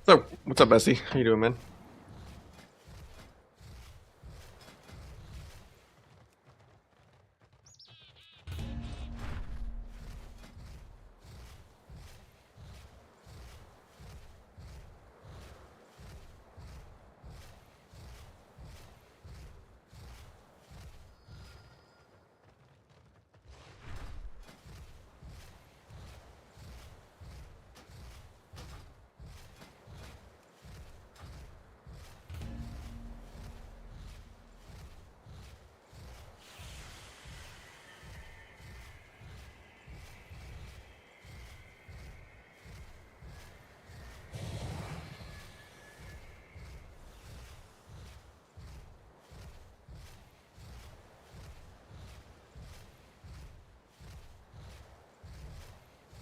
So, what's up, Bessie? How you doing, man?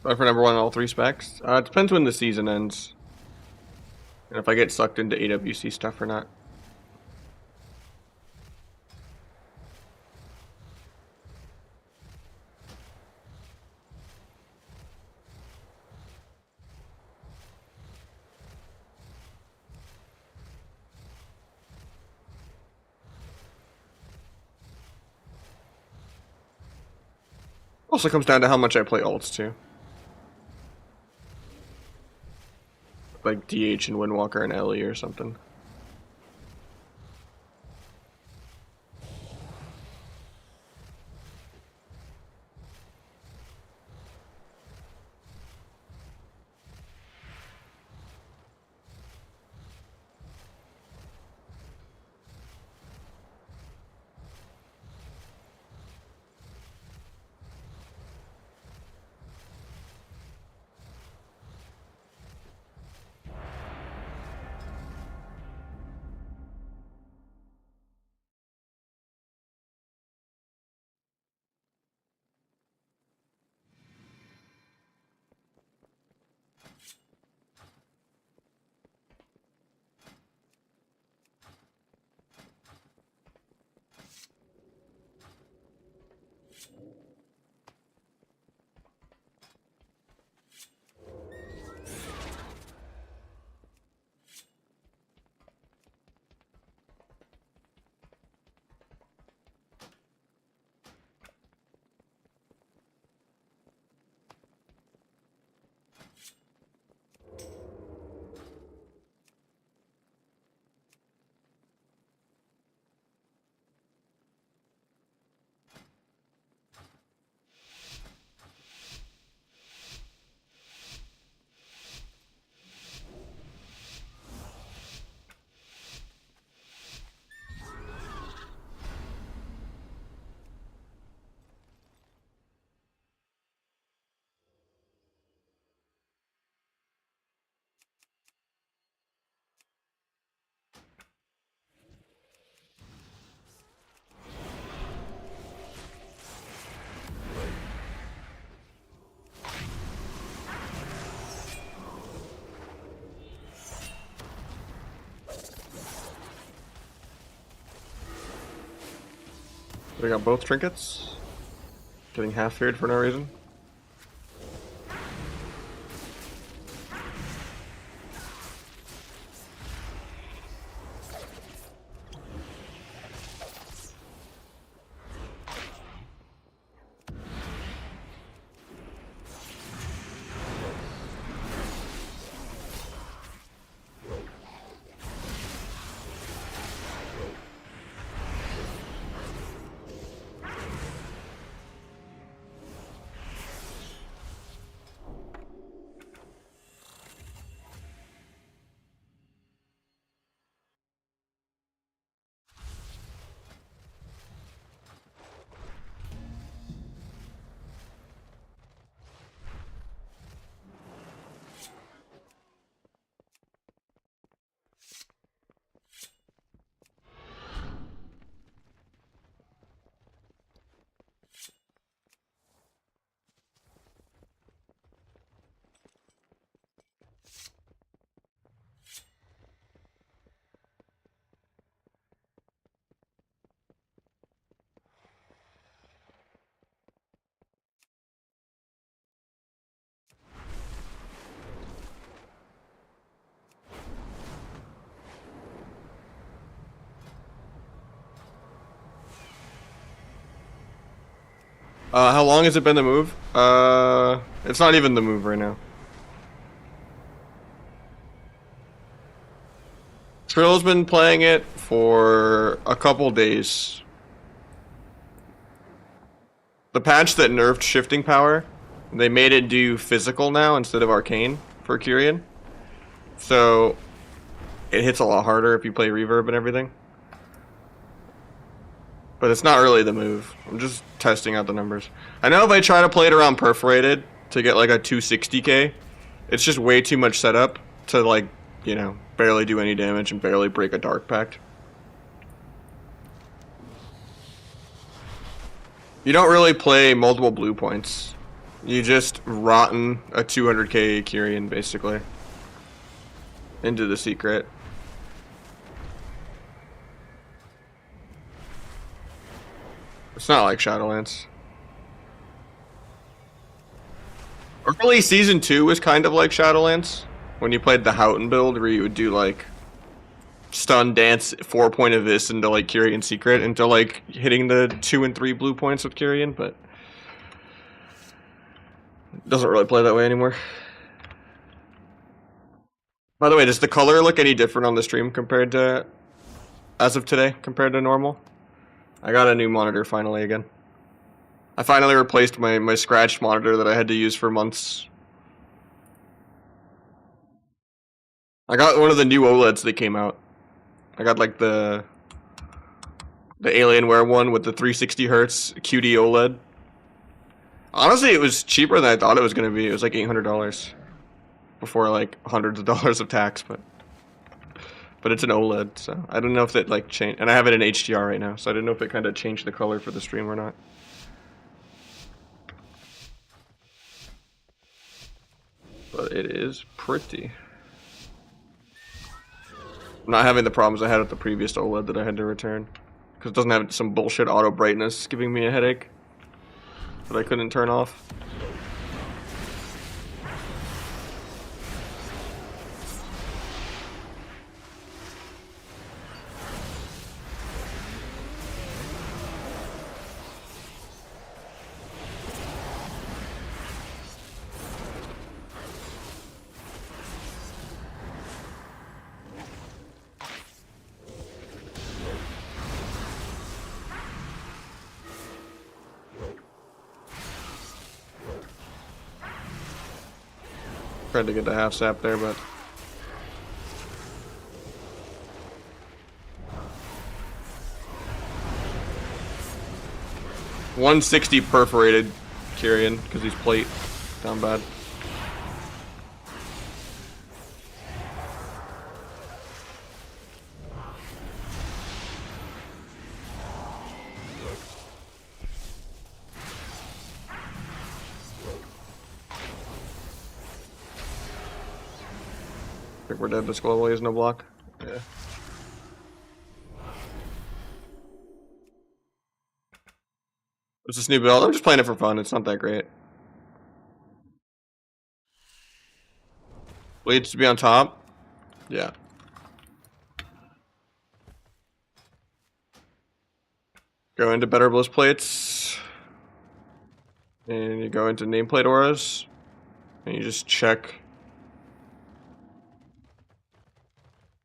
For number one, all three specs. It depends when the season ends, and if I get sucked into AWC stuff or not. Also comes down to how much I play alts too, like DH and Windwalker and Ellie or something. I got both trinkets. Getting half feared for no reason. How long has it been the move? It's not even the move right now. Trill's been playing it for a couple days. The patch that nerfed shifting power, they made it do physical now instead of arcane for Kyrian. So it hits a lot harder if you play reverb and everything. But it's not really the move. I'm just testing out the numbers. I know if I try to play it around perforated to get like a 260k, it's just way too much setup to like, you know, barely do any damage and barely break a dark pact. You don't really play multiple blue points. You just rotten a 200k Kyrian basically into the secret. It's not like Shadowlands. Early Season 2 was kind of like Shadowlands. When you played the Houghton build where you would do like stun dance 4-point of this into like Kyrian secret into like hitting the 2 and 3 blue points with Kyrian, but it doesn't really play that way anymore. By the way, does the color look any different on the stream compared to as of today compared to normal? I got a new monitor finally again. I finally replaced my scratched monitor that I had to use for months. I got one of the new OLEDs that came out. I got like the Alienware one with the 360 hertz QD OLED. Honestly, it was cheaper than I thought it was going to be. It was like $800 before like hundreds of dollars of tax, but it's an OLED, so I don't know if it like changed. And I have it in HDR right now, so I didn't know if it kind of changed the color for the stream or not. But it is pretty. I'm not having the problems I had with the previous OLED that I had to return, because it doesn't have some bullshit auto brightness giving me a headache that I couldn't turn off. Tried to get the half sap there, but $160 perforated Kyrian because he's plate down bad. I think we're dead this global. He has no block. Yeah. It's this new build. I'm just playing it for fun. It's not that great. Bleeds to be on top. Yeah. Go into better bliss plates. And you go into nameplate auras. And you just check.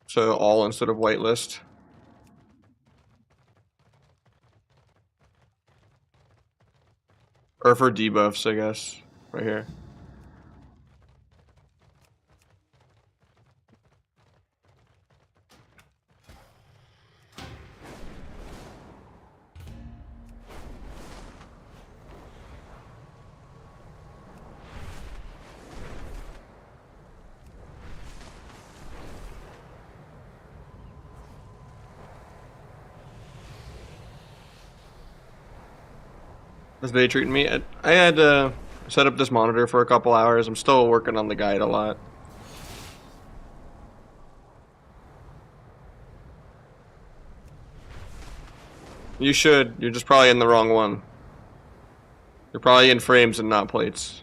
So all instead of whitelist. Or for debuffs, I guess. Right here. How's they treating me? I had set up this monitor for a couple hours. I'm still working on the guide a lot. You should. You're just probably in the wrong one. You're probably in frames and not plates.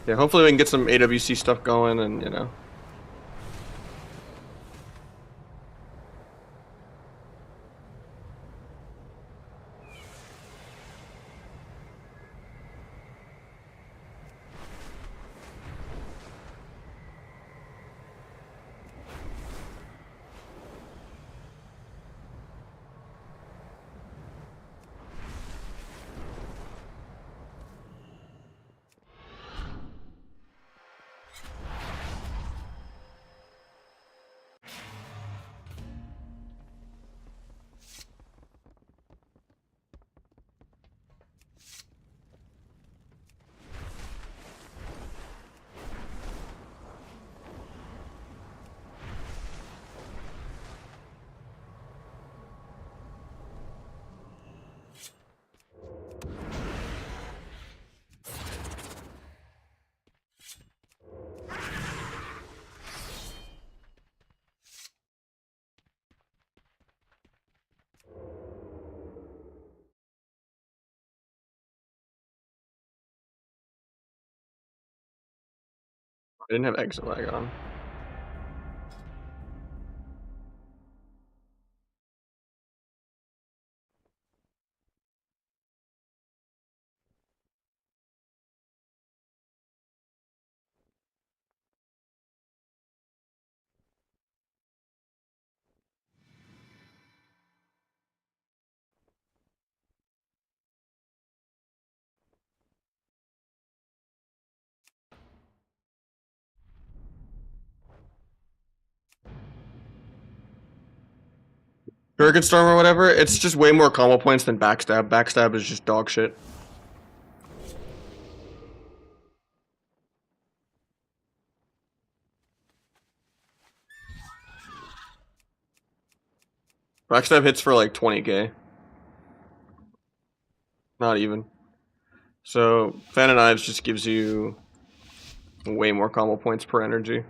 Yeah, hopefully we can get some AWC stuff going and, you know. I didn't have exit lag on. Hurricane Storm or whatever, it's just way more combo points than Backstab. Backstab is just dog shit. Backstab hits for like 20k. Not even. So, Fan of Knives just gives you way more combo points per energy.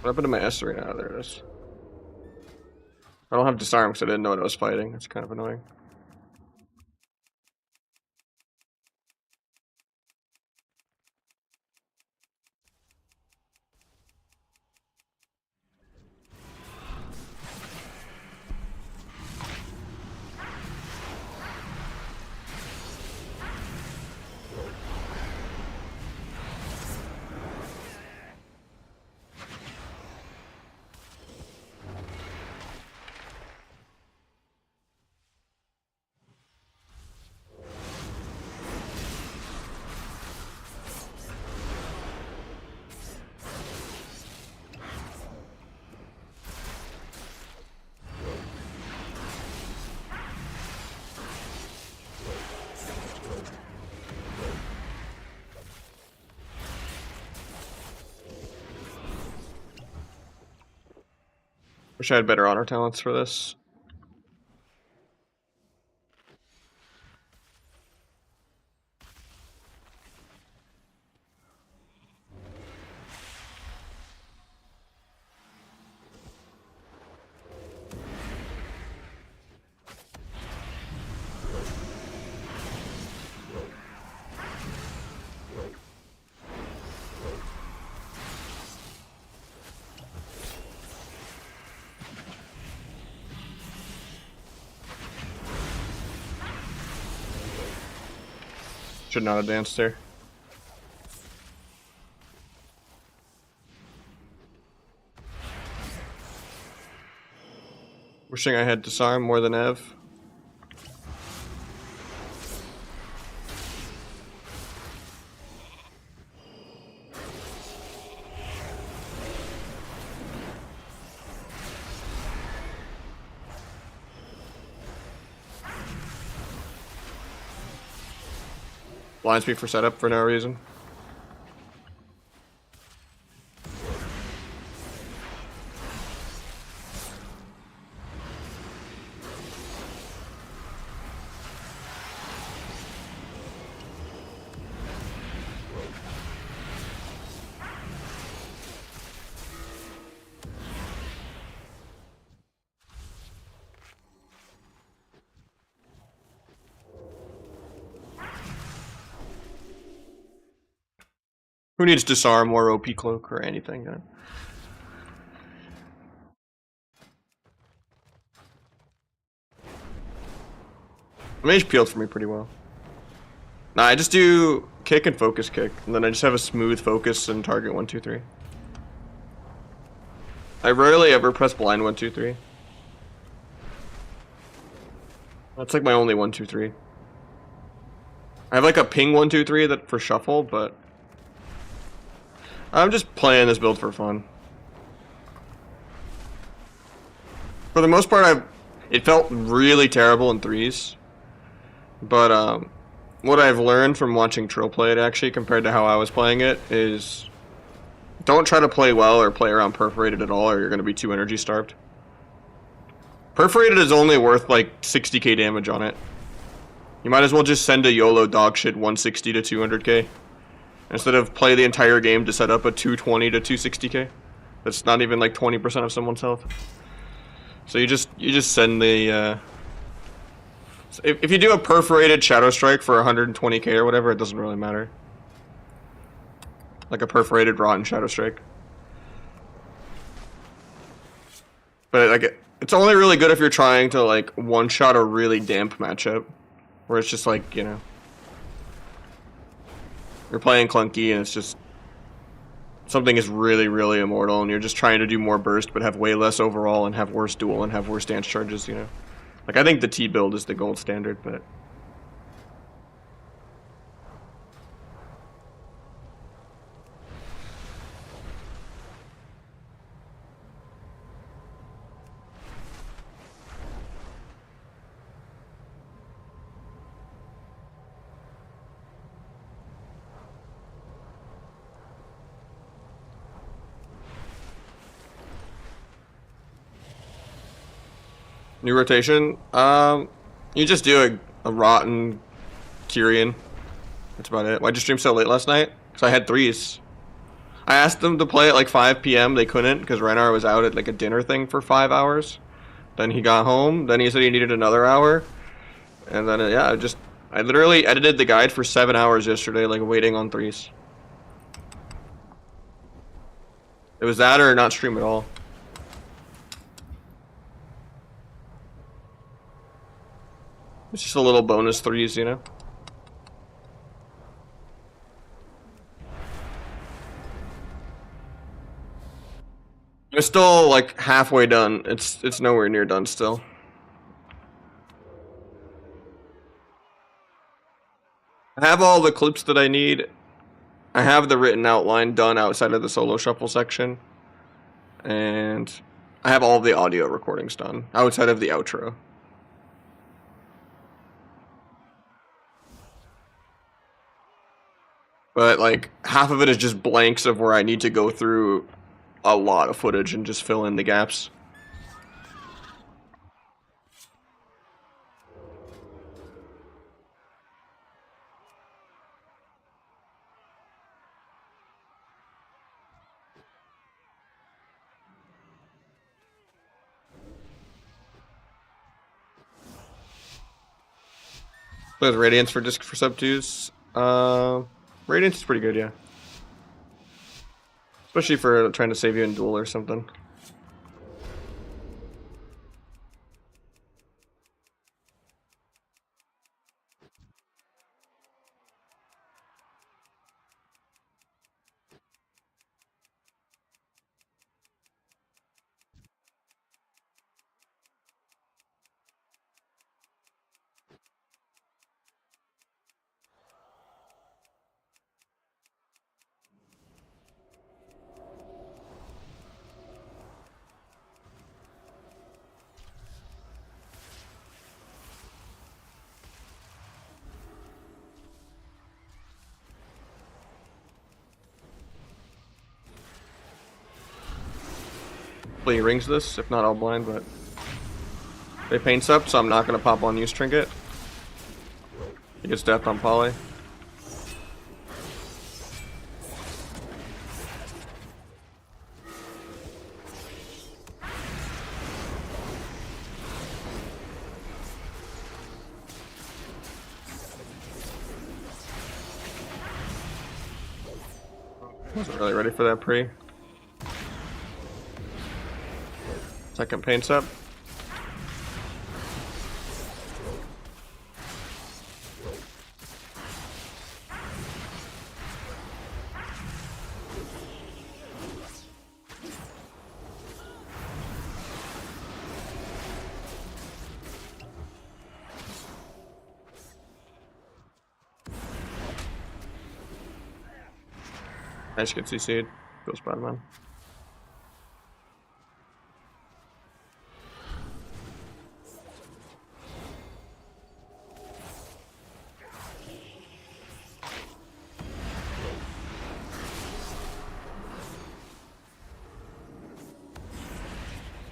What happened to my S3 now? There it is. I don't have Disarm because I didn't know what I was fighting. That's kind of annoying. Wish I had better honor talents for this. Should not have danced there. Wishing I had Disarm more than Ev. Blinds me for setup for no reason. Who needs Disarm or OP Cloak or anything? Mage peeled for me pretty well. Nah, I just do kick and focus kick, and then I just have a smooth focus and target 1, 2, 3. I rarely ever press blind 1, 2, 3. That's like my only 1, 2, 3. I have like a ping 1, 2, 3 that for shuffle, but I'm just playing this build for fun. For the most part, it felt really terrible in threes. But what I've learned from watching Trill play it actually compared to how I was playing it is don't try to play well or play around Perforated at all or you're going to be too energy starved. Perforated is only worth like 60k damage on it. You might as well just send a YOLO dogshit 160 to 200k. Instead of play the entire game to set up a 220 to 260k. That's not even like 20% of someone's health. So you just send the So if you do a perforated Shadow Strike for 120k or whatever, it doesn't really matter. Like a perforated Rotten Shadow Strike. But like it's only really good if you're trying to like one-shot a really damp matchup. Where it's just like, you know, you're playing clunky and it's just something is really, really immortal and you're just trying to do more burst but have way less overall and have worse duel and have worse dance charges, you know. Like, I think the T build is the gold standard, but... New rotation? You just do a Rotten Kyrian. That's about it. Why'd you stream so late last night? Because I had threes. I asked them to play at like 5 p.m. They couldn't because Renar was out at like a dinner thing for 5 hours. Then he got home. Then he said he needed another hour. And then, yeah, I literally edited the guide for 7 hours yesterday, like waiting on threes. It was that or not stream at all. It's just a little bonus threes, you know? It's still like halfway done. It's nowhere near done still. I have all the clips that I need. I have the written outline done outside of the solo shuffle section. And I have all the audio recordings done outside of the outro. But like half of it is just blanks of where I need to go through a lot of footage and just fill in the gaps. There's Radiance for disc for sub 2s. Radiance is pretty good, yeah. Especially for trying to save you in duel or something. Hopefully he rings this, if not I'll blind, but they paints up, so I'm not gonna pop on use trinket. He gets death on poly. Wasn't really ready for that pre. Second paints up. Nice, good CC'd. Feels bad, man.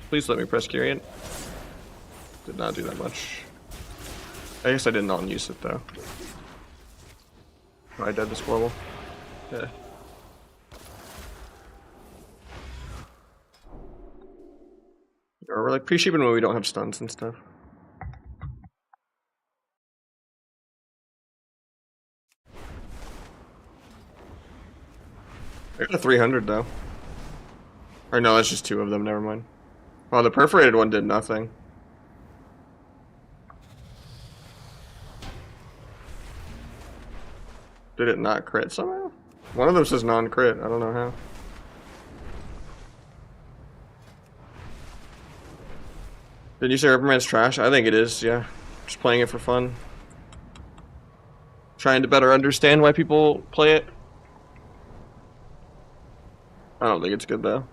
Please let me press Kyrian. Did not do that much. I guess I didn't on-use it though. Oh, I dead this Squirrel. Yeah. Or we're like pre-sheeping when we don't have stuns and stuff. I got a 300 though. Or no, that's just two of them, never mind. Oh, the perforated one did nothing. Did it not crit somehow? One of them says non-crit, I don't know how. Did you say Rubberman's trash? I think it is, yeah. Just playing it for fun. Trying to better understand why people play it. I don't think it's good though.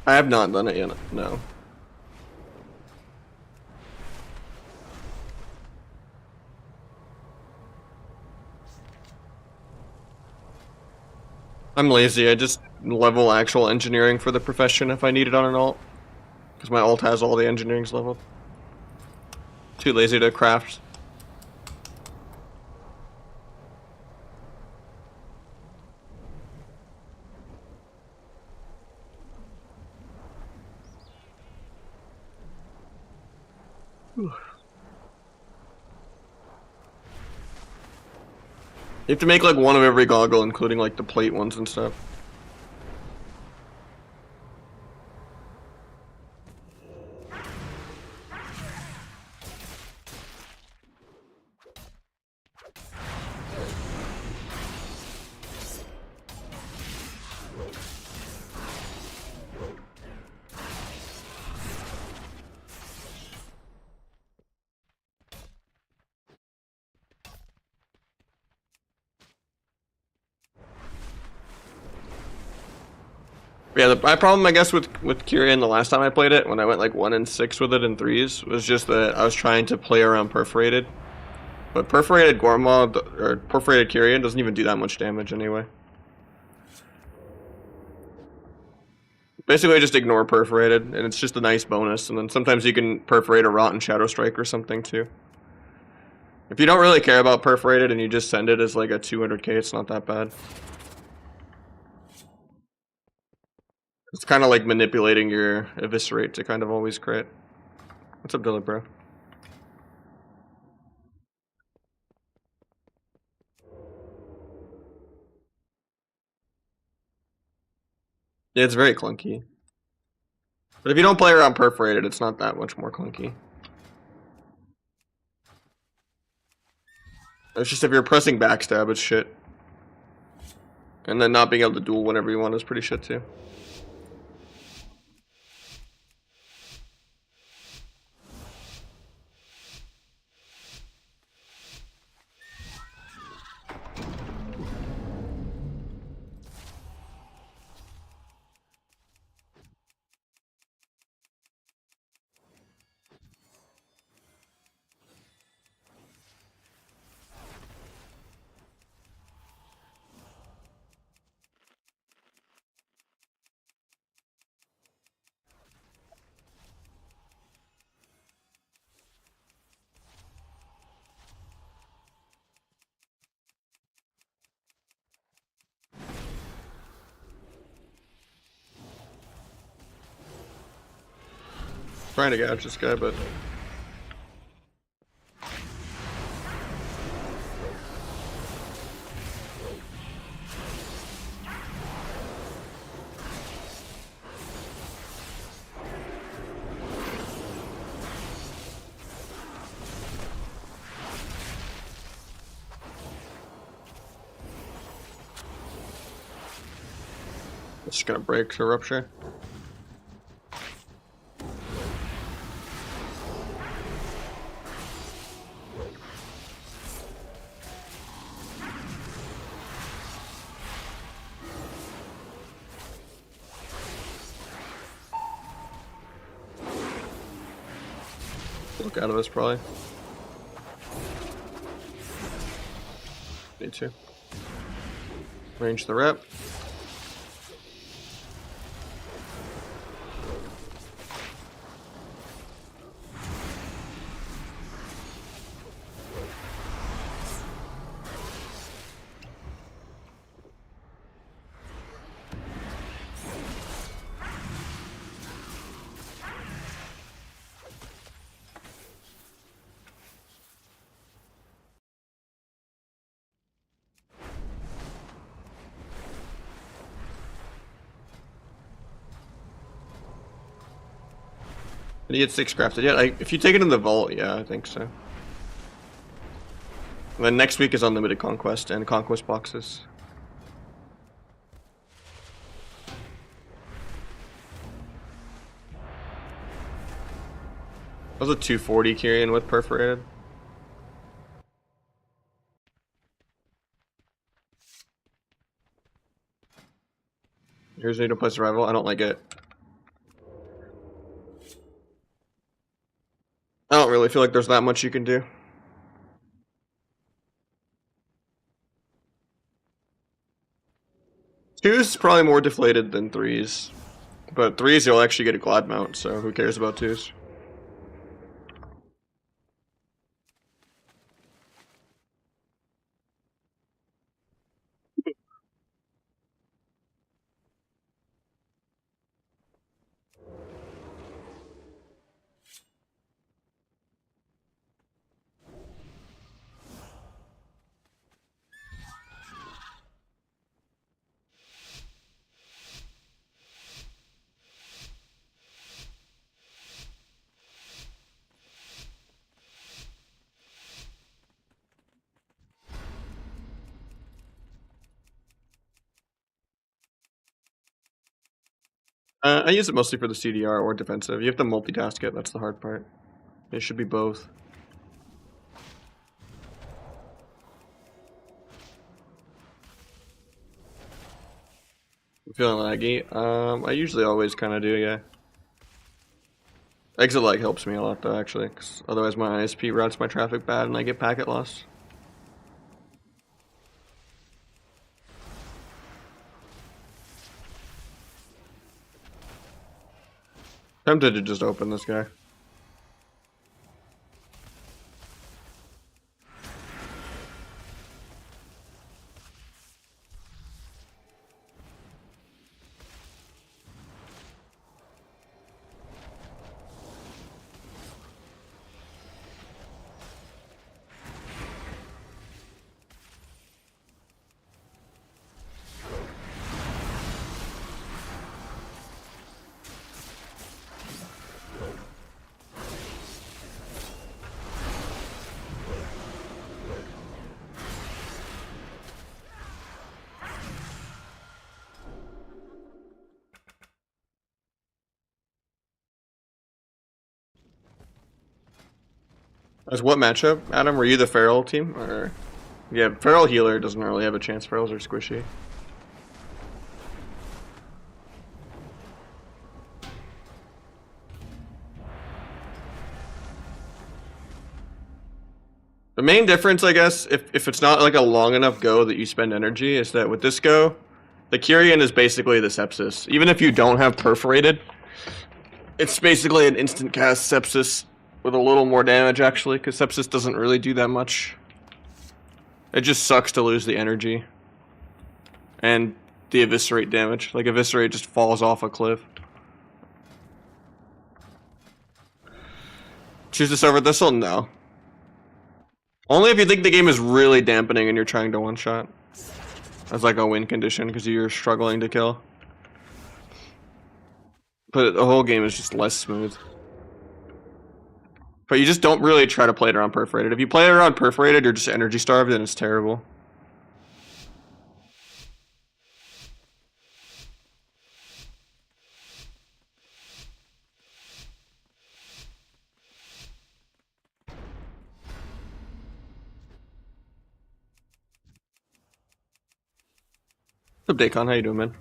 I have not done it yet, no. I'm lazy, I just level actual engineering for the profession if I need it on an alt. Because my alt has all the engineerings leveled. Too lazy to craft. Whew. You have to make like one of every goggle, including like the plate ones and stuff. Yeah, my problem, I guess, with Kyrian the last time I played it, when I went like 1 and 6 with it in 3s, was just that I was trying to play around Perforated. But Perforated Gorma, or Perforated Kyrian, doesn't even do that much damage anyway. Basically, just ignore Perforated, and it's just a nice bonus, and then sometimes you can Perforate a Rotten Shadow Strike or something, too. If you don't really care about Perforated and you just send it as like a 200k, it's not that bad. It's kind of like manipulating your Eviscerate to kind of always crit. What's up, Dylan, bro? Yeah, it's very clunky. But if you don't play around Perforated, it's not that much more clunky. It's just if you're pressing backstab, it's shit. And then not being able to duel whenever you want is pretty shit too. Trying to gouge this guy, but it's just gonna break to rupture. Look out of this probably. Need to. Range the rep. Did he get 6 crafted yet? If you take it in the vault, yeah, I think so. And then next week is unlimited conquest and conquest boxes. That was a 240 Kyrian with perforated. Here's need to play survival. I don't like it. I don't really feel like there's that much you can do. 2's probably more deflated than 3's. But 3's you'll actually get a glad mount, so who cares about 2's? I use it mostly for the CDR or defensive. You have to multitask it, that's the hard part. It should be both. I'm feeling laggy. I usually always kind of do, yeah. Exit lag helps me a lot though, actually, because otherwise my ISP routes my traffic bad and I get packet loss. Tempted to just open this guy. As what matchup, Adam? Were you the Feral team? Or yeah, Feral healer doesn't really have a chance. Ferals are squishy. The main difference, I guess, if it's not like a long enough go that you spend energy, is that with this go, the Kyrian is basically the Sepsis. Even if you don't have perforated, it's basically an instant cast Sepsis with a little more damage, actually, because Sepsis doesn't really do that much. It just sucks to lose the energy. And the Eviscerate damage. Like, Eviscerate just falls off a cliff. Choose this over this'll? No. Only if you think the game is really dampening and you're trying to one-shot. As like a win condition, because you're struggling to kill. But the whole game is just less smooth. But you just don't really try to play it around perforated. If you play it around perforated, you're just energy starved and it's terrible. What's up, Dacon? How you doing, man?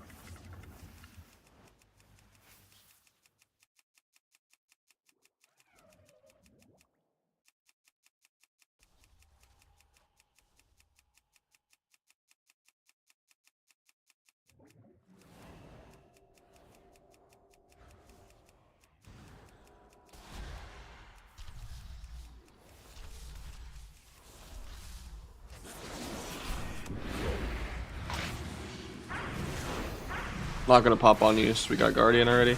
Not gonna pop on you, so we got Guardian already.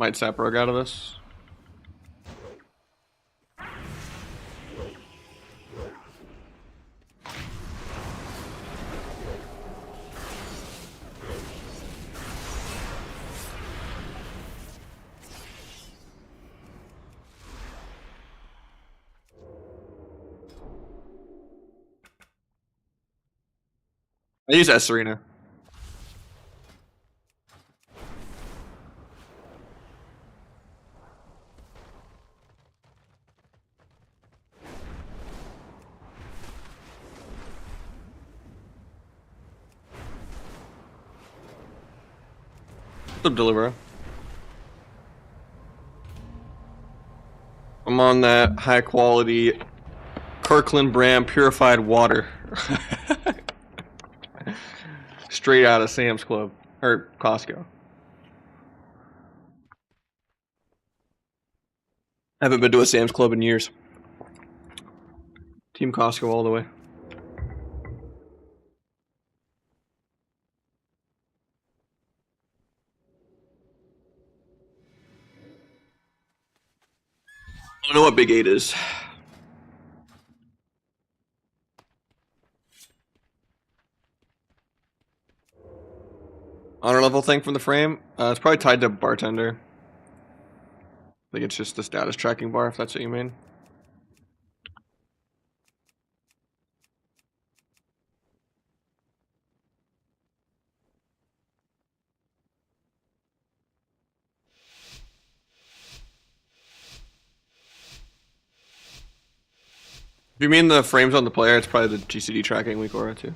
Might sap rogue out of this. I use S Serena. The deliver. I'm on that high quality Kirkland brand purified water. Straight out of Sam's Club or Costco. Haven't been to a Sam's Club in years. Team Costco all the way. I don't know what Big 8 is. Honor level thing from the frame? It's probably tied to bartender. I think it's just the status tracking bar, if that's what you mean. If you mean the frames on the player, it's probably the GCD tracking weak aura too.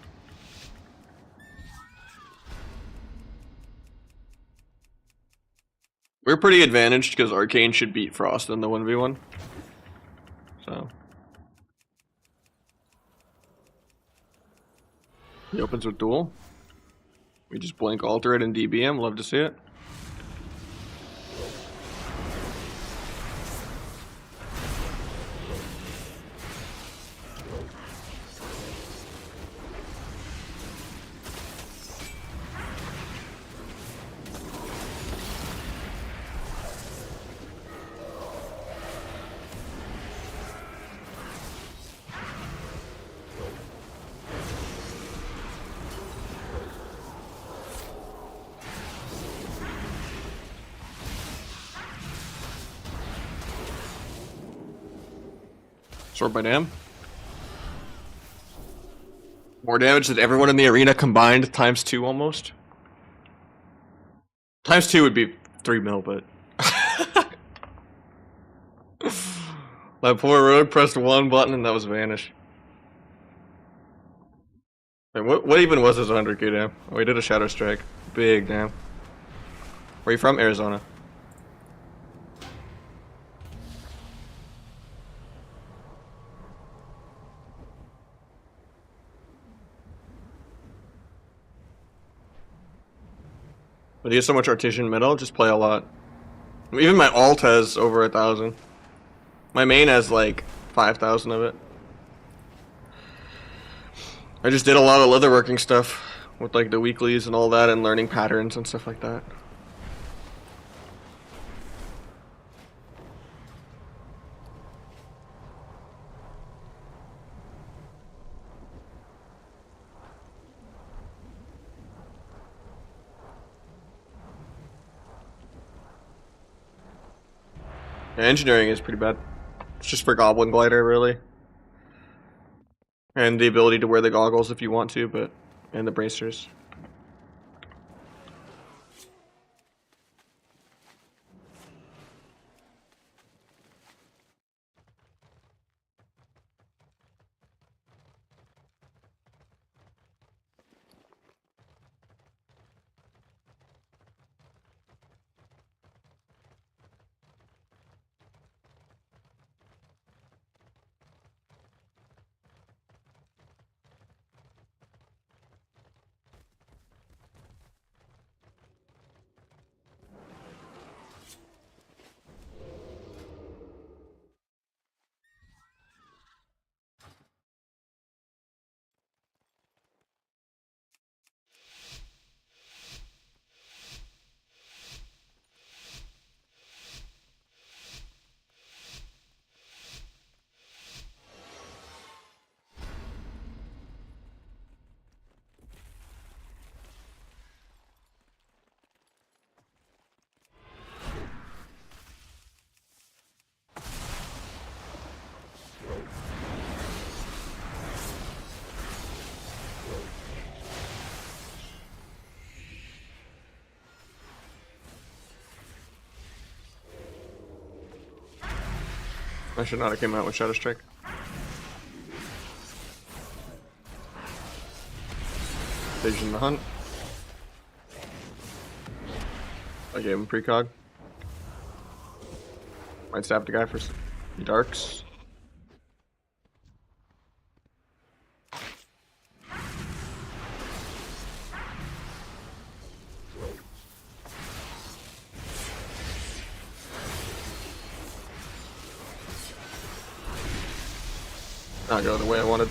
We're pretty advantaged because Arcane should beat Frost in the 1v1. So. He opens with duel. We just blink alter it and DBM. Love to see it. Sword by Dam. More damage than everyone in the arena combined, times 2 almost. Times 2 would be 3 mil, but. That poor rogue pressed 1 button and that was vanish. And what even was his 100k dam? Oh, he did a Shadow Strike. Big dam. Where are you from? Arizona. But he has so much Artesian Metal, just play a lot. Even my alt has over 1,000. My main has like 5,000 of it. I just did a lot of leatherworking stuff with like the weeklies and all that and learning patterns and stuff like that. Yeah, engineering is pretty bad. It's just for Goblin Glider, really. And the ability to wear the goggles if you want to, but... and the bracers. I should not have came out with Shadow Strike. Vision the Hunt. I gave him precog. Might stab the guy for darks. Not go the way I wanted.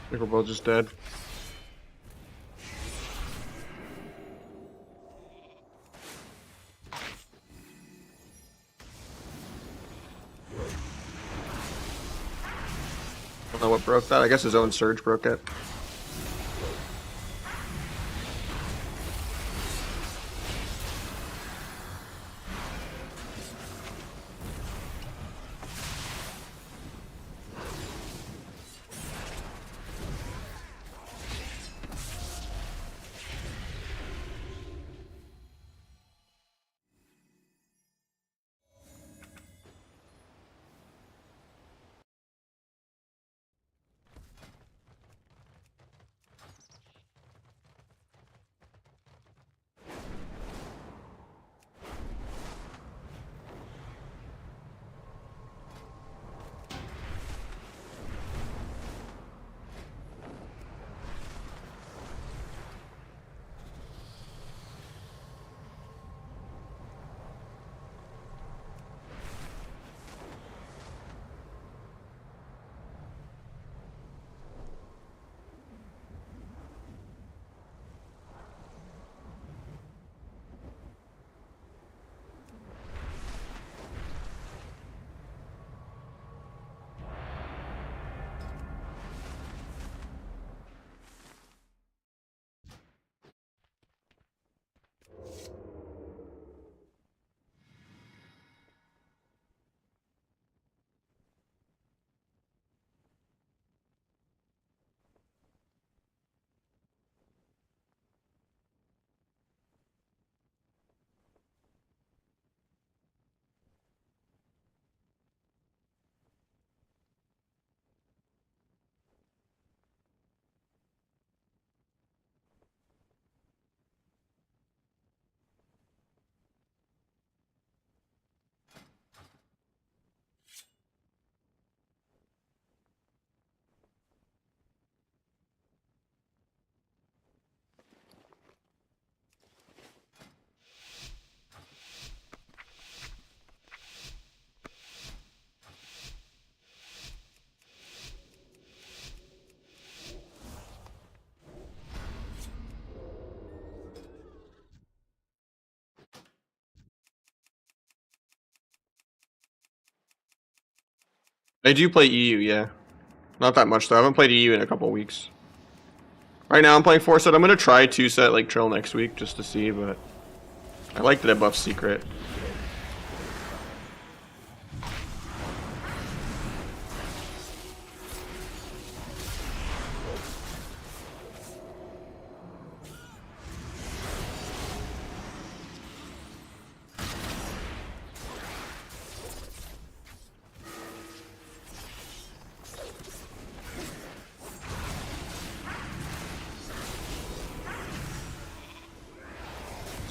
I think we're both just dead. I don't know what broke that. I guess his own surge broke it. I do play EU, yeah. Not that much though. I haven't played EU in a couple weeks. Right now I'm playing 4-set. I'm gonna try 2-set like Trill next week just to see, but I like that it buffs Secret.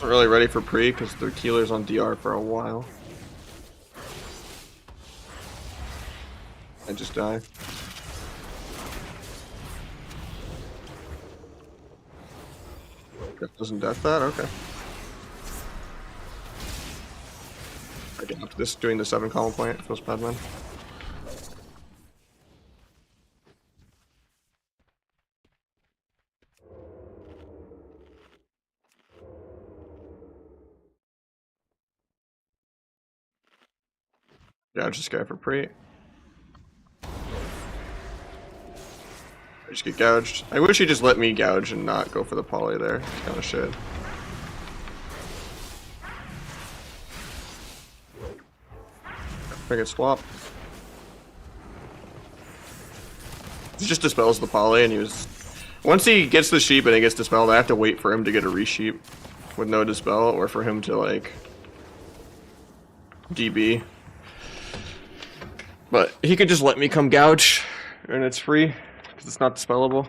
Wasn't really ready for pre because their Keeler's on DR for a while. I just die. Doesn't death that? Okay. I get up to this doing the 7 column point. It feels bad, man. Gouge this guy for pre. I just get gouged. I wish he just let me gouge and not go for the poly there. It's kind of shit. I get swap. He just dispels the poly, and he was. Once he gets the sheep and it gets dispelled, I have to wait for him to get a resheep with no dispel, or for him to like DB. But he could just let me come gouge, and it's free because it's not dispellable.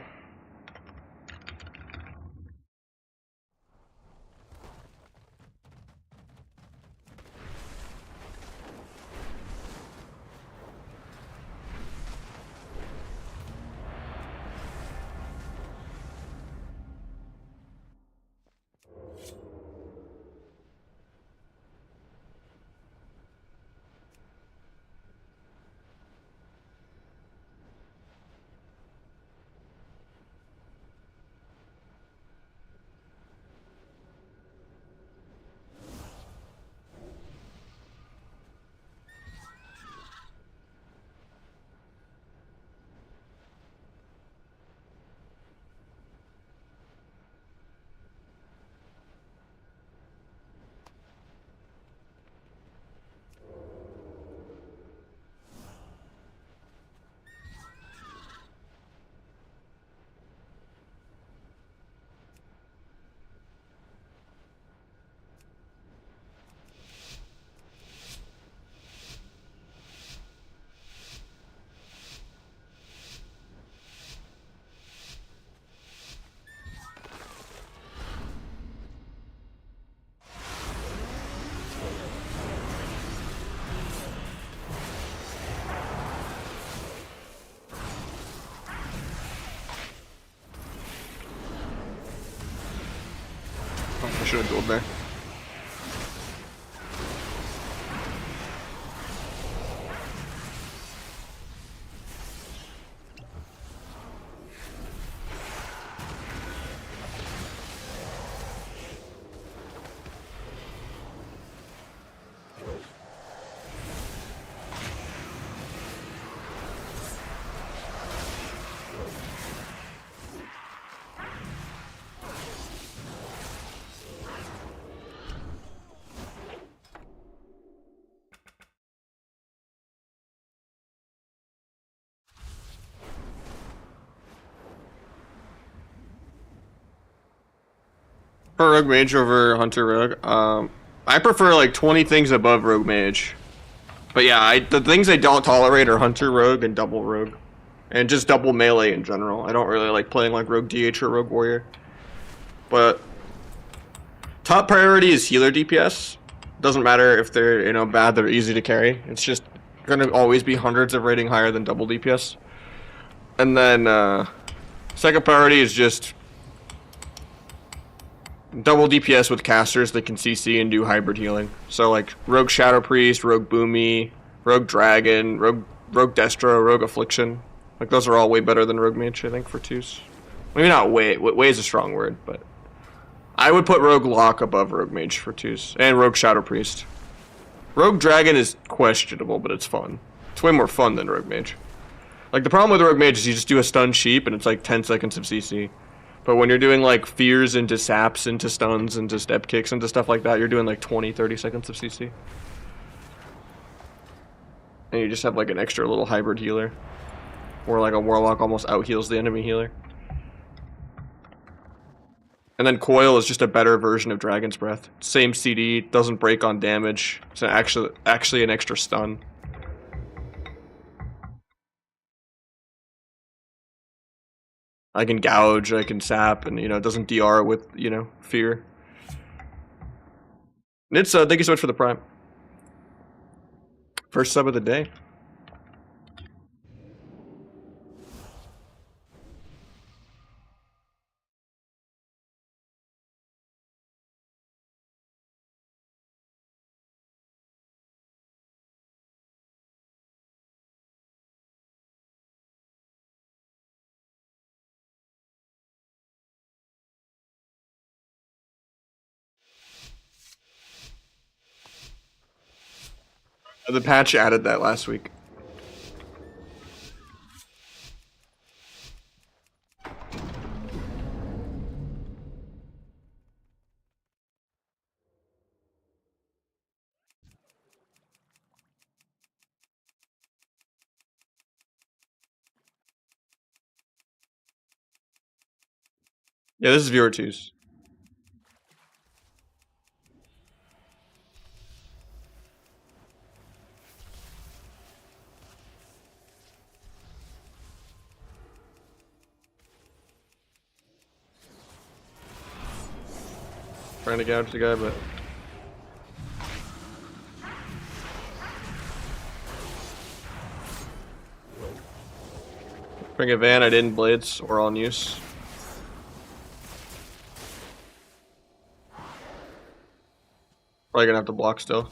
I should have dueled there. For Rogue Mage over Hunter Rogue, I prefer like 20 things above Rogue Mage. But yeah, the things I don't tolerate are Hunter Rogue and Double Rogue. And just double melee in general. I don't really like playing like Rogue DH or Rogue Warrior. But top priority is healer DPS. Doesn't matter if they're, you know, bad, they're easy to carry. It's just gonna always be hundreds of rating higher than double DPS. And then second priority is just double DPS with casters that can CC and do hybrid healing. So like Rogue Shadow Priest, Rogue Boomy, Rogue Dragon, Rogue Destro, Rogue Affliction. Like those are all way better than Rogue Mage, I think, for twos. Maybe not way. Way is a strong word, but I would put Rogue Lock above Rogue Mage for twos. And Rogue Shadow Priest. Rogue Dragon is questionable, but it's fun. It's way more fun than Rogue Mage. Like the problem with Rogue Mage is you just do a stun sheep and it's like 10 seconds of CC. But when you're doing like fears into saps, into stuns, into step kicks, into stuff like that, you're doing like 20, 30 seconds of CC. And you just have like an extra little hybrid healer. Or like a Warlock almost out-heals the enemy healer. And then Coil is just a better version of Dragon's Breath. Same CD, doesn't break on damage. It's actually an extra stun. I can gouge, I can sap, and, you know, it doesn't DR with, you know, fear. Nitz, thank you so much for the prime. First sub of the day. The patch added that last week. Yeah, this is viewer twos. Trying to gouge the guy, but bring a van. I didn't blades or on use. Probably gonna have to block still.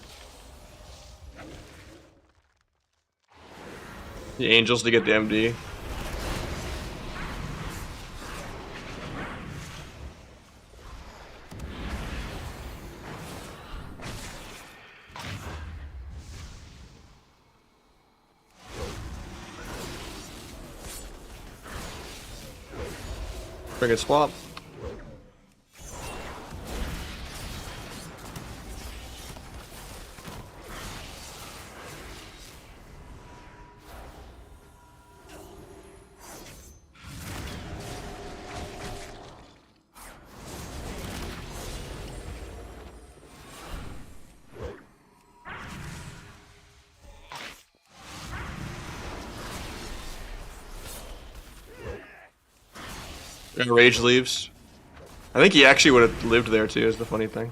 The angels to get the MD. Bring a swap. And Rage leaves. I think he actually would have lived there too, is the funny thing.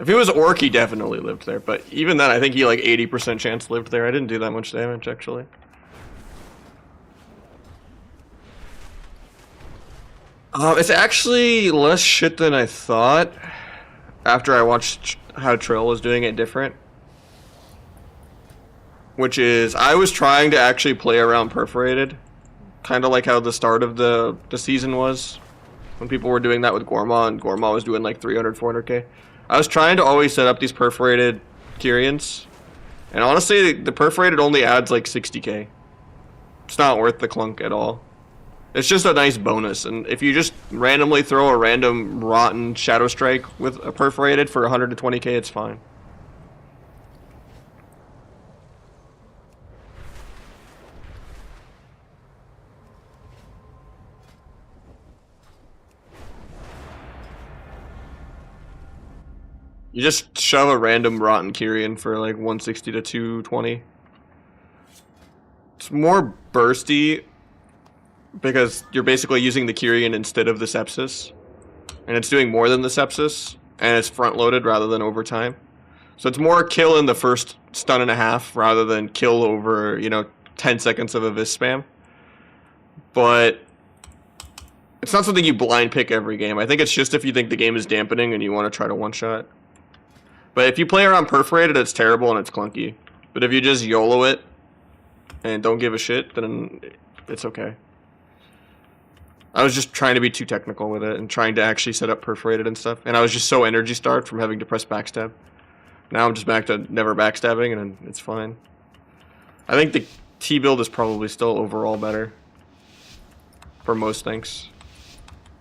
If he was Orc, he definitely lived there, but even then, I think he like 80% chance lived there. I didn't do that much damage, actually. It's actually less shit than I thought after I watched how Trill was doing it different. Which is, I was trying to actually play around Perforated. Kind of like how the start of the season was. When people were doing that with Gorma, and Gorma was doing like 300, 400k. I was trying to always set up these Perforated Kyrians. And honestly, the Perforated only adds like 60k. It's not worth the clunk at all. It's just a nice bonus, and if you just randomly throw a random rotten Shadow Strike with a Perforated for 120k, it's fine. You just shove a random rotten Kyrian for like 160 to 220. It's more bursty because you're basically using the Kyrian instead of the Sepsis. And it's doing more than the Sepsis, and it's front-loaded rather than over time. So it's more kill in the first stun and a half rather than kill over, 10 seconds of a Vis spam. But it's not something you blind pick every game. I think it's just if you think the game is dampening and you want to try to one-shot. But if you play around Perforated, it's terrible and it's clunky. But if you just YOLO it and don't give a shit, then it's okay. I was just trying to be too technical with it and trying to actually set up Perforated and stuff. And I was just so energy starved from having to press backstab. Now I'm just back to never backstabbing and it's fine. I think the T build is probably still overall better for most things.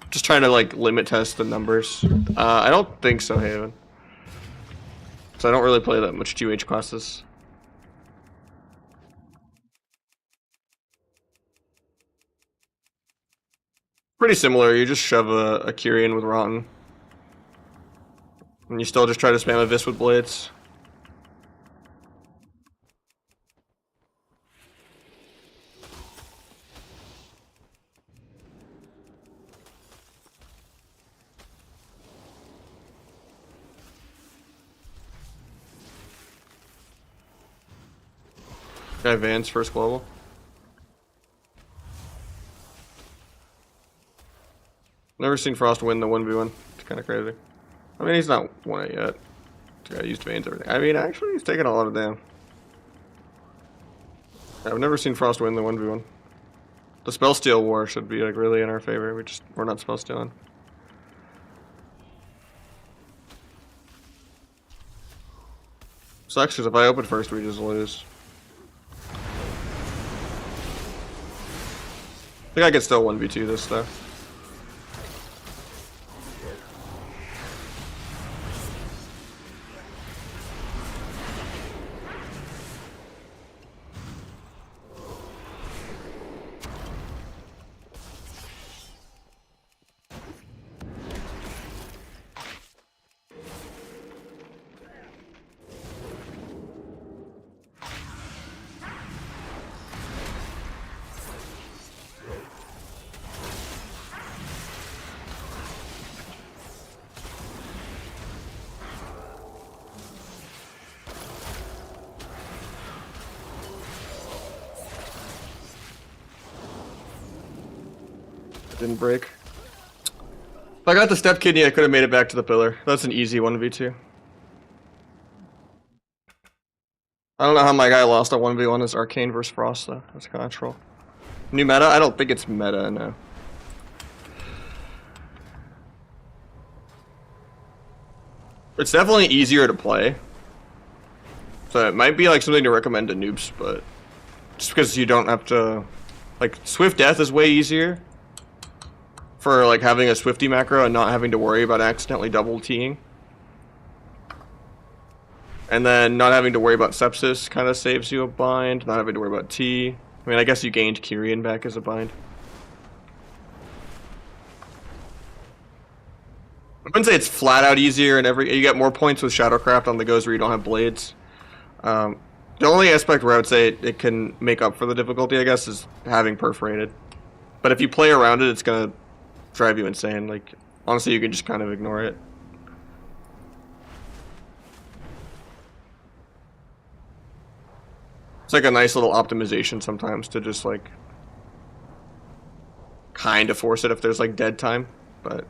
Just trying to like limit test the numbers. I don't think so, Haven. So I don't really play that much 2H classes. Pretty similar, you just shove a Kyrian with Rotten. And you still just try to spam a Vis with Blades. Guy Van's first global. Never seen Frost win the 1v1. It's kind of crazy. I mean, he's not won it yet. This guy used Vans everything. I mean, actually, he's taking a lot of damn. I've never seen Frost win the 1v1. The spell steal war should be like really in our favor. We're not spell stealing. Sucks because if I open first, we just lose. I think I could still 1v2 this though. Didn't break. If I got the step kidney, I could have made it back to the pillar. That's an easy 1v2. I don't know how my guy lost a 1v1 as Arcane versus Frost though. That's kind of troll. New meta? I don't think it's meta, no. It's definitely easier to play. So it might be like something to recommend to noobs, but just because you don't have to, like, Swift Death is way easier for like having a Swifty macro and not having to worry about accidentally double T'ing. And then not having to worry about Sepsis kind of saves you a bind, not having to worry about T. I mean, I guess you gained Kyrian back as a bind. I wouldn't say it's flat out easier, and you get more points with Shadowcraft on the goes where you don't have blades. The only aspect where I would say it can make up for the difficulty, I guess, is having perforated. But if you play around it, it's gonna drive you insane. Like, honestly, you can just kind of ignore it. It's like a nice little optimization sometimes to just like kind of force it if there's like dead time, but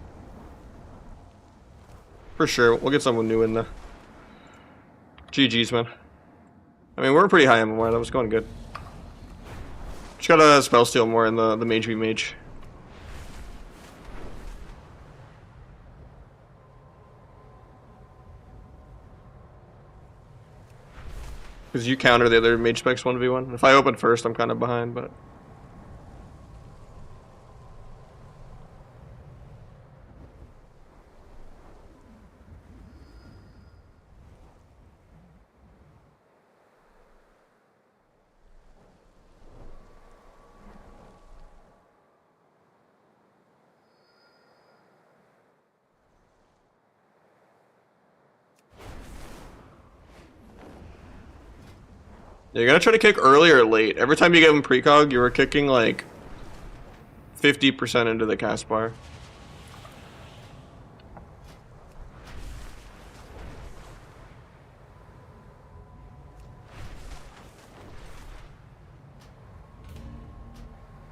for sure we'll get someone new in the GG's, man. I mean, we're pretty high MMR. That was going good. Just gotta spell steal more in the mage v mage. Because you counter the other mage specs 1v1. If I open first, I'm kind of behind, but... You're gonna try to kick early or late. Every time you give him precog, you were kicking like 50% into the cast bar.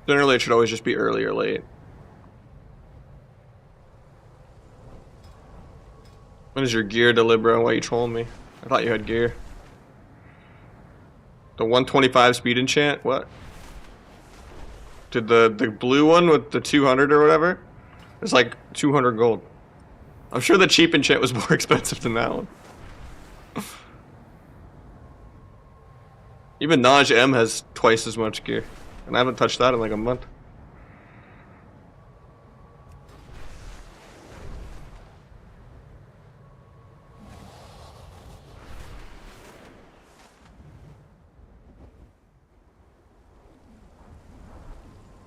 Generally, it should always just be early or late. What is your gear, Delibra? Why are you trolling me? I thought you had gear. The 125 speed enchant? What? Did the blue one with the 200 or whatever? It's like 200 gold. I'm sure the cheap enchant was more expensive than that one. Even Nahj M has twice as much gear. And I haven't touched that in like a month.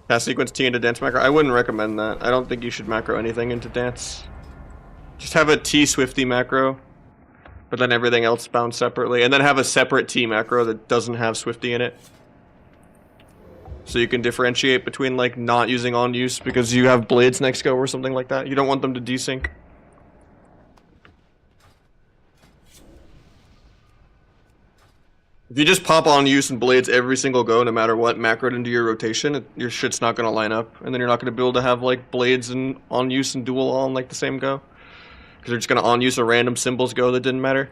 Cast sequence T into dance macro. I wouldn't recommend that. I don't think you should macro anything into dance. Just have a T Swifty macro, but then everything else bound separately, and then have a separate T macro that doesn't have Swifty in it. So you can differentiate between like not using on use because you have blades next go or something like that. You don't want them to desync. If you just pop on use and blades every single go, no matter what macroed into your rotation, your shit's not gonna line up, and then you're not gonna be able to have like blades and on use and dual on like the same go, because they're just gonna on use a random symbols go that didn't matter.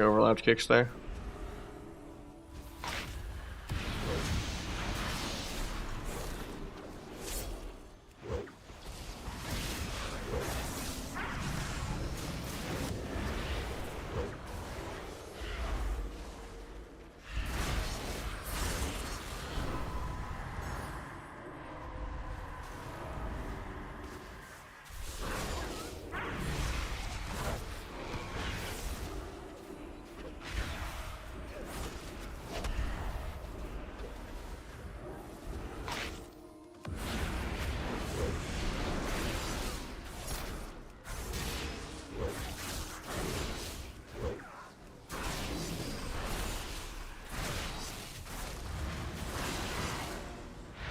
The overlapped kicks there.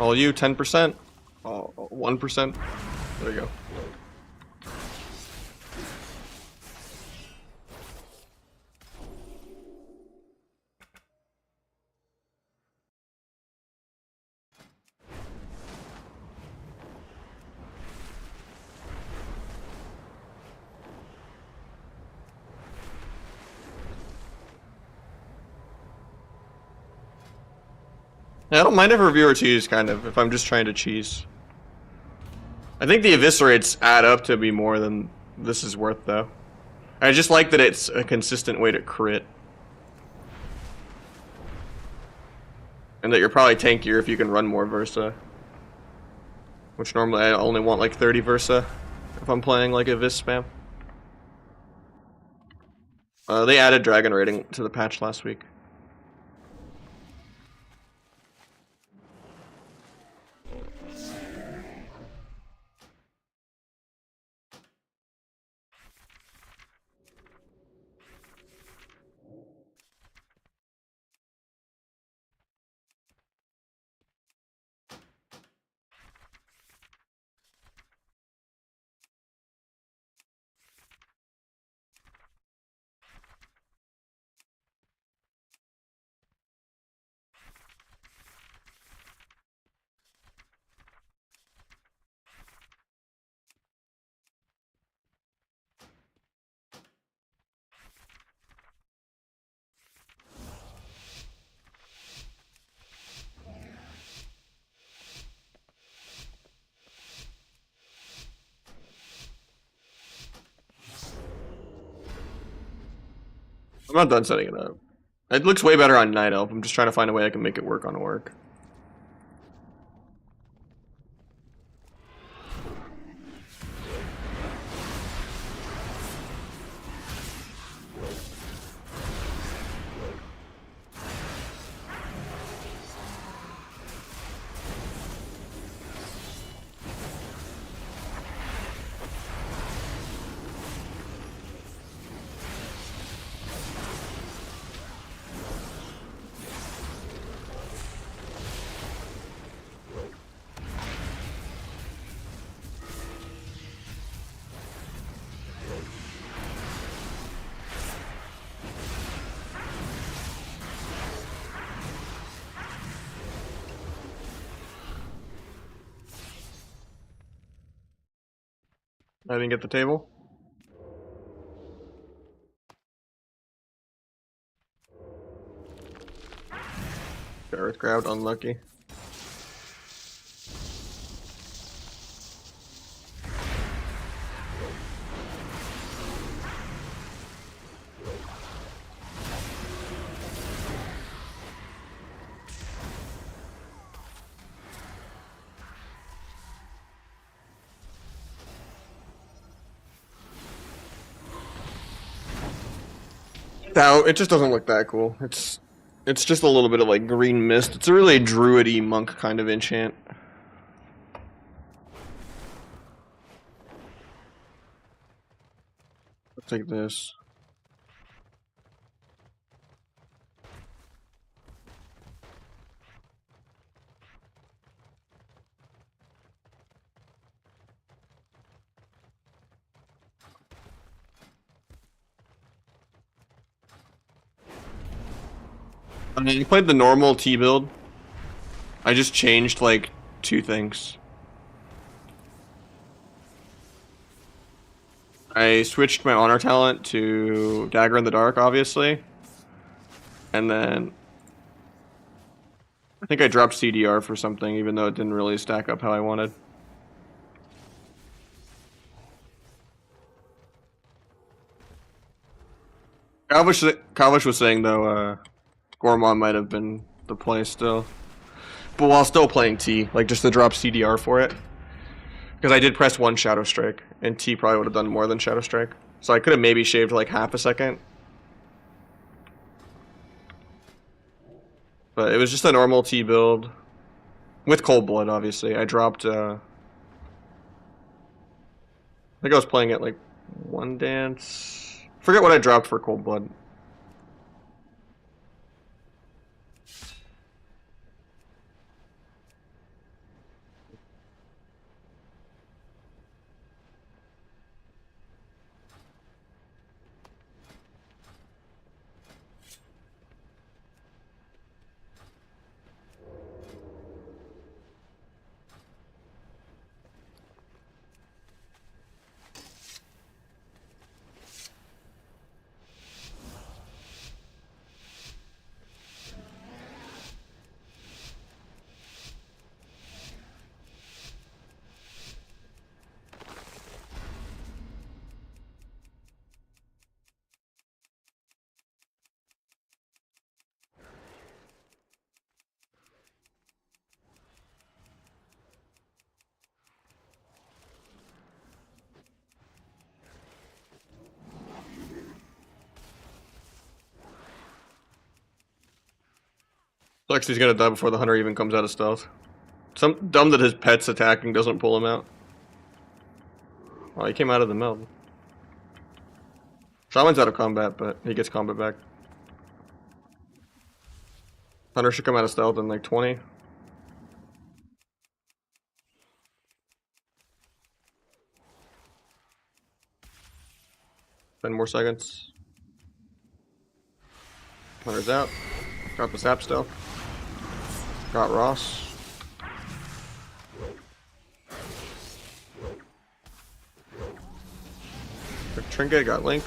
All you, 10%. 1%. There you go. Yeah, I don't mind if a reviewer cheese, kind of, if I'm just trying to cheese. I think the eviscerates add up to be more than this is worth, though. I just like that it's a consistent way to crit. And that you're probably tankier if you can run more Versa. Which normally I only want like 30 Versa if I'm playing like a Vis spam. They added Dragon Rating to the patch last week. I'm not done setting it up. It looks way better on Night Elf. I'm just trying to find a way I can make it work on Orc. I didn't get the table. Earth grabbed, unlucky. Now it just doesn't look that cool. It's just a little bit of like green mist. It's a really druidy monk kind of enchant. I'll take this. I mean, you played the normal T build. I just changed like 2 things. I switched my honor talent to Dagger in the Dark, obviously. And then I think I dropped CDR for something, even though it didn't really stack up how I wanted. Kalvish was saying, though, Gormon might have been the play still. But while still playing T, like just to drop CDR for it. Because I did press one Shadow Strike, and T probably would have done more than Shadow Strike. So I could have maybe shaved like half a second. But it was just a normal T build. With Cold Blood, obviously. I dropped, I think I was playing at like one dance. Forget what I dropped for Cold Blood. Looks he's gonna die before the hunter even comes out of stealth. Some dumb that his pet's attacking doesn't pull him out. Oh, he came out of the meld. Shaman's out of combat, but he gets combat back. Hunter should come out of stealth in like 20. 10 more seconds. Hunter's out. Got the sap still. Got Ross. Quick trinket, got Link.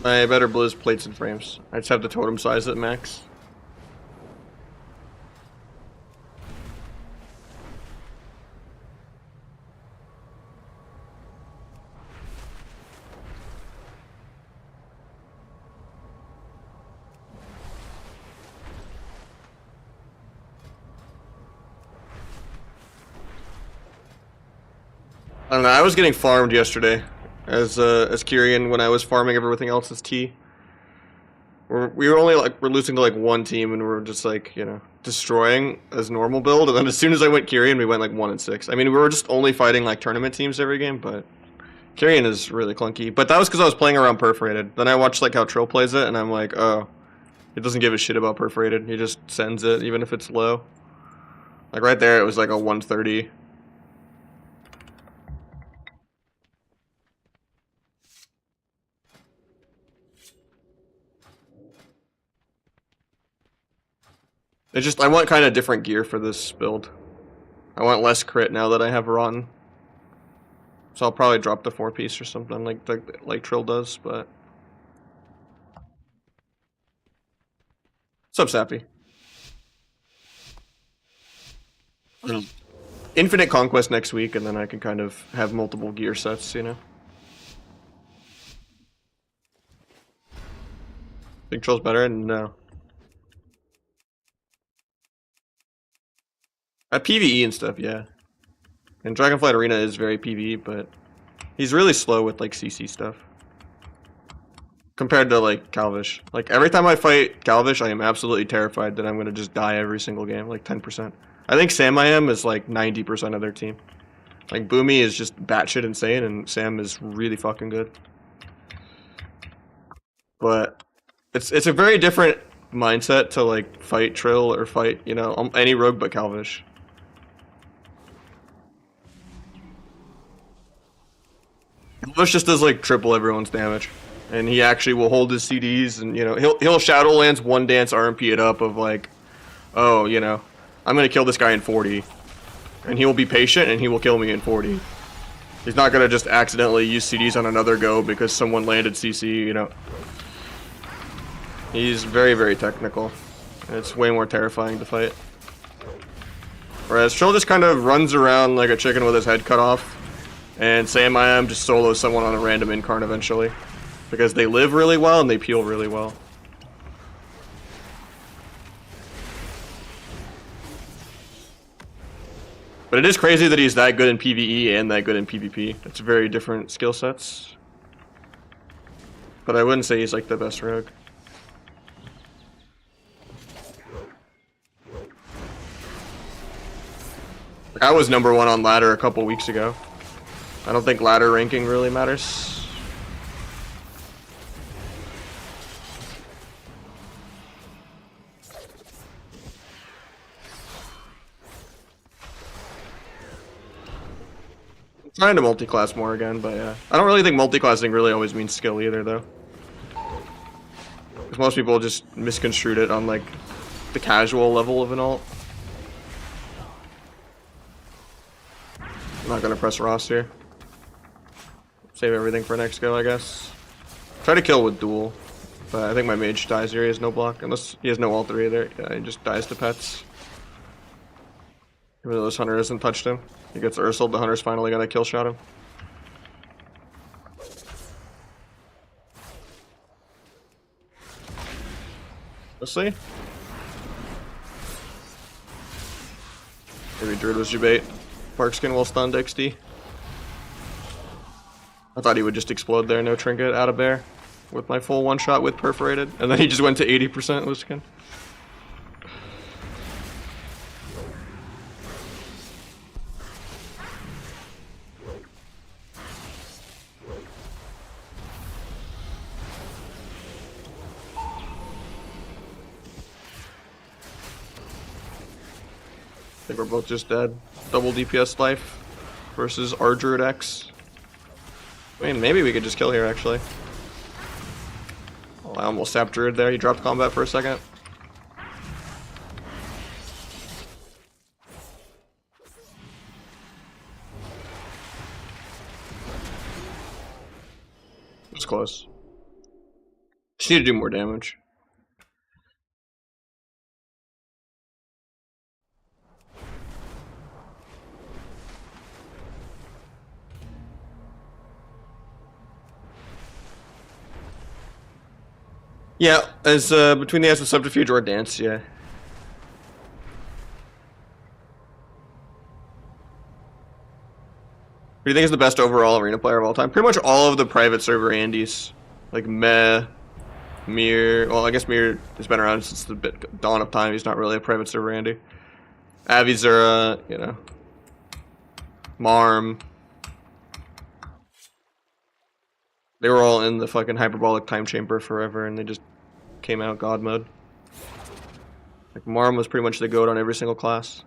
I better blizz plates and frames. I just have the totem size at max. I don't know, I was getting farmed yesterday as Kyrian when I was farming everything else as T. We were only like, we're losing to like one team and we're just like, you know, destroying as normal build, and then as soon as I went Kyrian we went like 1-6. I mean, we were just only fighting like tournament teams every game, but Kyrian is really clunky. But that was because I was playing around Perforated. Then I watched like how Trill plays it and I'm like, oh, it doesn't give a shit about Perforated. He just sends it even if it's low. Like right there it was like a 130. It's just, I want kind of different gear for this build. I want less crit now that I have Rotten. So I'll probably drop the 4-piece or something like Trill does, but... What's up, Sappy? Infinite Conquest next week, and then I can kind of have multiple gear sets, you know? Think Trill's better? No. At PvE and stuff, yeah. And Dragonflight Arena is very PvE, but he's really slow with like CC stuff. Compared to like Kalvish. Like every time I fight Kalvish, I am absolutely terrified that I'm gonna just die every single game, like 10%. I think Sam I am is like 90% of their team. Like Boomy is just batshit insane, and Sam is really fucking good. But it's a very different mindset to like fight Trill or fight, you know, any rogue but Calvish. Calvish just does like triple everyone's damage, and he actually will hold his CDs, and you know he'll Shadowlands one dance RMP it up of like, oh, you know, I'm gonna kill this guy in 40, and he will be patient and he will kill me in 40. He's not gonna just accidentally use CDs on another go because someone landed CC, you know. He's very, very technical. It's way more terrifying to fight. Whereas Trill just kind of runs around like a chicken with his head cut off, and Sam I am just solos someone on a random incarn eventually. Because they live really well and they peel really well. But it is crazy that he's that good in PvE and that good in PvP. It's very different skill sets. But I wouldn't say he's like the best rogue. Like, I was #1 on ladder a couple weeks ago. I don't think ladder ranking really matters. I'm trying to multi-class more again, but yeah. I don't really think multi-classing really always means skill either, though. Because most people just misconstrued it on, like, the casual level of an ult. I'm not gonna press Ross here. Save everything for next go, I guess. Try to kill with duel, but I think my mage dies here. He has no block, unless he has no ult either. Yeah, he just dies to pets. Even though this hunter hasn't touched him. He gets Ursuled, the hunter's finally gonna kill shot him. Let's see. Maybe Druid was your bait. Parkskin will stun XD. I thought he would just explode there, no trinket, out of bear. With my full one shot with perforated. And then he just went to 80% with skin. I think we're both just dead. Double DPS life versus our Druid X. I mean, maybe we could just kill here, actually. Oh, I almost sapped Druid there. He dropped combat for a second. It was close. Just need to do more damage. Yeah, as between the Acts of Subterfuge or Dance, yeah. Who do you think is the best overall arena player of all time? Pretty much all of the private server Andes. Like Meh, Mir. Well, I guess Mir has been around since the dawn of time. He's not really a private server Andy. Avizura, you know. Marm. They were all in the fucking hyperbolic time chamber forever, and they just came out god mode. Like Marm was pretty much the goat on every single class.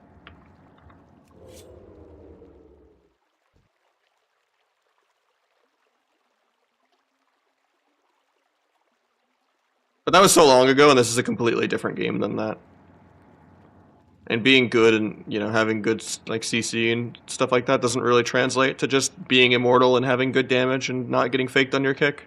But that was so long ago, and this is a completely different game than that. And being good and, you know, having good, like, CC and stuff like that doesn't really translate to just being immortal and having good damage and not getting faked on your kick.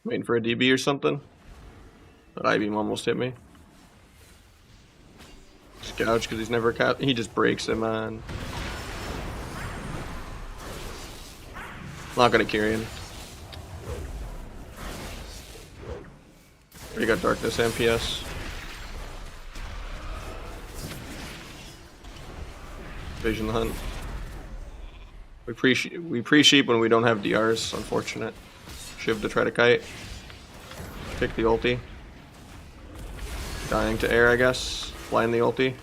Waiting for a DB or something. But I-beam almost hit me. Just gouge because he's never he just breaks him, man. Not gonna Kyrian. You got darkness and PS. Vision the hunt. We pre-sheep when we don't have DRs, unfortunate. Shiv to try to kite. Take the ulti. Dying to air, I guess. Blind the ulti.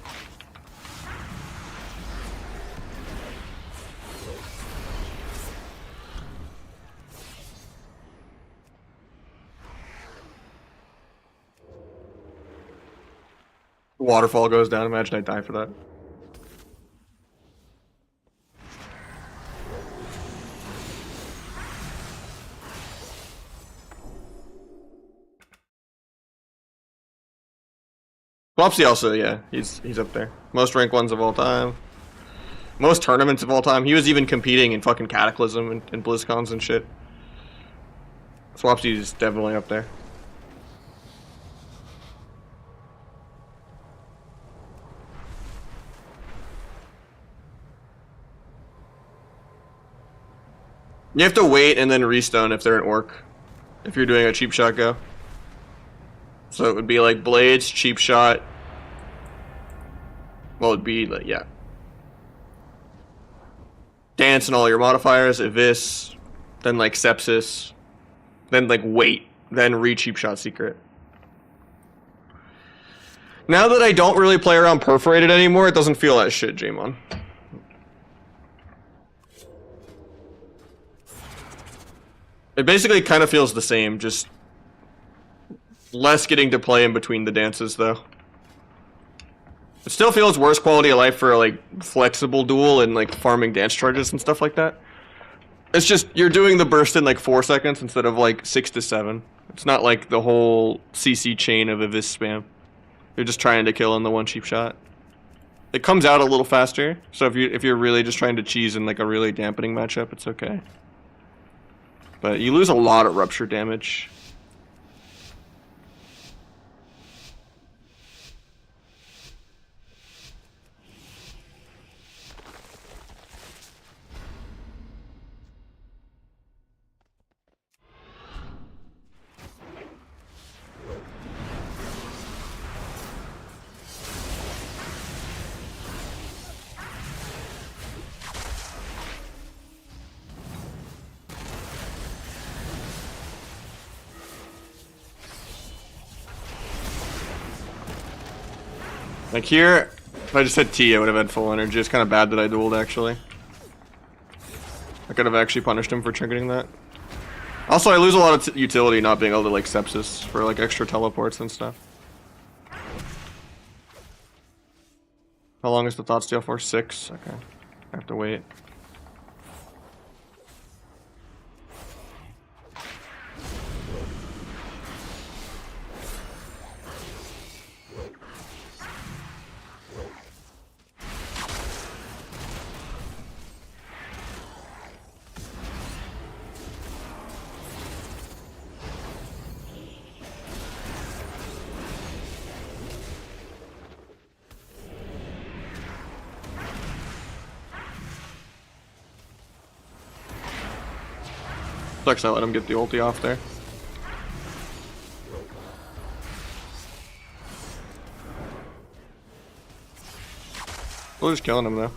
Waterfall goes down. Imagine I die for that. Flopsy also, yeah, he's up there. Most rank ones of all time. Most tournaments of all time. He was even competing in fucking Cataclysm and BlizzCons and shit. Flopsy's definitely up there. You have to wait and then restone if they're an orc. If you're doing a cheap shot go. So it would be like blades, cheap shot. Well, it'd be like, yeah. Dance and all your modifiers, Evis, then like sepsis, then like wait, then cheap shot secret. Now that I don't really play around perforated anymore, it doesn't feel that shit, Jamon. It basically kind of feels the same, just less getting to play in between the dances, though. It still feels worse quality of life for, like, flexible duel and, like, farming dance charges and stuff like that. It's just, you're doing the burst in, like, 4 seconds instead of, like, 6 to 7. It's not like the whole CC chain of Evis spam. You're just trying to kill in the one cheap shot. It comes out a little faster, so if you're really just trying to cheese in, like, a really dampening matchup, it's okay. But you lose a lot of rupture damage. Like here, if I just had T, I would have had full energy. It's kind of bad that I dueled, actually. I could have actually punished him for triggering that. Also, I lose a lot of utility not being able to, like, sepsis for, like, extra teleports and stuff. How long is the thought steal for? 6? Okay. I have to wait. Sucks I let him get the ulti off there. We're just killing him though.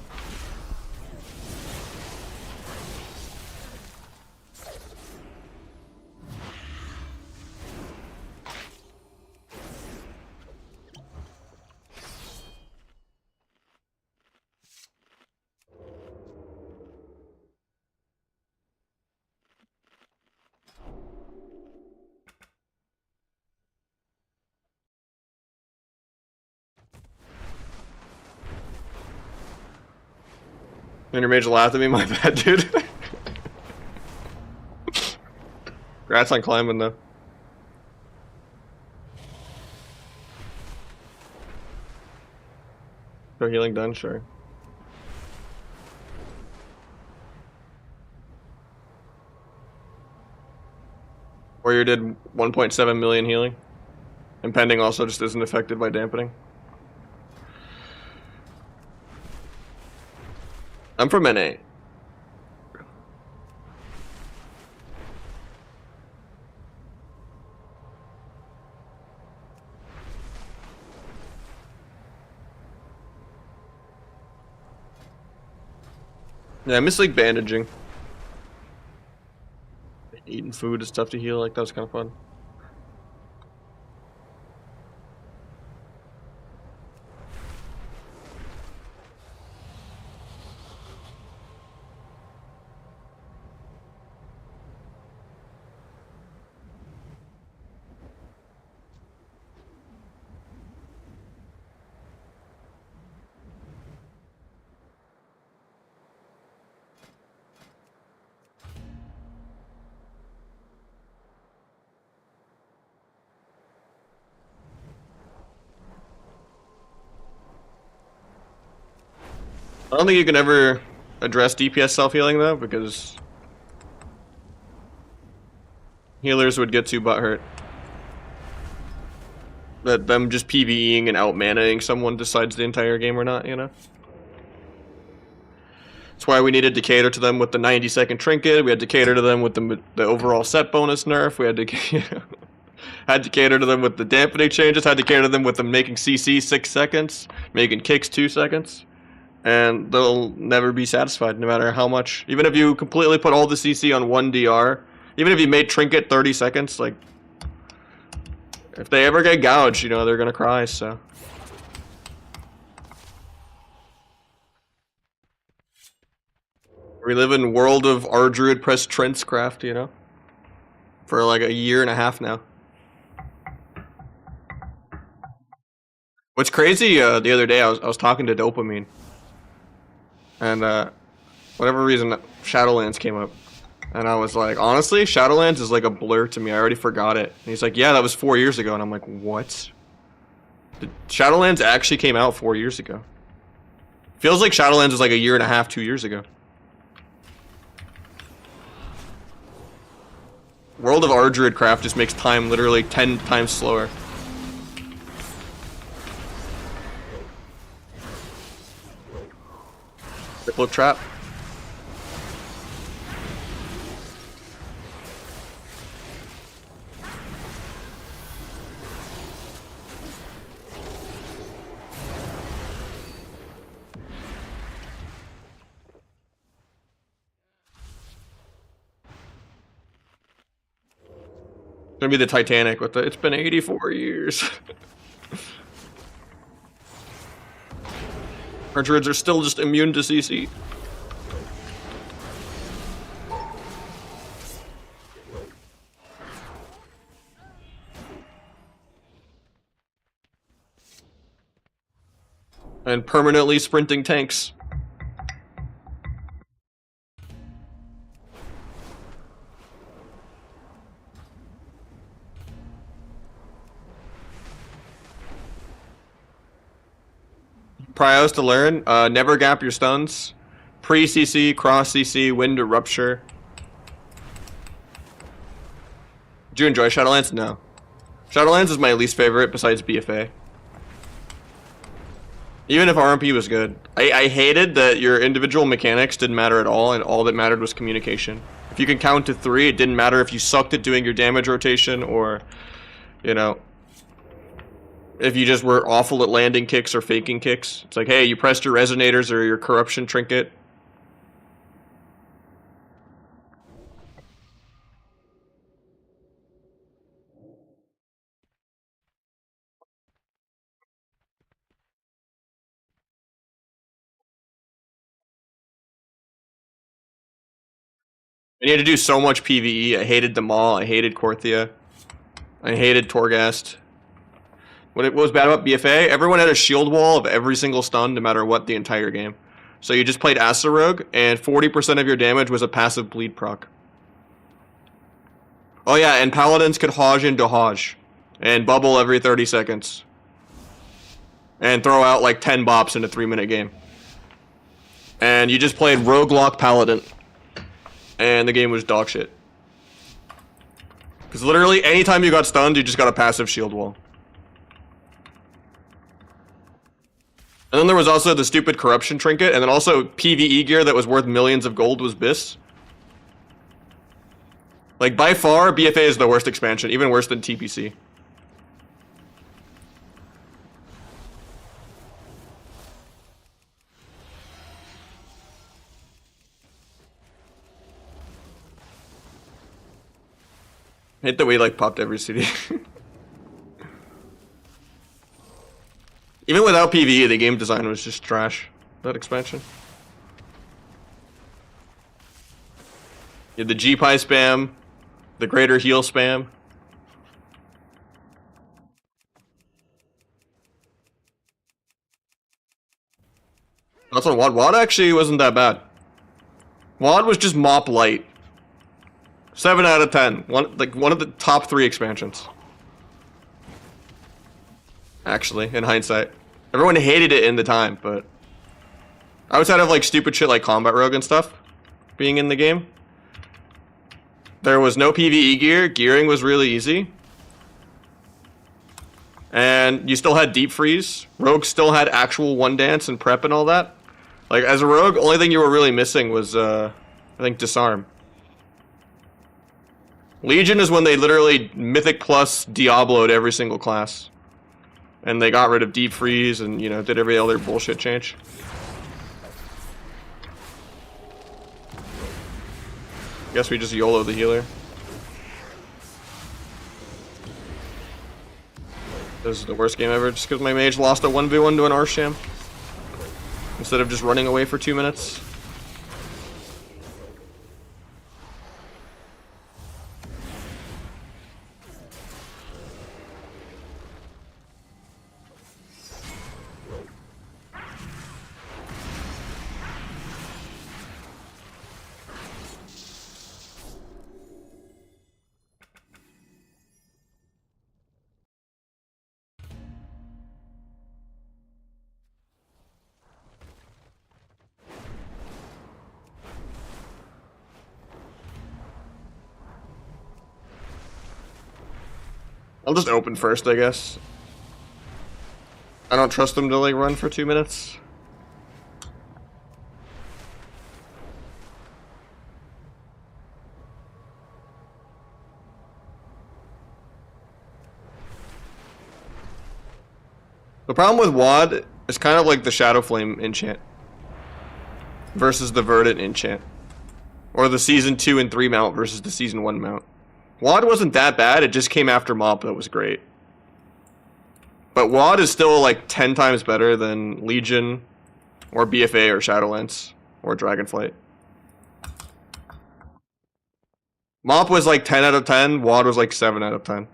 Intermage laughed at me, my bad, dude. Congrats on climbing, though. So healing done, sure. Warrior did 1.7 million healing. Impending also just isn't affected by dampening. I'm from NA. Yeah, I miss like bandaging. Eating food and stuff to heal, like that was kind of fun. I don't think you can ever address DPS self-healing though, because healers would get too butthurt. That them just PvEing and out-manaing someone decides the entire game or not, you know? That's why we needed to cater to them with the 90-second trinket, we had to cater to them with the overall set bonus nerf, we had to, you know, had to cater to them with the dampening changes, had to cater to them with them making CC 6 seconds, making kicks 2 seconds. And they'll never be satisfied no matter how much. Even if you completely put all the CC on one DR, even if you made trinket 30 seconds, like, if they ever get gouged, you know, they're gonna cry, so. We live in world of Ardruid press Trentscraft, you know? For like a year and a half now. What's crazy, the other day I was talking to Dopamine. And whatever reason, Shadowlands came up. And I was like, honestly, Shadowlands is like a blur to me. I already forgot it. And he's like, yeah, that was 4 years ago. And I'm like, what? Shadowlands actually came out 4 years ago. Feels like Shadowlands was like a year and a half, 2 years ago. World of Ardruid Craft just makes time literally 10 times slower. Flip trap. Gonna be the Titanic with the, it's been 84 years. Our druids are still just immune to CC. And permanently sprinting tanks. Prios to learn, never gap your stuns. Pre-CC, cross-CC, wind to rupture. Did you enjoy Shadowlands? No. Shadowlands is my least favorite besides BFA. Even if RMP was good. I hated that your individual mechanics didn't matter at all, and all that mattered was communication. If you can count to 3, it didn't matter if you sucked at doing your damage rotation or, you know, if you just were awful at landing kicks or faking kicks. It's like, hey, you pressed your resonators or your corruption trinket. And you had to do so much PvE. I hated them all. I hated Korthia. I hated Torghast. What was bad about BFA? Everyone had a shield wall of every single stun, no matter what, the entire game. So you just played Asarogue, and 40% of your damage was a passive bleed proc. Oh yeah, and Paladins could Hodge into Hodge. And bubble every 30 seconds. And throw out like 10 bops in a 3-minute game. And you just played Roguelock Paladin. And the game was dog shit. Because literally, anytime you got stunned, you just got a passive shield wall. And then there was also the stupid corruption trinket, and then also PvE gear that was worth millions of gold was BIS. Like, by far, BFA is the worst expansion, even worse than TPC. I hate that we, like, popped every CD. Even without PvE, the game design was just trash, that expansion. You had the G-Pie spam, the greater heal spam. That's on WoD. WoD actually wasn't that bad. WoD was just mop light. 7 out of 10. One of the top 3 expansions. Actually, in hindsight. Everyone hated it in the time, but outside of like stupid shit like Combat Rogue and stuff being in the game, there was no PvE gear. Gearing was really easy. And you still had Deep Freeze. Rogue still had actual one dance and prep and all that. Like, as a Rogue, only thing you were really missing was, I think, Disarm. Legion is when they literally Mythic Plus Diablo'd every single class. And they got rid of Deep Freeze and, you know, did every other bullshit change. Guess we just YOLO the healer. This is the worst game ever, just because my mage lost a 1v1 to an Arsham. Instead of just running away for 2 minutes. I'll just open first, I guess. I don't trust them to, like, run for 2 minutes. The problem with WoD is kind of like the Shadow Flame enchant versus the Verdant enchant. Or the Season 2 and 3 mount versus the Season 1 mount. WoD wasn't that bad, it just came after Mop that was great. But WoD is still like 10 times better than Legion, or BFA, or Shadowlands, or Dragonflight. Mop was like 10 out of 10, WoD was like 7 out of 10. And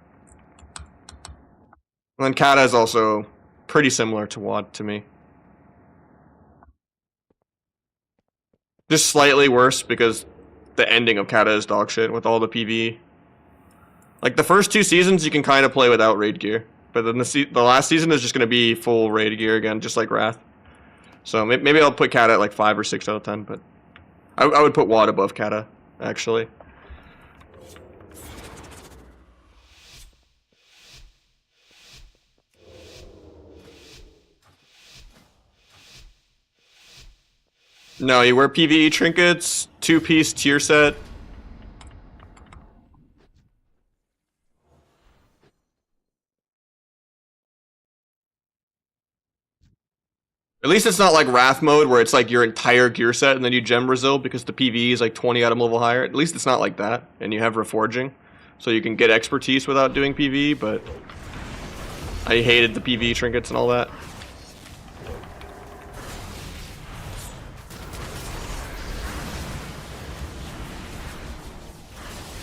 then Kata is also pretty similar to WoD to me. Just slightly worse because the ending of Kata is dog shit with all the PvE. Like, the first 2 seasons you can kind of play without raid gear. But then the last season is just going to be full raid gear again, just like Wrath. So maybe I'll put Kata at like 5 or 6 out of 10, but I would put WoD above Kata, actually. No, you wear PvE trinkets, 2-piece tier set. At least it's not like Wrath mode where it's like your entire gear set and then you gem Brazil because the PvE is like 20 item level higher. At least it's not like that. And you have reforging. So you can get expertise without doing PvE, but I hated the PvE trinkets and all that.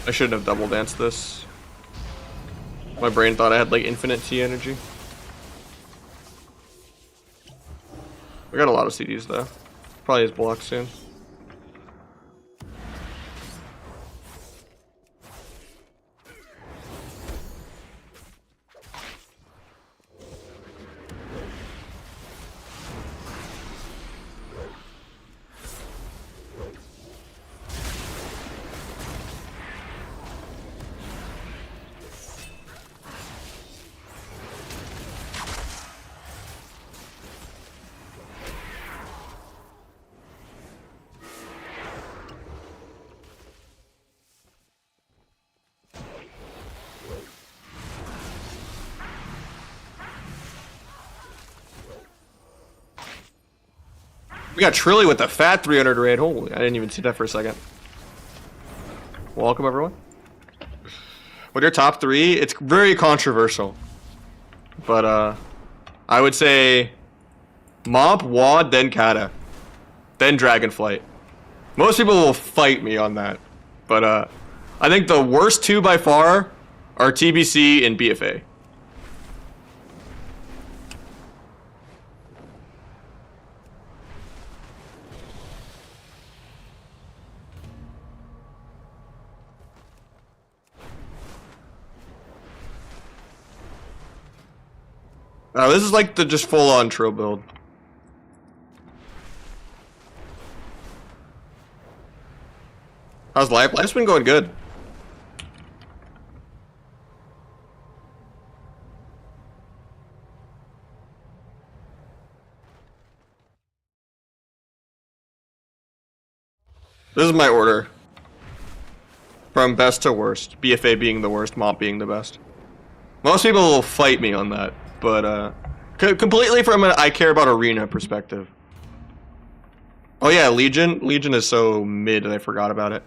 I shouldn't have double danced this. My brain thought I had like infinite T energy. We got a lot of CDs though. Probably is blocked soon. We got Trilly with the fat 300 raid. Holy, I didn't even see that for a second. Welcome, everyone. With your top 3, it's very controversial. But, I would say Mop, Wad, then Kata. Then Dragonflight. Most people will fight me on that. But, I think the worst 2 by far are TBC and BFA. This is like the just full-on Tro build. How's life? Life's been going good. This is my order. From best to worst. BFA being the worst, Mop being the best. Most people will fight me on that, but completely from an I care about arena perspective. Oh yeah, Legion. Legion is so mid and I forgot about it.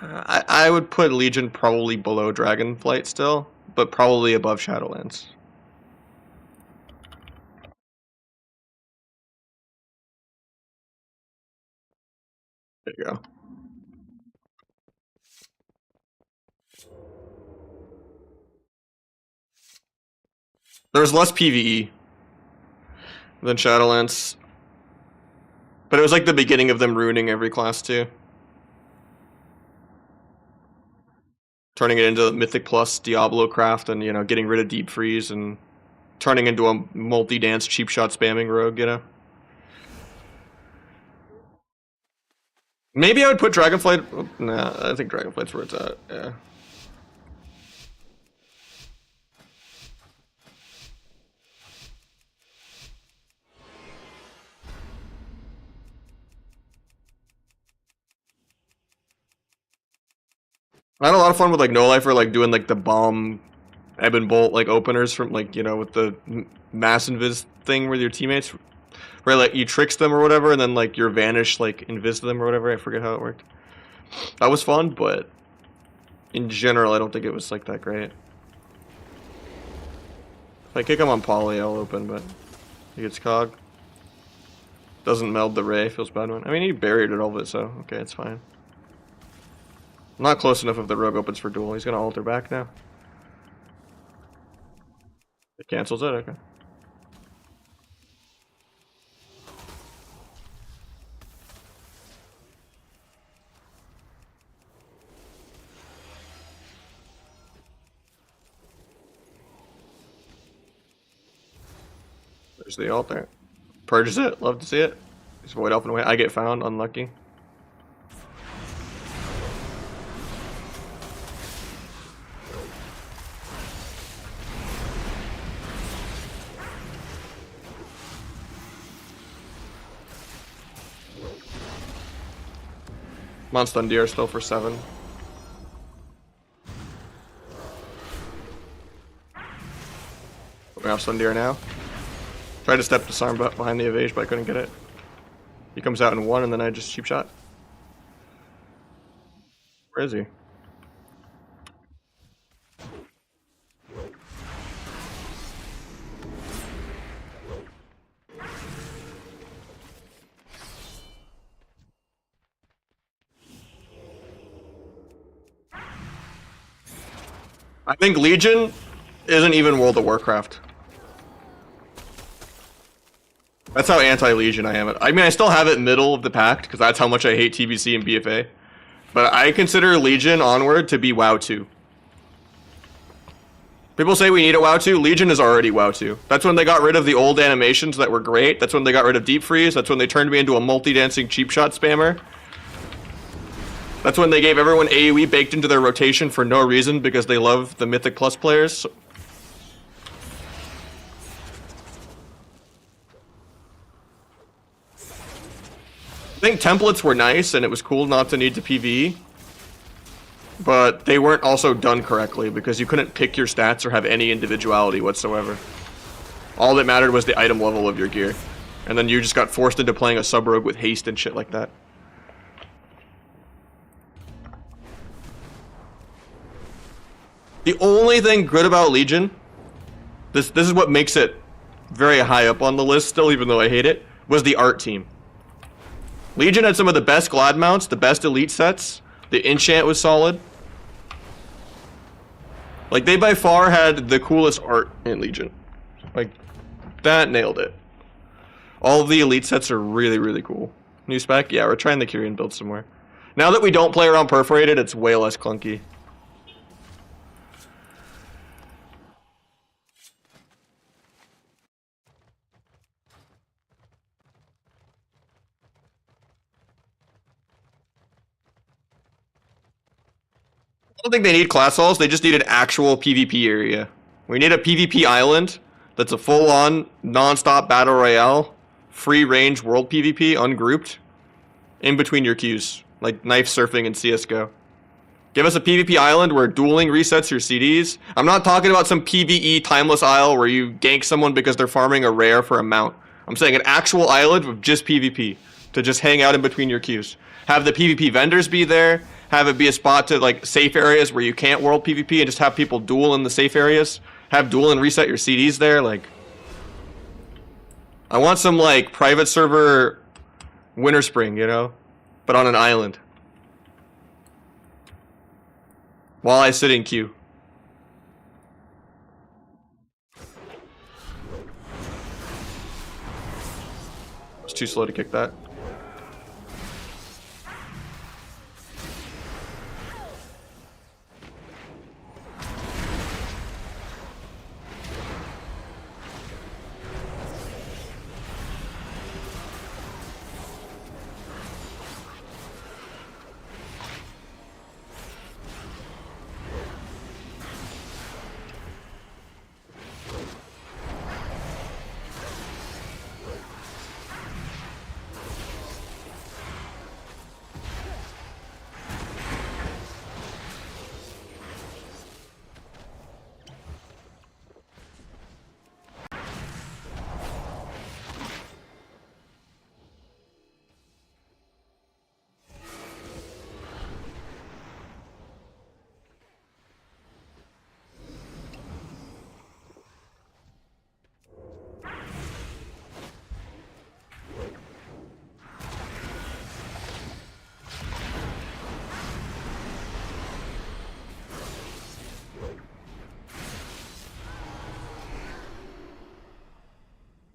I would put Legion probably below Dragonflight still, but probably above Shadowlands. There you go. There was less PvE than Shadowlands. But it was like the beginning of them ruining every class too. Turning it into Mythic Plus Diablo craft and, you know, getting rid of Deep Freeze and turning into a multi-dance cheap shot spamming rogue, you know? Maybe I would put Dragonflight... Nah, I think Dragonflight's where it's at, yeah. I had a lot of fun with like No Lifer, like doing like the bomb ebb and bolt like openers from like, you know, with the mass invis thing with your teammates, where like you tricks them or whatever, and then like your vanish like invis them or whatever. I forget how it worked. That was fun, but in general, I don't think it was like that great. If I kick him on poly, I'll open, but he gets cog. Doesn't meld the ray, feels bad one. I mean, he buried it all of it, so okay, it's fine. I'm not close enough if the rogue opens for duel. He's gonna alter back now. It cancels it, okay. There's the altar. Purges it, love to see it. Just void elf and away. I get found, unlucky. Monstundir still for 7. We have Sundir now. Tried to step disarm behind the evasion, but I couldn't get it. He comes out in 1, and then I just cheap shot. Where is he? I think Legion isn't even World of Warcraft. That's how anti-Legion I am. I mean, I still have it middle of the pack, because that's how much I hate TBC and BFA. But I consider Legion Onward to be WoW 2. People say we need a WoW 2. Legion is already WoW 2. That's when they got rid of the old animations that were great. That's when they got rid of Deep Freeze. That's when they turned me into a multi-dancing cheap shot spammer. That's when they gave everyone AoE baked into their rotation for no reason because they love the Mythic Plus players. I think templates were nice and it was cool not to need to PvE. But they weren't also done correctly because you couldn't pick your stats or have any individuality whatsoever. All that mattered was the item level of your gear. And then you just got forced into playing a sub-rogue with haste and shit like that. The only thing good about Legion, this is what makes it very high up on the list still, even though I hate it, was the art team. Legion had some of the best glad mounts, the best elite sets. The enchant was solid. Like, they by far had the coolest art in Legion. Like, that nailed it. All of the elite sets are really, really cool. New spec? Yeah, we're trying the Kyrian build somewhere. Now that we don't play around perforated, it's way less clunky. I don't think they need class halls, they just need an actual PvP area. We need a PvP island that's a full-on, non-stop battle royale, free-range world PvP, ungrouped, in between your queues, like knife surfing and CSGO. Give us a PvP island where dueling resets your CDs. I'm not talking about some PvE timeless isle where you gank someone because they're farming a rare for a mount. I'm saying an actual island with just PvP, to just hang out in between your queues. Have the PvP vendors be there, have it be a spot to like safe areas where you can't world PvP and just have people duel in the safe areas. Have duel and reset your CDs there, like. I want some like private server Winter Spring, you know? But on an island. While I sit in queue. It's too slow to kick that.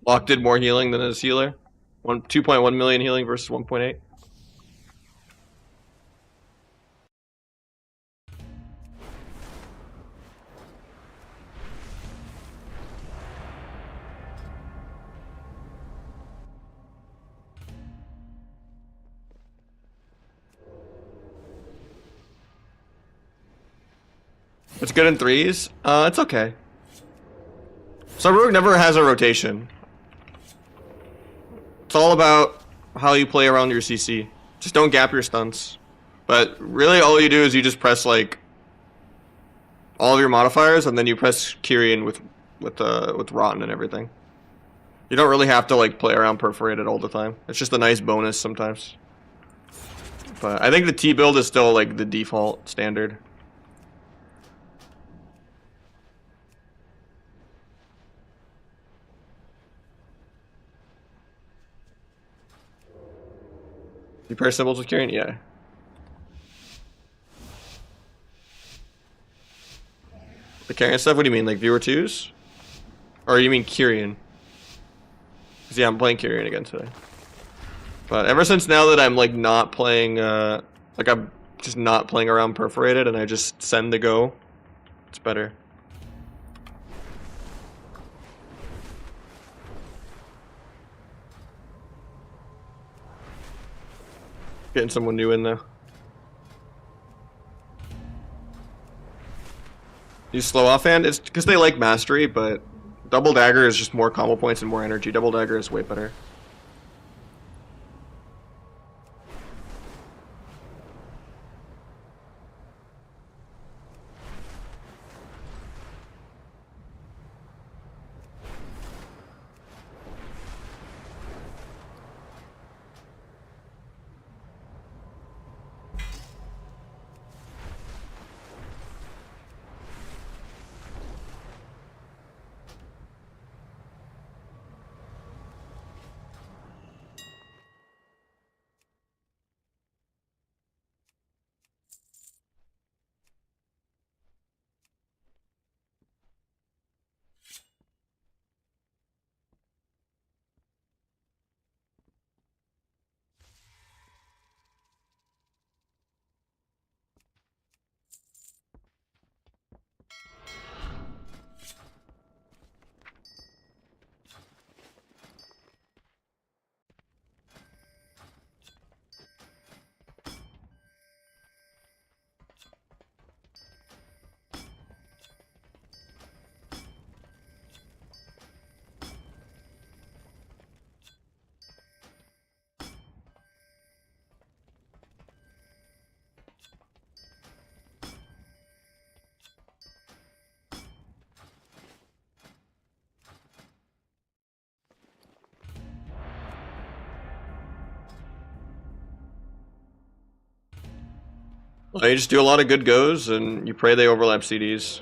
Locke did more healing than his healer. 2.1 million healing versus 1.8. It's good in threes. It's okay. So Rogue never has a rotation. It's all about how you play around your CC. Just don't gap your stunts. But really all you do is you just press like all of your modifiers and then you press Kyrian with Rotten and everything. You don't really have to like play around perforated all the time. It's just a nice bonus sometimes. But I think the T build is still like the default standard. You pair symbols with Kyrian? Yeah. The Kyrian stuff? What do you mean? Like viewer twos? Or you mean Kyrian? Because yeah, I'm playing Kyrian again today. But ever since now that I'm like not playing, like I'm just not playing around perforated and I just send the go, it's better. Getting someone new in there. Use slow offhand? It's because they like mastery, but double dagger is just more combo points and more energy. Double dagger is way better. You just do a lot of good goes, and you pray they overlap CDs.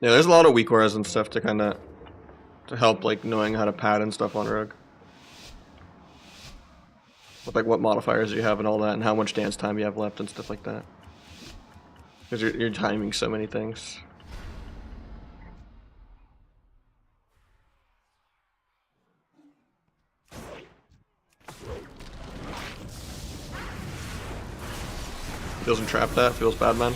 Yeah, there's a lot of weak auras and stuff to kind of help, like knowing how to pad and stuff on Rogue. With like what modifiers you have and all that, and how much dance time you have left and stuff like that. Because you're timing so many things. Doesn't trap that, feels bad, man.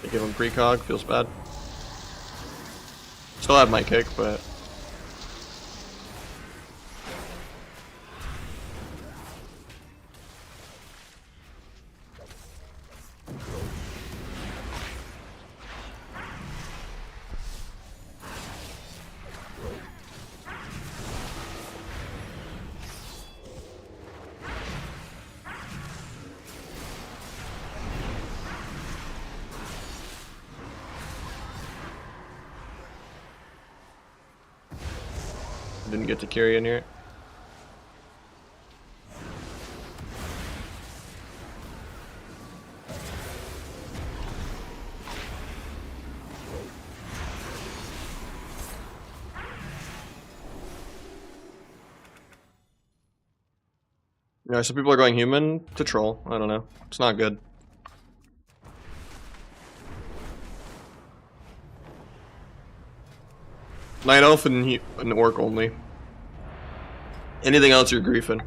They give him precog, feels bad. Still have my kick, but didn't get to carry in here. Yeah, some people are going human to troll. I don't know. It's not good. Night Elf and Orc only. Anything else, you're griefing.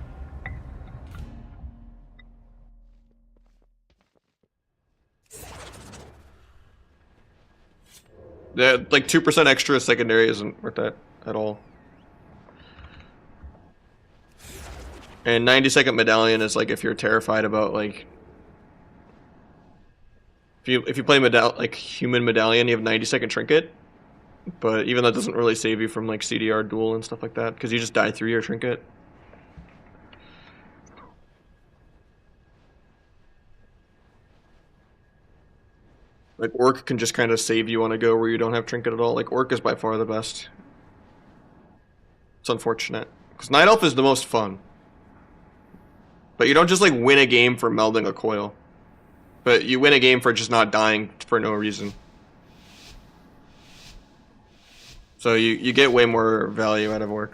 Yeah, like 2% extra secondary isn't worth that at all. And 90-second medallion is like if you're terrified about like if you play like human medallion, you have 90-second trinket. But even that doesn't really save you from like CDR duel and stuff like that, because you just die through your trinket. Like Orc can just kind of save you on a go where you don't have trinket at all. Like Orc is by far the best. It's unfortunate, because Night Elf is the most fun. But you don't just like win a game for melding a coil. But you win a game for just not dying for no reason. So you get way more value out of Orc.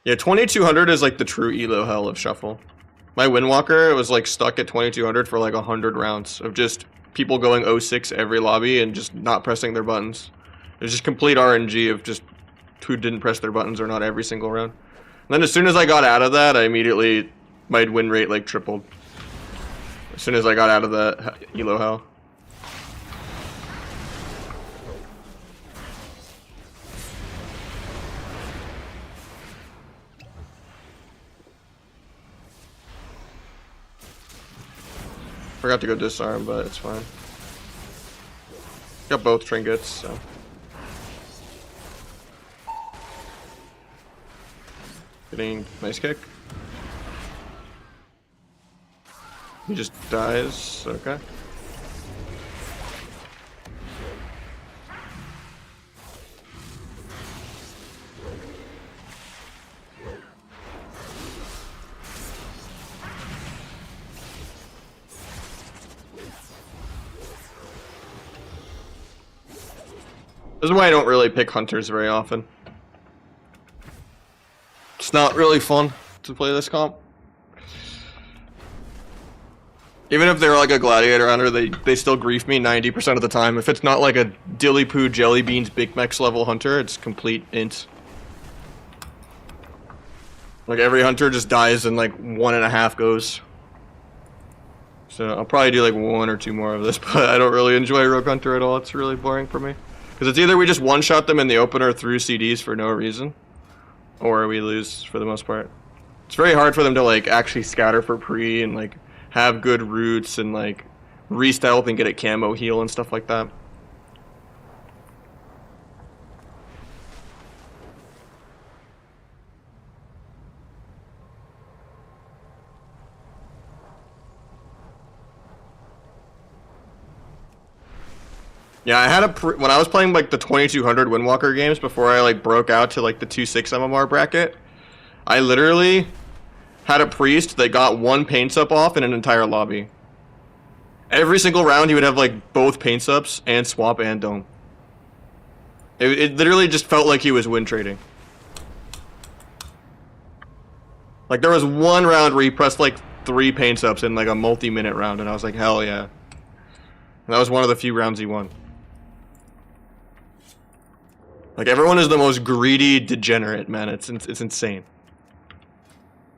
Yeah, 2200 is like the true elo hell of Shuffle. My Windwalker was like stuck at 2200 for like 100 rounds of just people going 06 every lobby and just not pressing their buttons. It was just complete RNG of just who didn't press their buttons or not every single round. And then as soon as I got out of that, my win rate like tripled. As soon as I got out of the elo hell. Forgot to go disarm, but it's fine. Got both trinkets, so. Getting nice kick. He just dies, okay. This is why I don't really pick hunters very often. It's not really fun to play this comp. Even if they're like a gladiator hunter, they still grief me 90% of the time. If it's not like a dilly poo jelly beans Big Mex level hunter, it's complete int. Like every hunter just dies in like 1.5 goes. So I'll probably do like 1 or 2 more of this, but I don't really enjoy Rogue Hunter at all. It's really boring for me. Because it's either we just one-shot them in the opener through CDs for no reason, or we lose for the most part. It's very hard for them to like actually scatter for pre and like have good roots and like re-stealth and get a camo heal and stuff like that. Yeah, I had when I was playing like the 2200 Windwalker games before I like broke out to like the 2.6 MMR bracket. I literally had a priest that got 1 paint up off in an entire lobby. Every single round he would have like both paint ups and swap and dome. It literally just felt like he was win trading. Like there was 1 round where he pressed like 3 paint ups in like a multi-minute round, and I was like, hell yeah. And that was one of the few rounds he won. Like everyone is the most greedy degenerate, man. It's insane.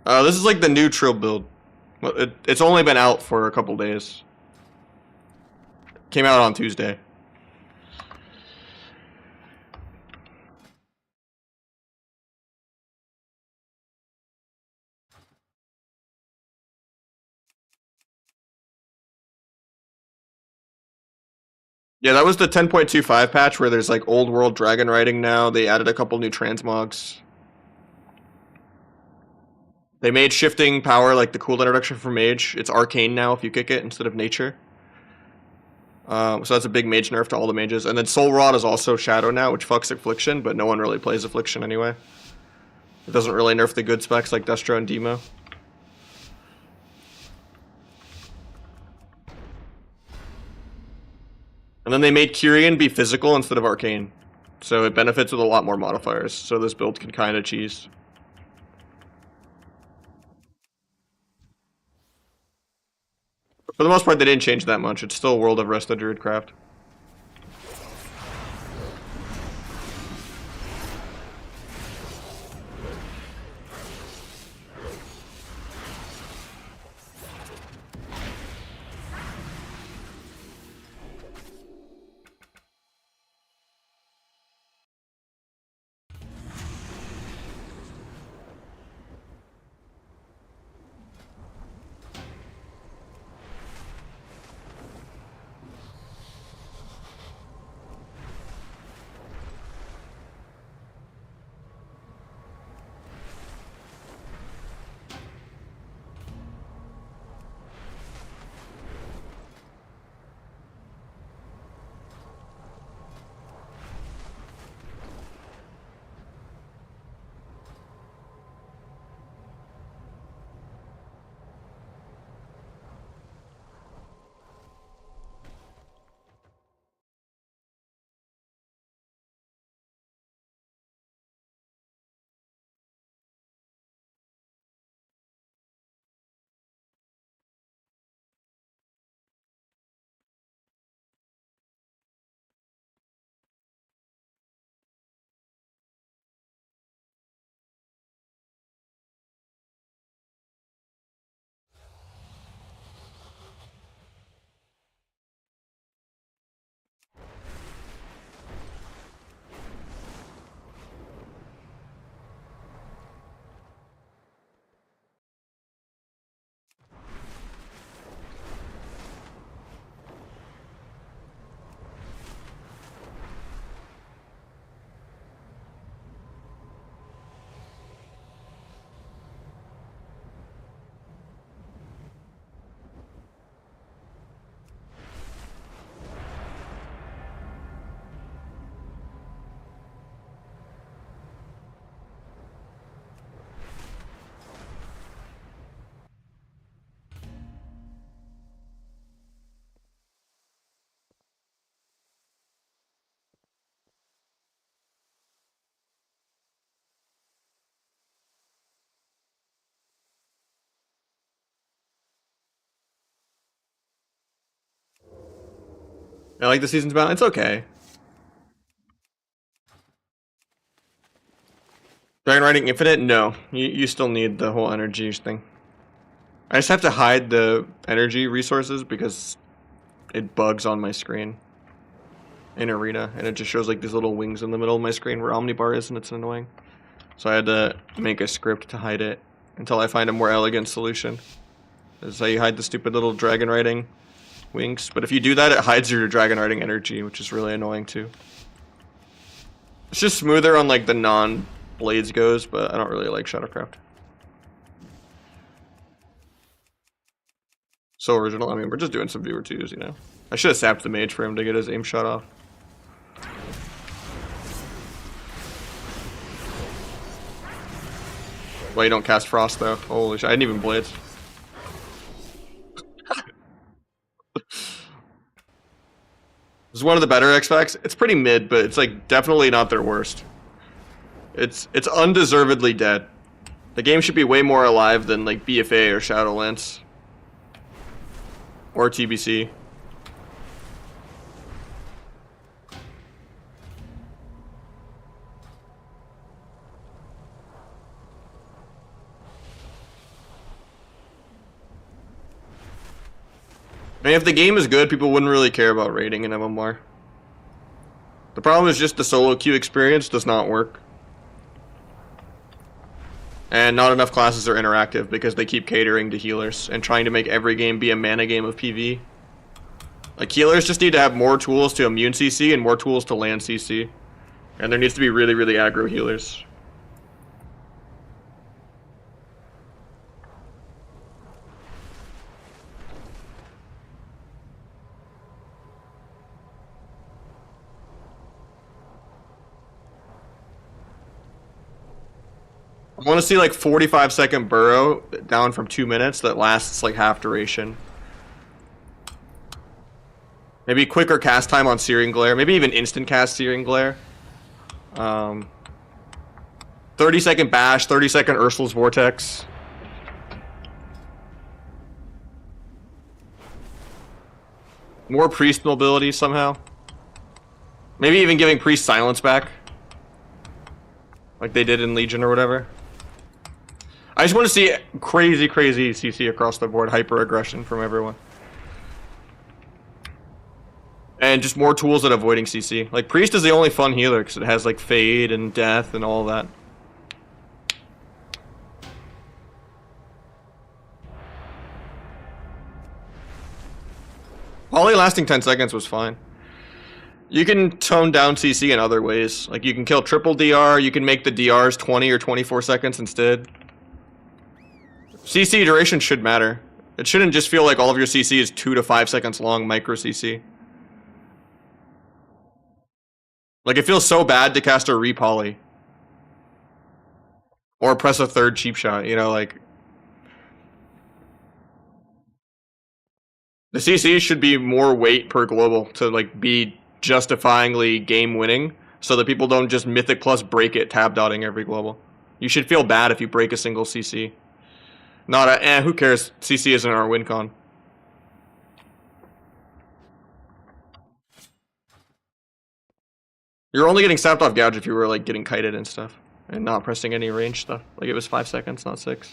This is like the new Trill build. Well, it's only been out for a couple days. Came out on Tuesday. Yeah, that was the 10.25 patch where there's like old world dragon riding now. They added a couple new transmogs. They made shifting power like the cool introduction for mage. It's arcane now if you kick it instead of nature. So that's a big mage nerf to all the mages. And then Soul Rod is also shadow now, which fucks Affliction, but no one really plays Affliction anyway. It doesn't really nerf the good specs like Destro and Demo. And then they made Kyrian be physical instead of arcane. So it benefits with a lot more modifiers. So this build can kind of cheese. For the most part, they didn't change that much. It's still World of Rest of Druidcraft. I like the season's balance. It's okay. Dragon Riding Infinite? No. You still need the whole energy thing. I just have to hide the energy resources because it bugs on my screen in Arena, and it just shows like these little wings in the middle of my screen where Omnibar is, and it's annoying. So I had to make a script to hide it until I find a more elegant solution. This is how you hide the stupid little dragon riding wings. But if you do that, it hides your dragon riding energy, which is really annoying too. It's just smoother on like the non-blades goes, but I don't really like Shadowcraft. So original. I mean, we're just doing some viewer twos, you know. I should have sapped the mage for him to get his aim shot off. Well, you don't cast Frost though. Holy shit, I didn't even blades. This is one of the better X-Facts. It's pretty mid, but it's like definitely not their worst. It's undeservedly dead. The game should be way more alive than like BFA or Shadowlands. Or TBC. I mean, if the game is good, people wouldn't really care about rating in MMR. The problem is just the solo queue experience does not work. And not enough classes are interactive because they keep catering to healers and trying to make every game be a mana game of PV. Like, healers just need to have more tools to immune CC and more tools to land CC. And there needs to be really, really aggro healers. I want to see like 45-second burrow down from 2 minutes that lasts like half duration. Maybe quicker cast time on Searing Glare. Maybe even instant cast Searing Glare. 30-second bash, 30-second Ursula's Vortex. More priest mobility somehow. Maybe even giving priest silence back. Like they did in Legion or whatever. I just want to see crazy CC across the board, hyper aggression from everyone. And just more tools at avoiding CC. Like, Priest is the only fun healer because it has like Fade and Death and all that. Poly lasting 10 seconds was fine. You can tone down CC in other ways. Like, you can kill triple DR, you can make the DRs 20 or 24 seconds instead. CC duration should matter. It shouldn't just feel like all of your CC is 2 to 5 seconds long micro CC. Like, it feels so bad to cast a re-poly. Or press a third cheap shot, you know, like... The CC should be more weight per global to, like, be justifyingly game winning, so that people don't just Mythic Plus break it tab dotting every global. You should feel bad if you break a single CC. Not a, who cares? CC isn't our win con. You're only getting sapped off gouge if you were like getting kited and stuff. And not pressing any range stuff. Like it was 5 seconds, not 6.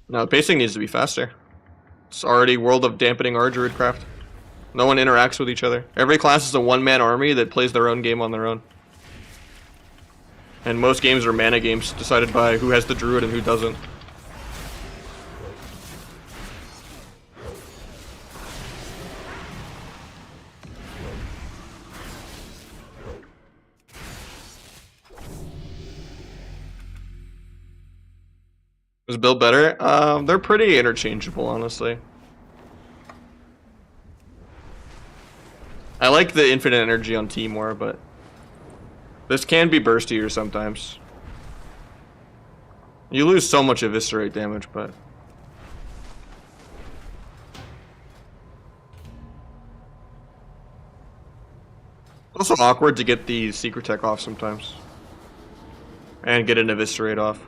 No, the pacing needs to be faster. It's already World of Dampening our Druidcraft. No one interacts with each other. Every class is a one-man army that plays their own game on their own. And most games are mana games, decided by who has the druid and who doesn't. Was build better? They're pretty interchangeable, honestly. I like the infinite energy on T more, but this can be burstier sometimes. You lose so much eviscerate damage, but... It's also awkward to get the secret tech off sometimes. And get an eviscerate off.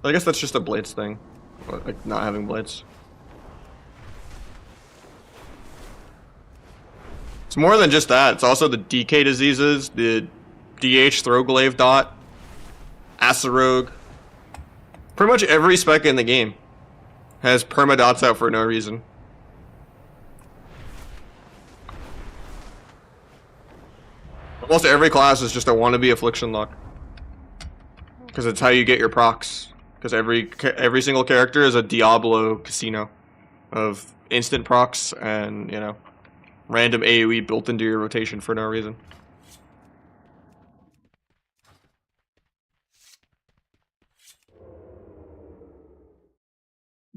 I guess that's just a blades thing. Like, not having blades. It's more than just that. It's also the DK diseases, the DH Throwglaive dot, Acirogue. Pretty much every spec in the game has permadots out for no reason. Almost every class is just a wannabe affliction lock. Because it's how you get your procs. Because every single character is a Diablo casino of instant procs and, you know, random AoE built into your rotation for no reason.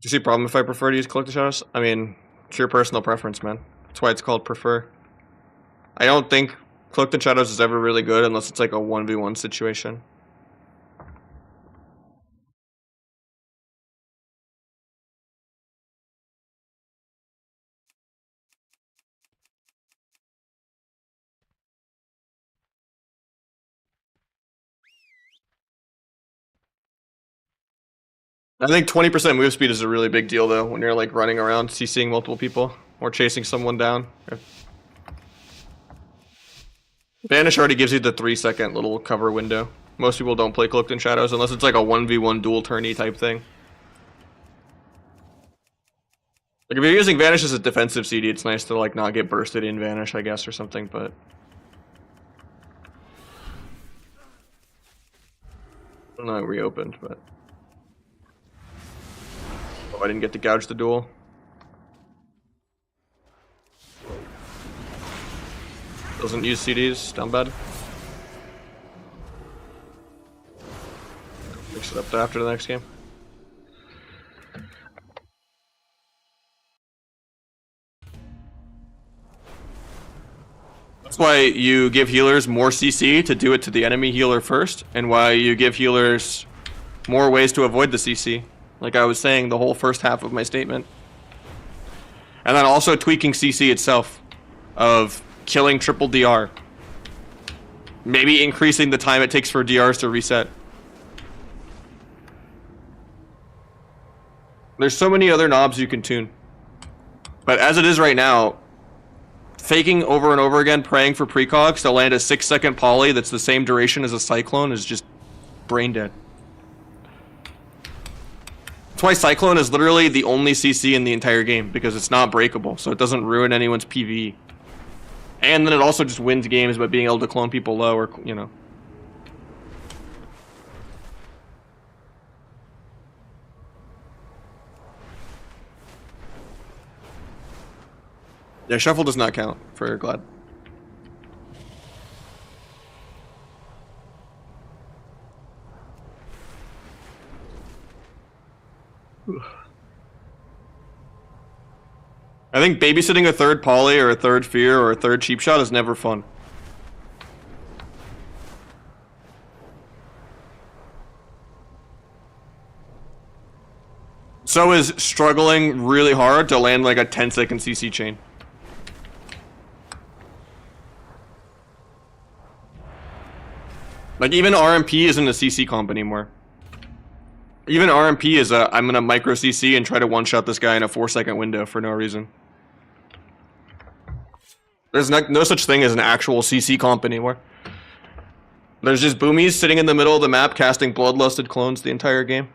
Do you see a problem if I prefer to use Collective Shadows? I mean, it's your personal preference, man. That's why it's called prefer. I don't think Collective Shadows is ever really good unless it's like a 1v1 situation. I think 20% move speed is a really big deal, though, when you're like running around CCing multiple people or chasing someone down. Vanish already gives you the 3-second little cover window. Most people don't play Cloaked in Shadows unless it's like a 1v1 dual tourney type thing. Like if you're using Vanish as a defensive CD, it's nice to like not get bursted in Vanish, I guess, or something, but I don't know, it reopened, but oh, I didn't get to gouge the duel. Doesn't use CDs, down bad. Fix it up after the next game. That's why you give healers more CC to do it to the enemy healer first, and why you give healers more ways to avoid the CC. Like I was saying the whole first half of my statement. And then also tweaking CC itself of killing triple DR. Maybe increasing the time it takes for DRs to reset. There's so many other knobs you can tune. But as it is right now, faking over and over again, praying for precogs to land a 6-second poly that's the same duration as a Cyclone is just brain dead. That's why Cyclone is literally the only CC in the entire game, because it's not breakable, so it doesn't ruin anyone's PvE. And then it also just wins games by being able to clone people low, or, you know. Yeah, Shuffle does not count for Glad. I think babysitting a third poly or a third fear or a third cheap shot is never fun. So is struggling really hard to land like a 10-second CC chain. Like even RMP isn't a CC comp anymore. Even RMP is a, I'm gonna micro CC and try to one-shot this guy in a 4-second window for no reason. There's no such thing as an actual CC comp anymore. There's just boomies sitting in the middle of the map casting bloodlusted clones the entire game.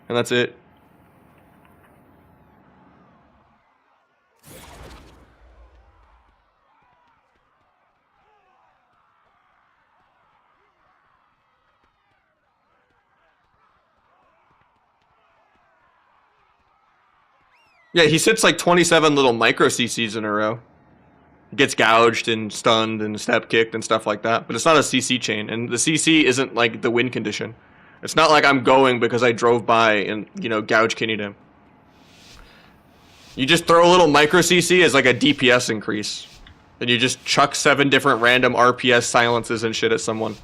And that's it. Yeah, he sits like 27 little micro CCs in a row. Gets gouged and stunned and step kicked and stuff like that. But it's not a CC chain. And the CC isn't like the win condition. It's not like I'm going because I drove by and, you know, gouge kinneyed him. You just throw a little micro CC as like a DPS increase. And you just chuck 7 different random RPS silences and shit at someone.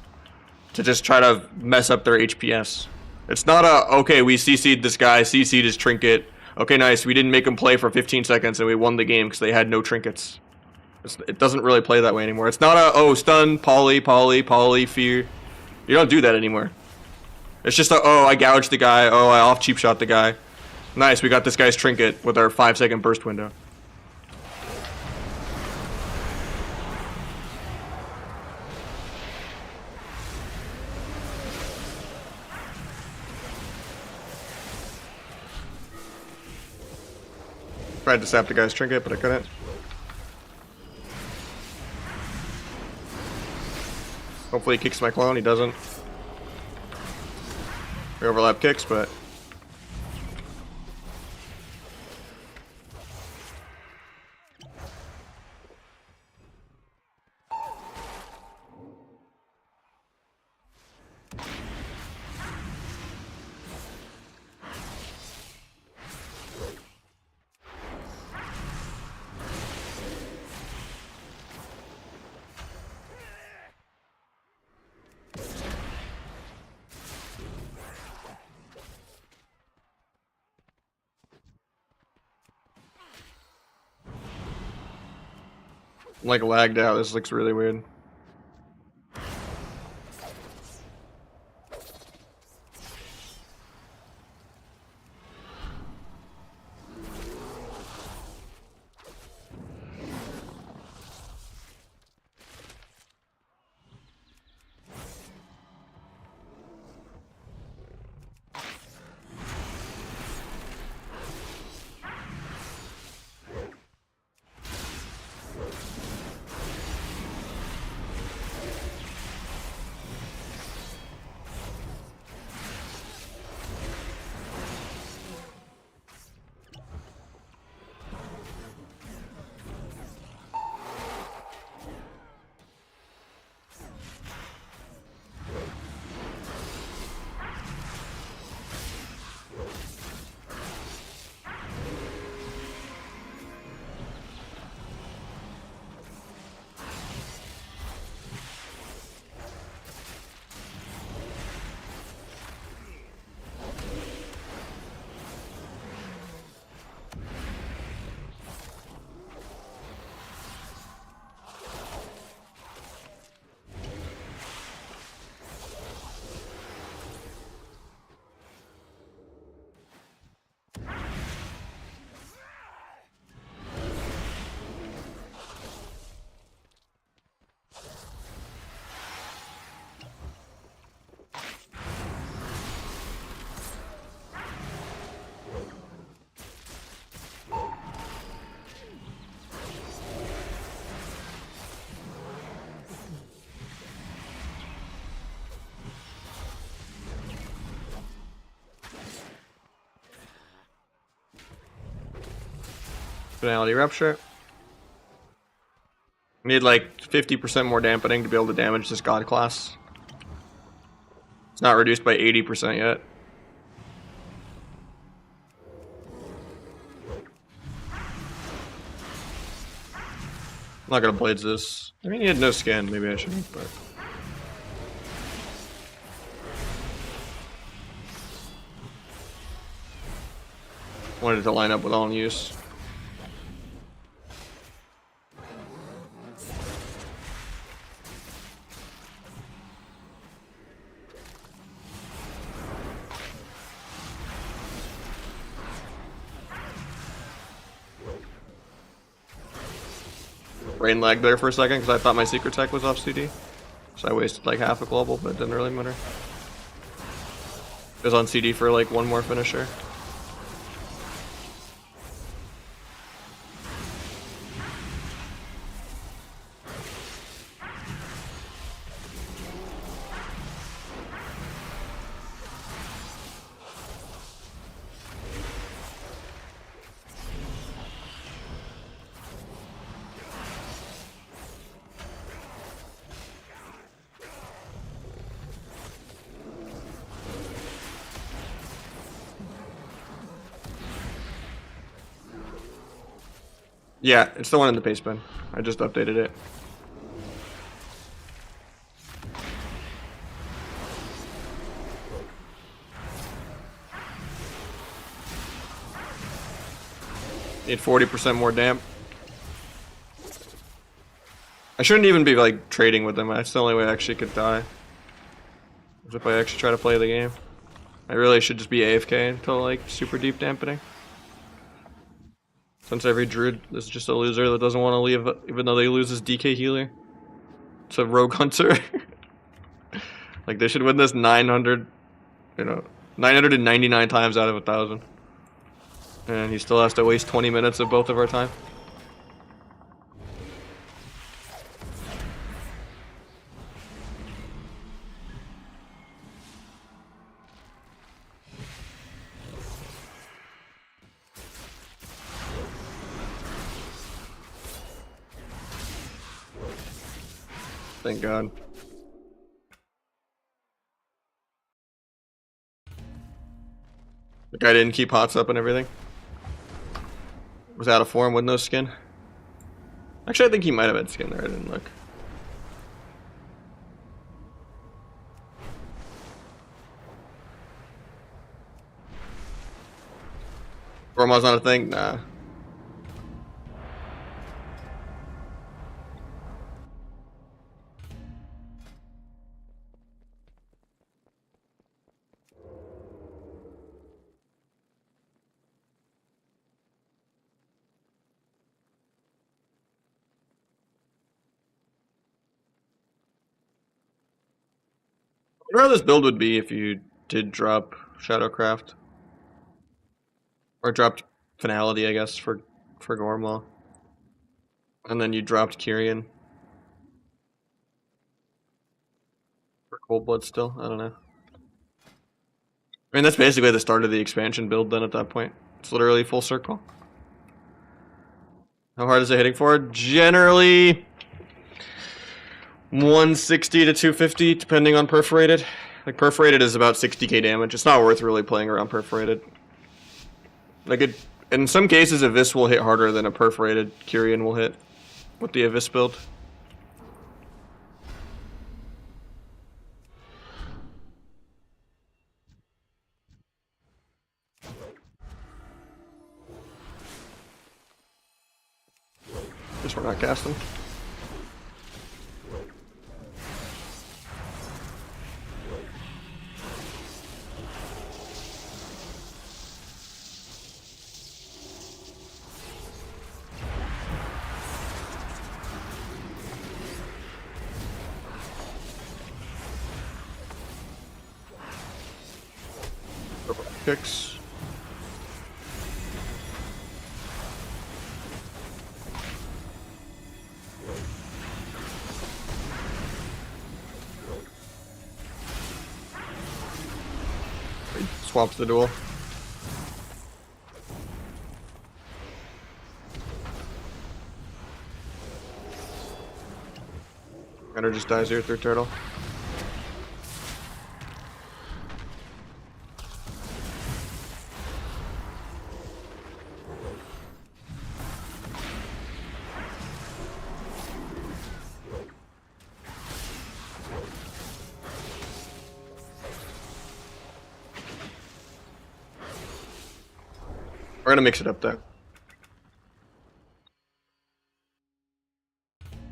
To just try to mess up their HPS. It's not a, okay, we CC'd this guy, CC'd his trinket. Okay, nice. We didn't make them play for 15 seconds and we won the game because they had no trinkets. It doesn't really play that way anymore. It's not a, oh, stun, poly, fear. You don't do that anymore. It's just a, oh, I gouged the guy. Oh, I off cheap shot the guy. Nice, we got this guy's trinket with our 5-second burst window. Tried to sap the guy's trinket, but I couldn't. Hopefully he kicks my clone, he doesn't. We overlap kicks, but... I'm like lagged out, this looks really weird. Finality Rupture. Need like 50% more dampening to be able to damage this god class. It's not reduced by 80% yet. I'm not gonna blades this. I mean, he had no skin. Maybe I shouldn't, but... wanted to line up with all in use. Brain lag there for a second because I thought my secret tech was off CD. So I wasted like half a global, but it didn't really matter. It was on CD for like one more finisher. Yeah, it's the one in the paste bin. I just updated it. Need 40% more damp. I shouldn't even be like trading with them. That's the only way I actually could die. Is if I actually try to play the game. I really should just be AFK until like super deep dampening. Since every druid is just a loser that doesn't want to leave even though they lose his DK healer. It's a rogue hunter. Like they should win this 900, 999 times out of 1,000. And he still has to waste 20 minutes of both of our time. Thank God. The guy didn't keep hots up and everything. Was out of form with no skin. Actually, I think he might have had skin there. I didn't look. Gorma's not a thing? Nah. I wonder how this build would be if you did drop Shadowcraft. Or dropped Finality, I guess, for Gorma. And then you dropped Kyrian. For Cold Blood still? I don't know. I mean, that's basically the start of the expansion build then at that point. It's literally full circle. How hard is it hitting for? Generally 160 to 250, depending on Perforated. Like, Perforated is about 60k damage. It's not worth really playing around Perforated. Like, in some cases, Abyss will hit harder than a Perforated Kyrian will hit with the Abyss build. Guess we're not casting. Kicks. Swaps the duel. Gunner just dies here through turtle. We're gonna mix it up though.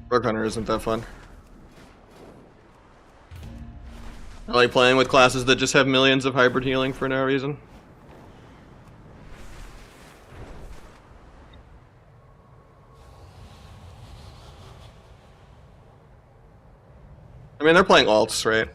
Rogue Hunter isn't that fun. I like playing with classes that just have millions of hybrid healing for no reason. I mean, they're playing alts, right?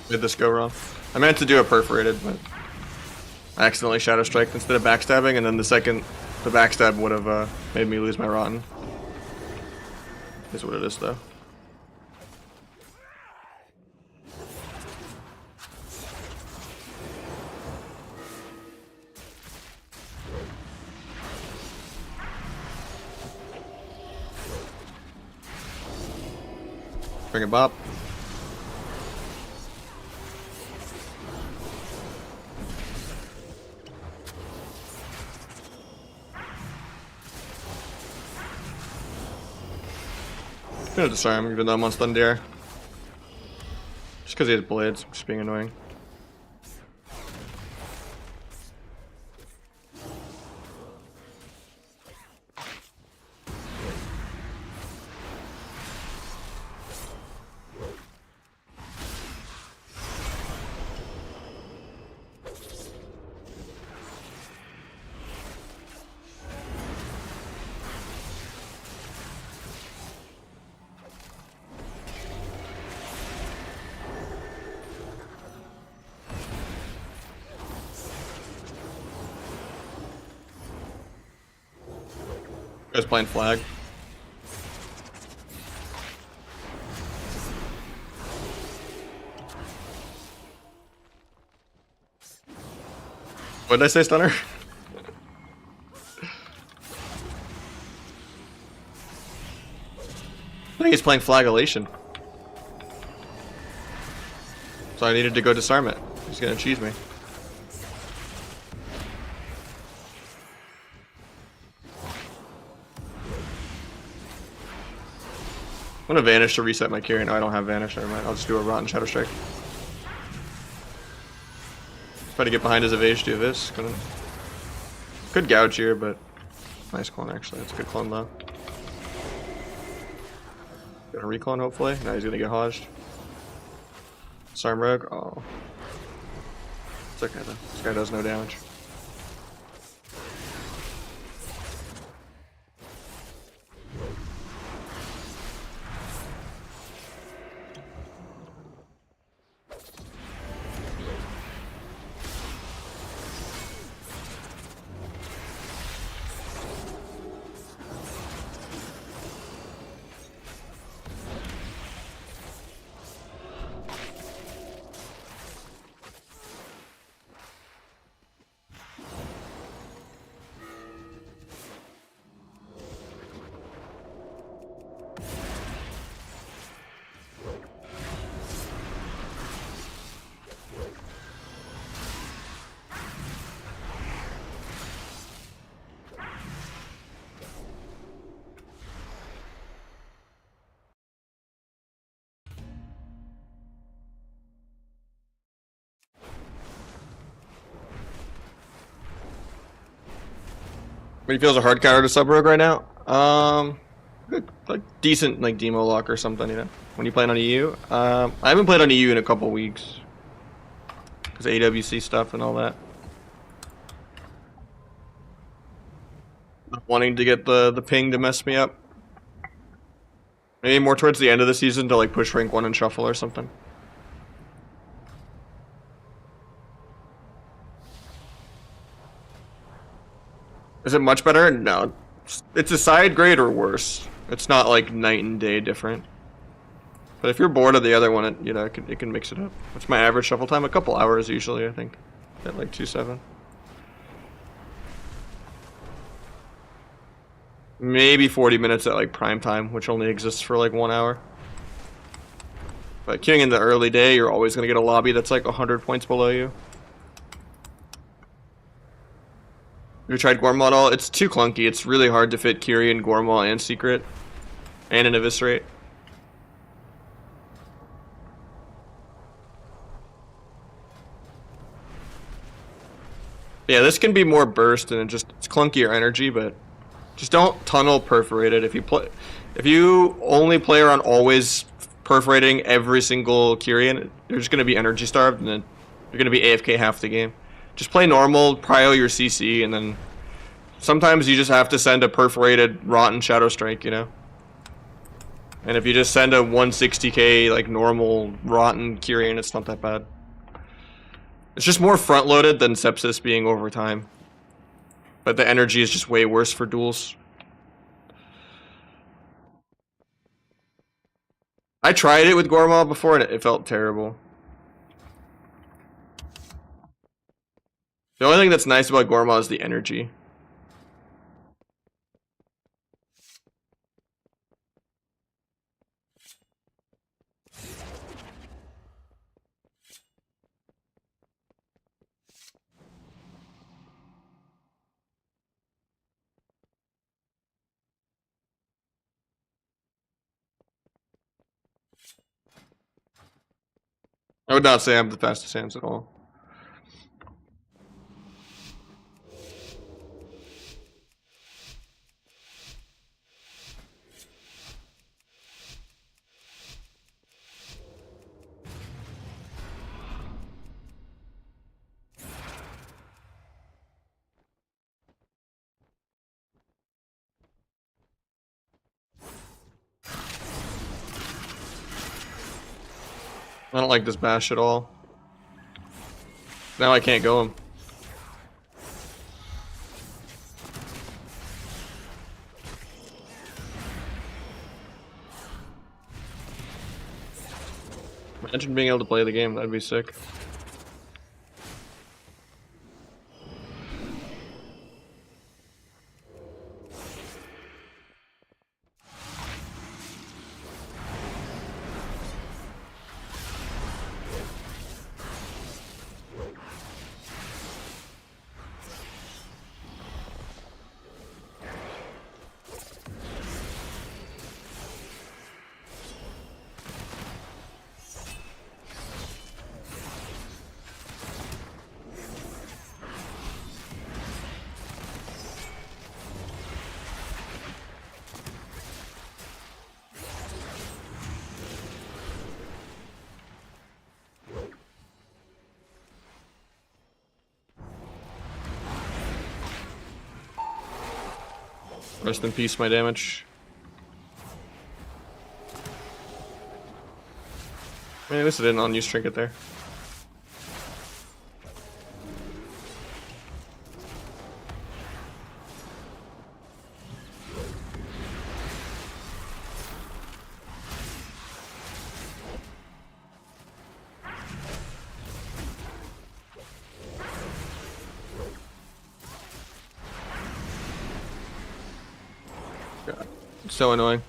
Did this go wrong? I meant to do a perforated, but I accidentally Shadow Strike instead of backstabbing, and then the backstab would have made me lose my Rotten. Is what it is, though. Bring it bop. I'm gonna disarm even though I'm on stun DR. Just because he has blades, just being annoying. Guys playing flag. What did I say, Stunner? I think he's playing flagellation. So I needed to go disarm it. He's gonna cheese me. I'm gonna vanish to reset my carry. No, I don't have vanish. Never mind. I'll just do a rotten Shadow Strike. Try to get behind his evade, do this. Good gouge here, but nice clone actually. That's a good clone though. Gonna reclone hopefully. Now he's gonna get hodged. Disarm rogue. Oh, it's okay though. This guy does no damage. But he feels a hard counter to sub rogue right now. Good, like decent like demo lock or something, you know. When you playing on EU, I haven't played on EU in a couple weeks because AWC stuff and all that. Not wanting to get the ping to mess me up. Maybe more towards the end of the season to like push rank 1 and shuffle or something. Is it much better? No. It's a side grade or worse. It's not like night and day different. But if you're bored of the other one, you know, it can mix it up. What's my average shuffle time? A couple hours usually, I think. At like 2.7. Maybe 40 minutes at like prime time, which only exists for like 1 hour. But queuing in the early day, you're always going to get a lobby that's like 100 points below you. Have you tried Gormal at all? It's too clunky. It's really hard to fit Kiri and Gormal and Secret. And an Eviscerate. Yeah, this can be more burst and it's clunkier energy, but just don't tunnel perforate it. If you only play around always perforating every single Kyrian, you're just gonna be energy starved and then you're gonna be AFK half the game. Just play normal, prio your CC, and then sometimes you just have to send a perforated rotten Shadow Strike, you know? And if you just send a 160k like normal rotten Kyrian, it's not that bad. It's just more front loaded than Sepsis being over time. But the energy is just way worse for duels. I tried it with Gormaw before and it felt terrible. The only thing that's nice about Gormaw is the energy. I would not say I'm the fastest hands at all. I don't like this bash at all. Now I can't go him. Imagine being able to play the game, that'd be sick. Rest in peace, my damage. I mean, at least I didn't unuse trinket there. God, it's so annoying.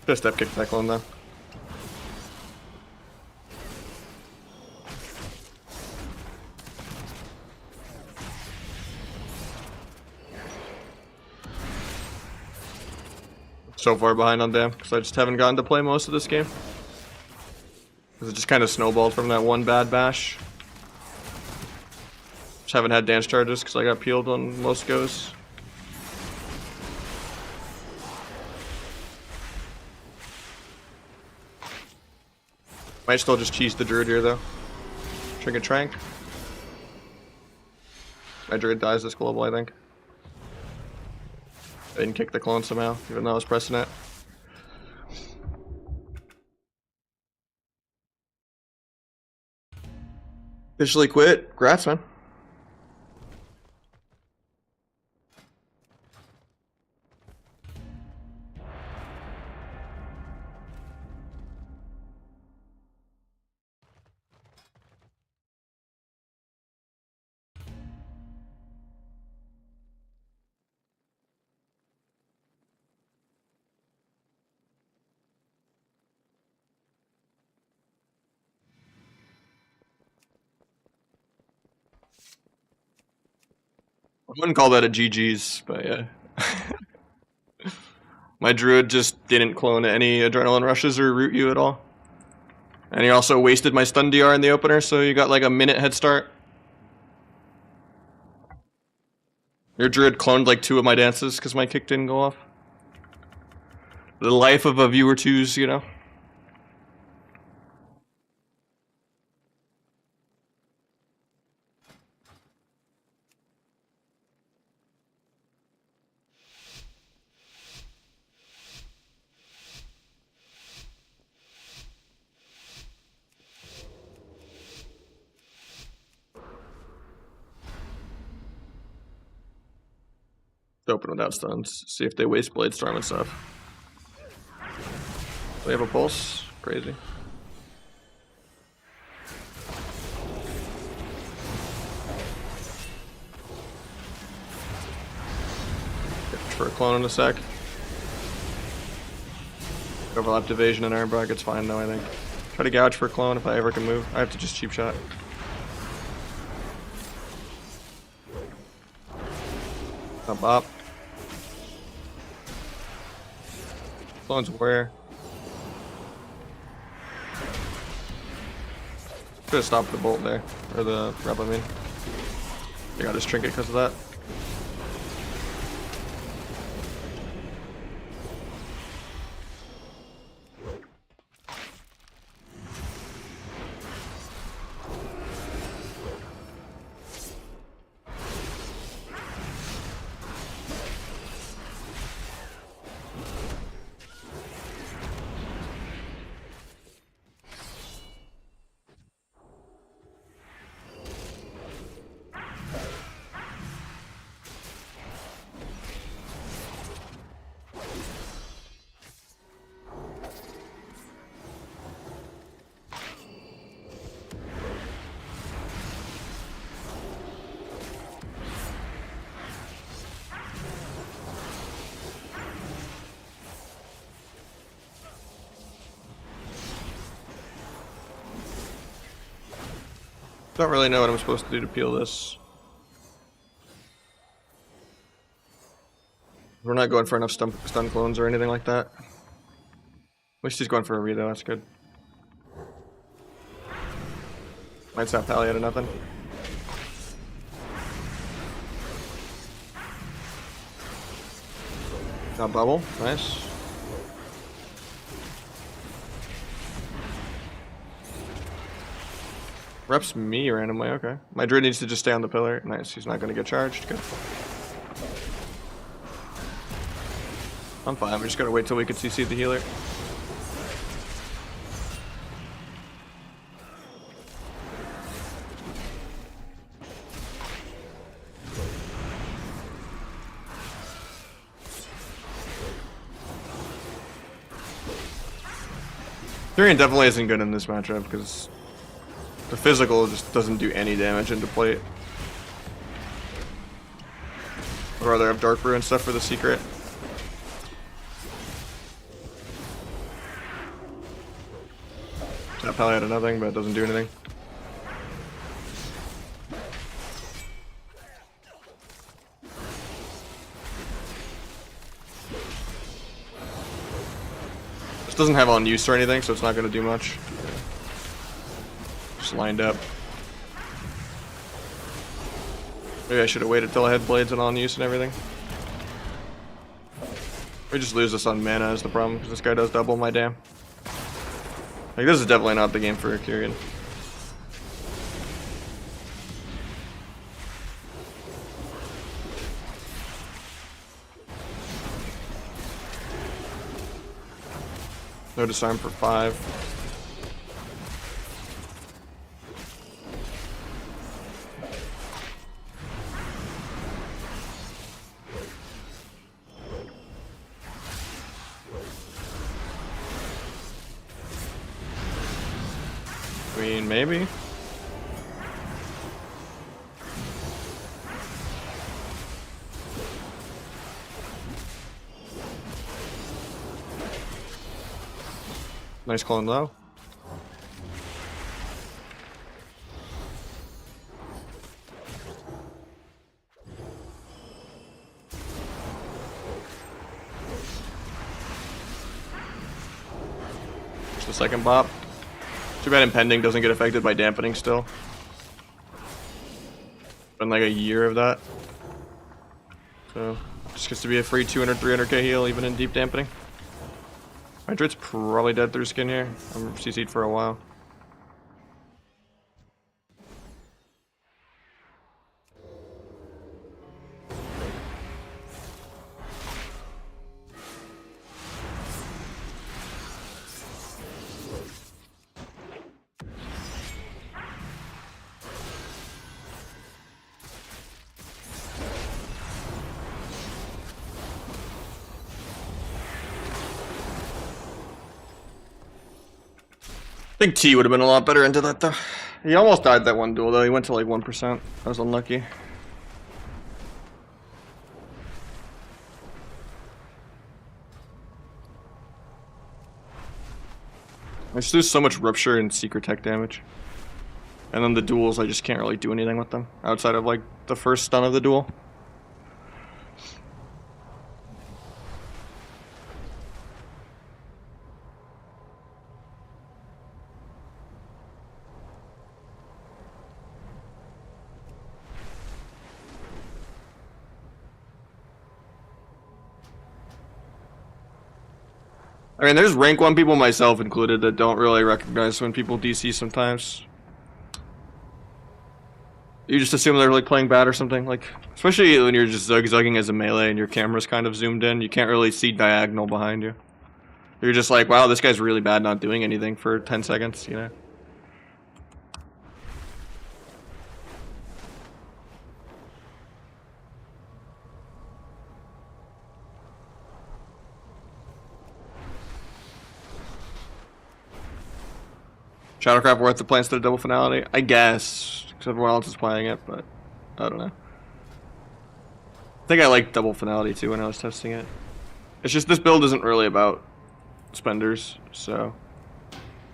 Just step kick that clone though. So far behind on dam because I just haven't gotten to play most of this game. Because it just kind of snowballed from that one bad bash. Just haven't had dance charges because I got peeled on most goes. Might still just cheese the druid here though. Trinket Trank. My druid dies this global, I think. I didn't kick the clone somehow, even though I was pressing it. Officially quit. Grats, man. I wouldn't call that a GG's, but yeah. My druid just didn't clone any adrenaline rushes or root you at all. And he also wasted my stun DR in the opener, so you got like a minute head start. Your druid cloned like 2 of my dances because my kick didn't go off. The life of a viewer twos, you know? Open without stuns. See if they waste Blade Storm and stuff. We have a pulse. Crazy. For a clone in a sec. Overlapped evasion and Iron Bracket's fine though, I think. Try to gouge for a clone if I ever can move. I have to just cheap shot. Up, up. Clone's where? Should have stopped the bolt there. Or the rep, I mean. I got his trinket because of that. Don't really know what I'm supposed to do to peel this. We're not going for enough stun clones or anything like that. At least he's going for a re though, that's good. Might stop Pally out of nothing. Got bubble, nice. Reps me randomly, okay. My druid needs to just stay on the pillar. Nice, he's not gonna get charged. Good. I'm fine, we just gotta wait till we can CC the healer. Tyrion definitely isn't good in this matchup because the physical just doesn't do any damage into plate. I'd rather have Dark Brew and stuff for the secret. That probably out of nothing, but it doesn't do anything. This doesn't have on use or anything, so it's not going to do much. Just lined up. Maybe I should have waited till I had blades and on use and everything. We just lose this on mana is the problem, because this guy does double my damn. Like, this is definitely not the game for Kyrian. No disarm for 5. I mean, maybe. Nice clone low. Just the second bop. Too bad Impending doesn't get affected by dampening still. Been like a year of that. So, just gets to be a free 200, 300k heal even in deep dampening. My Druid's probably dead through skin here. I'm CC'd for a while. I think T would have been a lot better into that though. He almost died that one duel though. He went to like 1%. I was unlucky. I just do so much rupture and secret tech damage. And then the duels, I just can't really do anything with them outside of like the first stun of the duel. I mean, there's rank 1 people, myself included, that don't really recognize when people DC sometimes. You just assume they're like playing bad or something, like, especially when you're just zigzagging as a melee and your camera's kind of zoomed in, you can't really see diagonal behind you. You're just like, wow, this guy's really bad not doing anything for 10 seconds, you know? Shadowcraft worth the play instead of double finality? I guess, because everyone else is playing it, but I don't know. I think I liked double finality too when I was testing it. It's just this build isn't really about spenders, so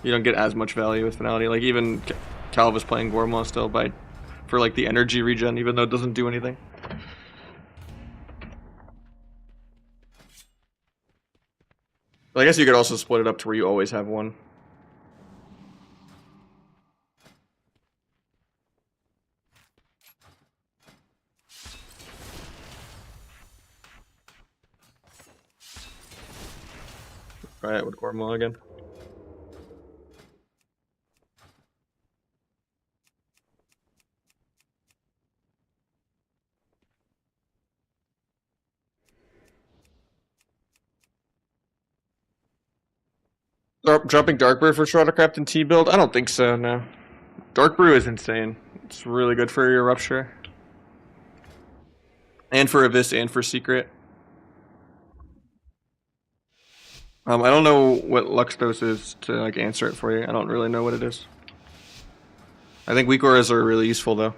you don't get as much value with finality. Like even Calv is playing Gorma still for like the energy regen, even though it doesn't do anything. But I guess you could also split it up to where you always have one. Try it with Gorma again. Dropping Darkbrew for Shroudcraft and T build? I don't think so, no. Darkbrew is insane. It's really good for your Rupture. And for Abyss and for Secret. I don't know what Luxtos is to like answer it for you. I don't really know what it is. I think weak auras are really useful though.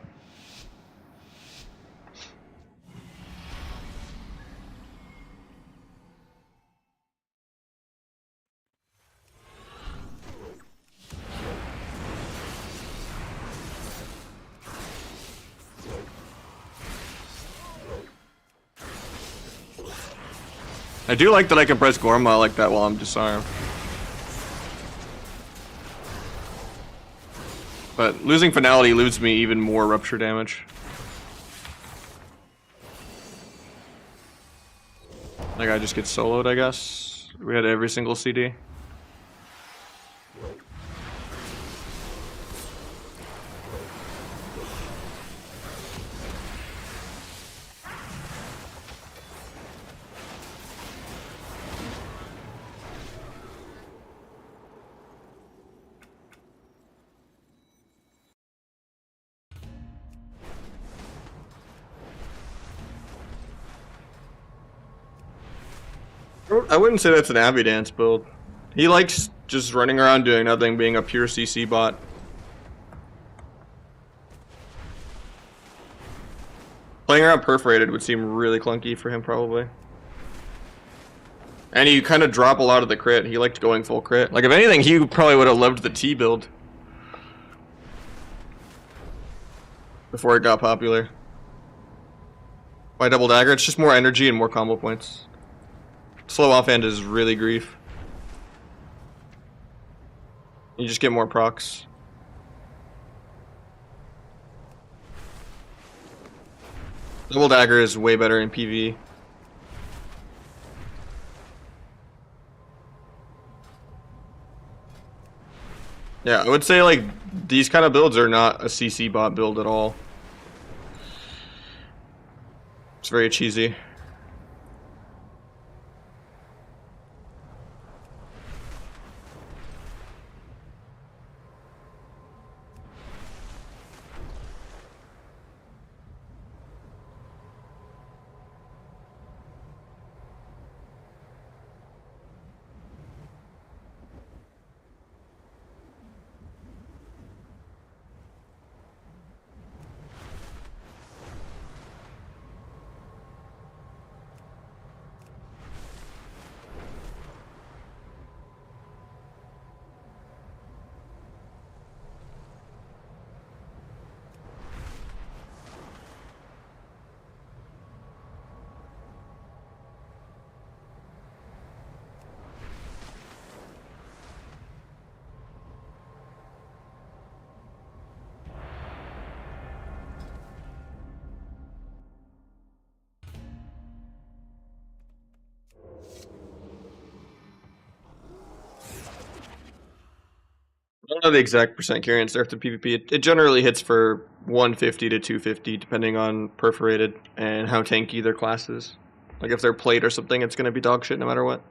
I do like that I can press Gorma like that while I'm disarmed. But losing Finality loses me even more Rupture damage. Like I just get soloed, I guess. We had every single CD. I wouldn't say that's an Abidance build. He likes just running around doing nothing, being a pure CC bot. Playing around Perforated would seem really clunky for him, probably. And he kind of drop a lot of the crit. He liked going full crit. Like, if anything, he probably would have loved the T build. Before it got popular. Why Double Dagger? It's just more energy and more combo points. Slow offhand is really grief. You just get more procs. Double Dagger is way better in PvE. Yeah, I would say like these kind of builds are not a CC bot build at all. It's very cheesy. don't know the exact percent carry in Surf to PvP. It generally hits for 150 to 250, depending on perforated and how tanky their class is. Like if they're plate or something, it's going to be dog shit no matter what.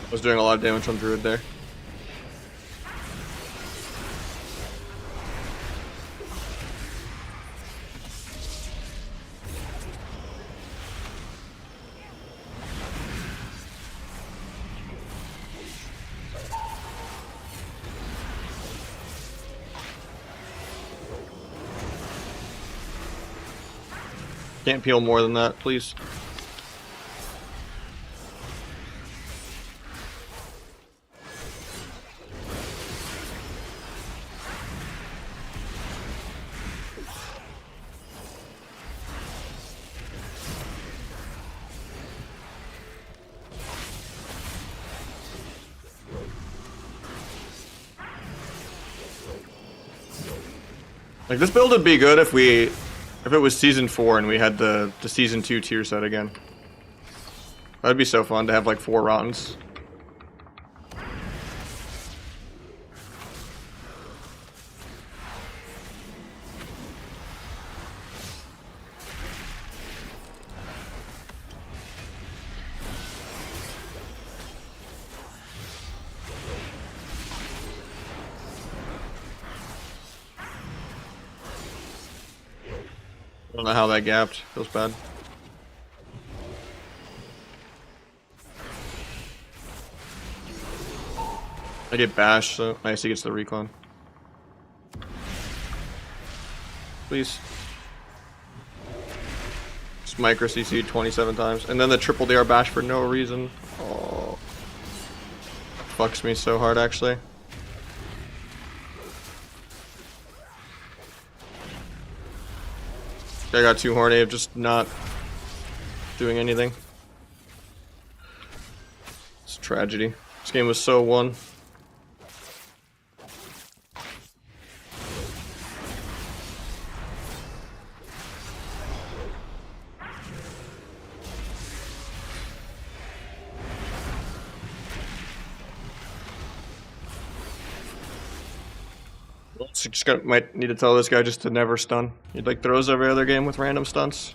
I was doing a lot of damage on Druid there. Can't peel more than that, please. Like this build would be good if it was season 4 and we had the season 2 tier set again. That'd be so fun to have like 4 rottens. I don't know how that gapped. Feels bad. I get bashed, so nice he gets the recon. Please. Just micro CC 27 times. And then the triple DR bash for no reason. Oh. Fucks me so hard, actually. I got too horny of just not doing anything. It's a tragedy. This game was so won. So might need to tell this guy just to never stun. He like throws every other game with random stunts.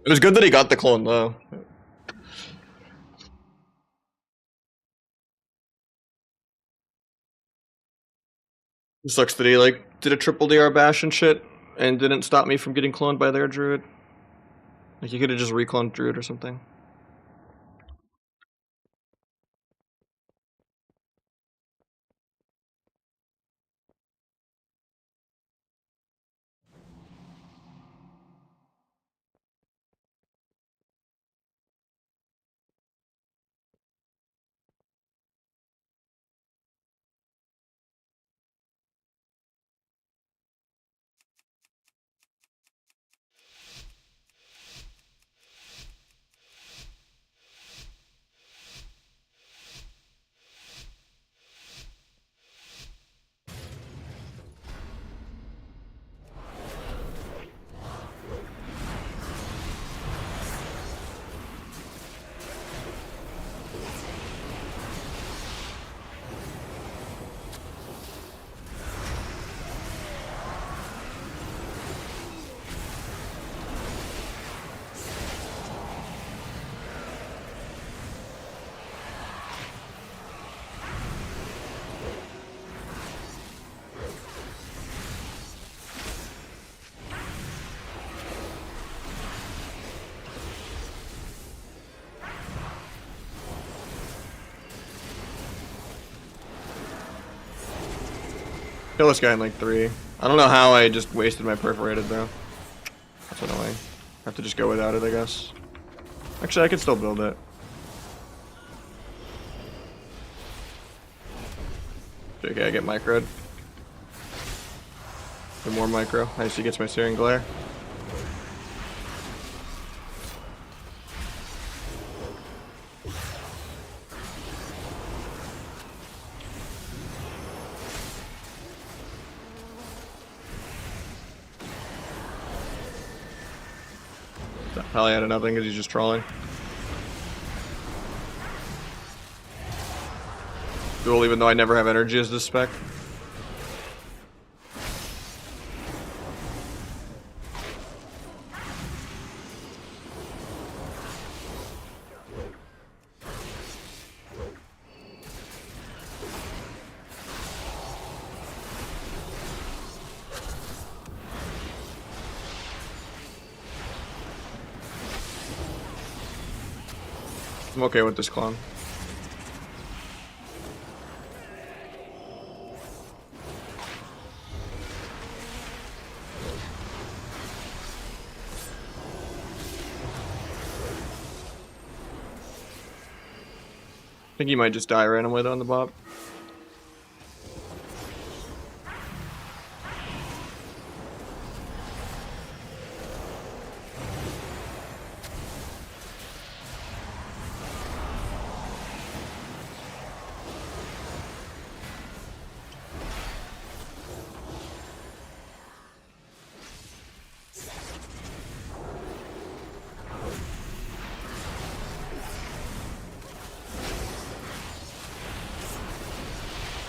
It was good that he got the clone though. It sucks that he like did a triple DR bash and shit and didn't stop me from getting cloned by their druid. Like he could have just recloned druid or something. Kill this guy in like 3. I don't know how I just wasted my perforated though. That's annoying. Have to just go without it, I guess. Actually, I could still build it. Okay, I get microed. Get more micro. Nice, he gets my Searing Glare. Probably out of nothing because he's just trolling. Duel, even though I never have energy as this spec. I'm okay with this clone. I think he might just die randomly though on the Bob.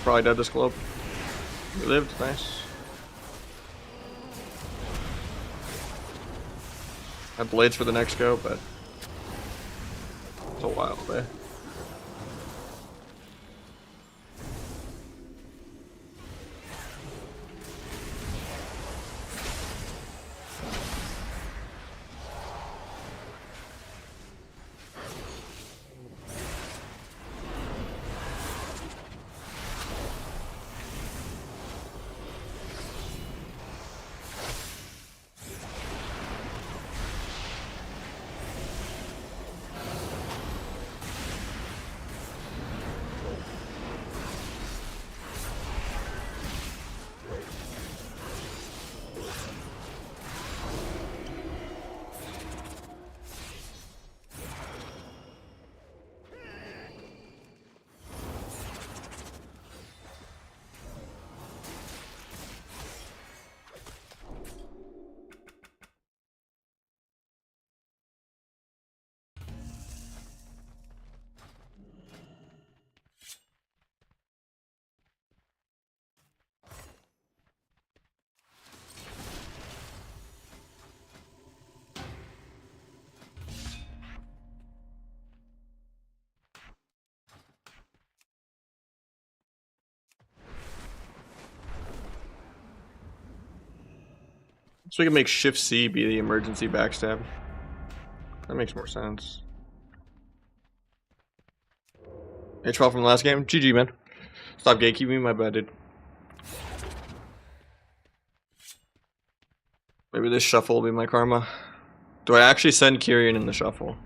Probably dead this globe. He lived, nice. I have blades for the next go, but it's a while away. So we can make Shift C be the emergency backstab. That makes more sense. H12 from the last game. GG, man. Stop gatekeeping me, my bad, dude. Maybe this shuffle will be my karma. Do I actually send Kyrian in the shuffle?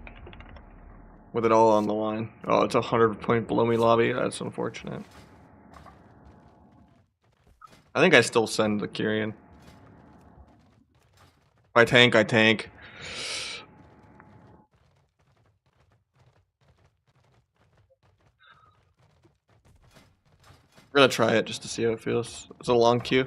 With it all on the line. Oh, it's 100 point below me lobby. That's unfortunate. I think I still send the Kyrian. If I tank, I tank. We're gonna try it just to see how it feels. It's a long queue.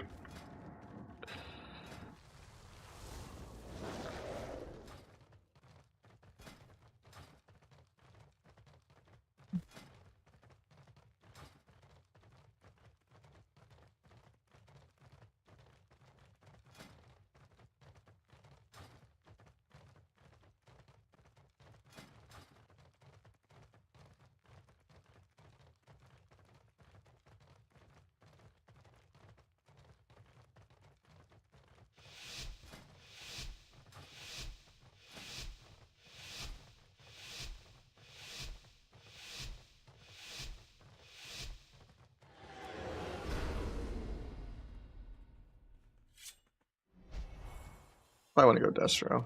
I want to go Destro.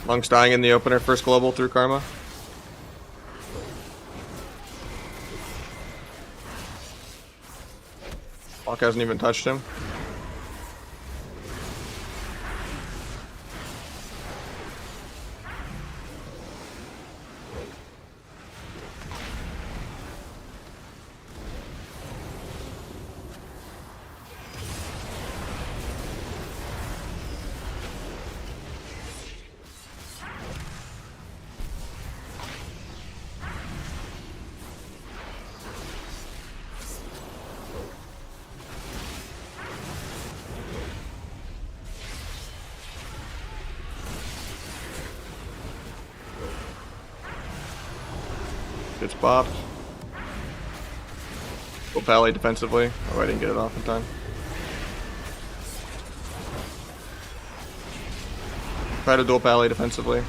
Monk's dying in the opener, first global through Karma. Monk hasn't even touched him. Gets bopped. Go Pally defensively. Oh, I didn't get it off in time. Try to dual Pally defensively.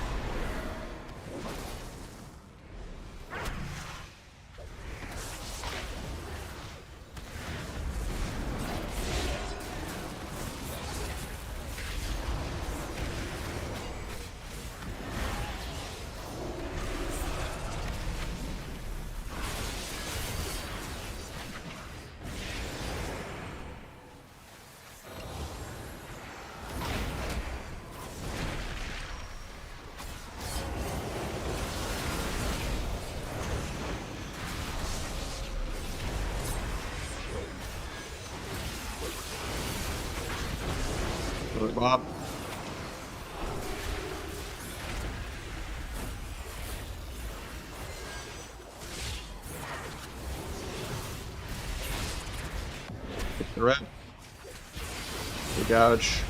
Bop. Hit the red. The gouge.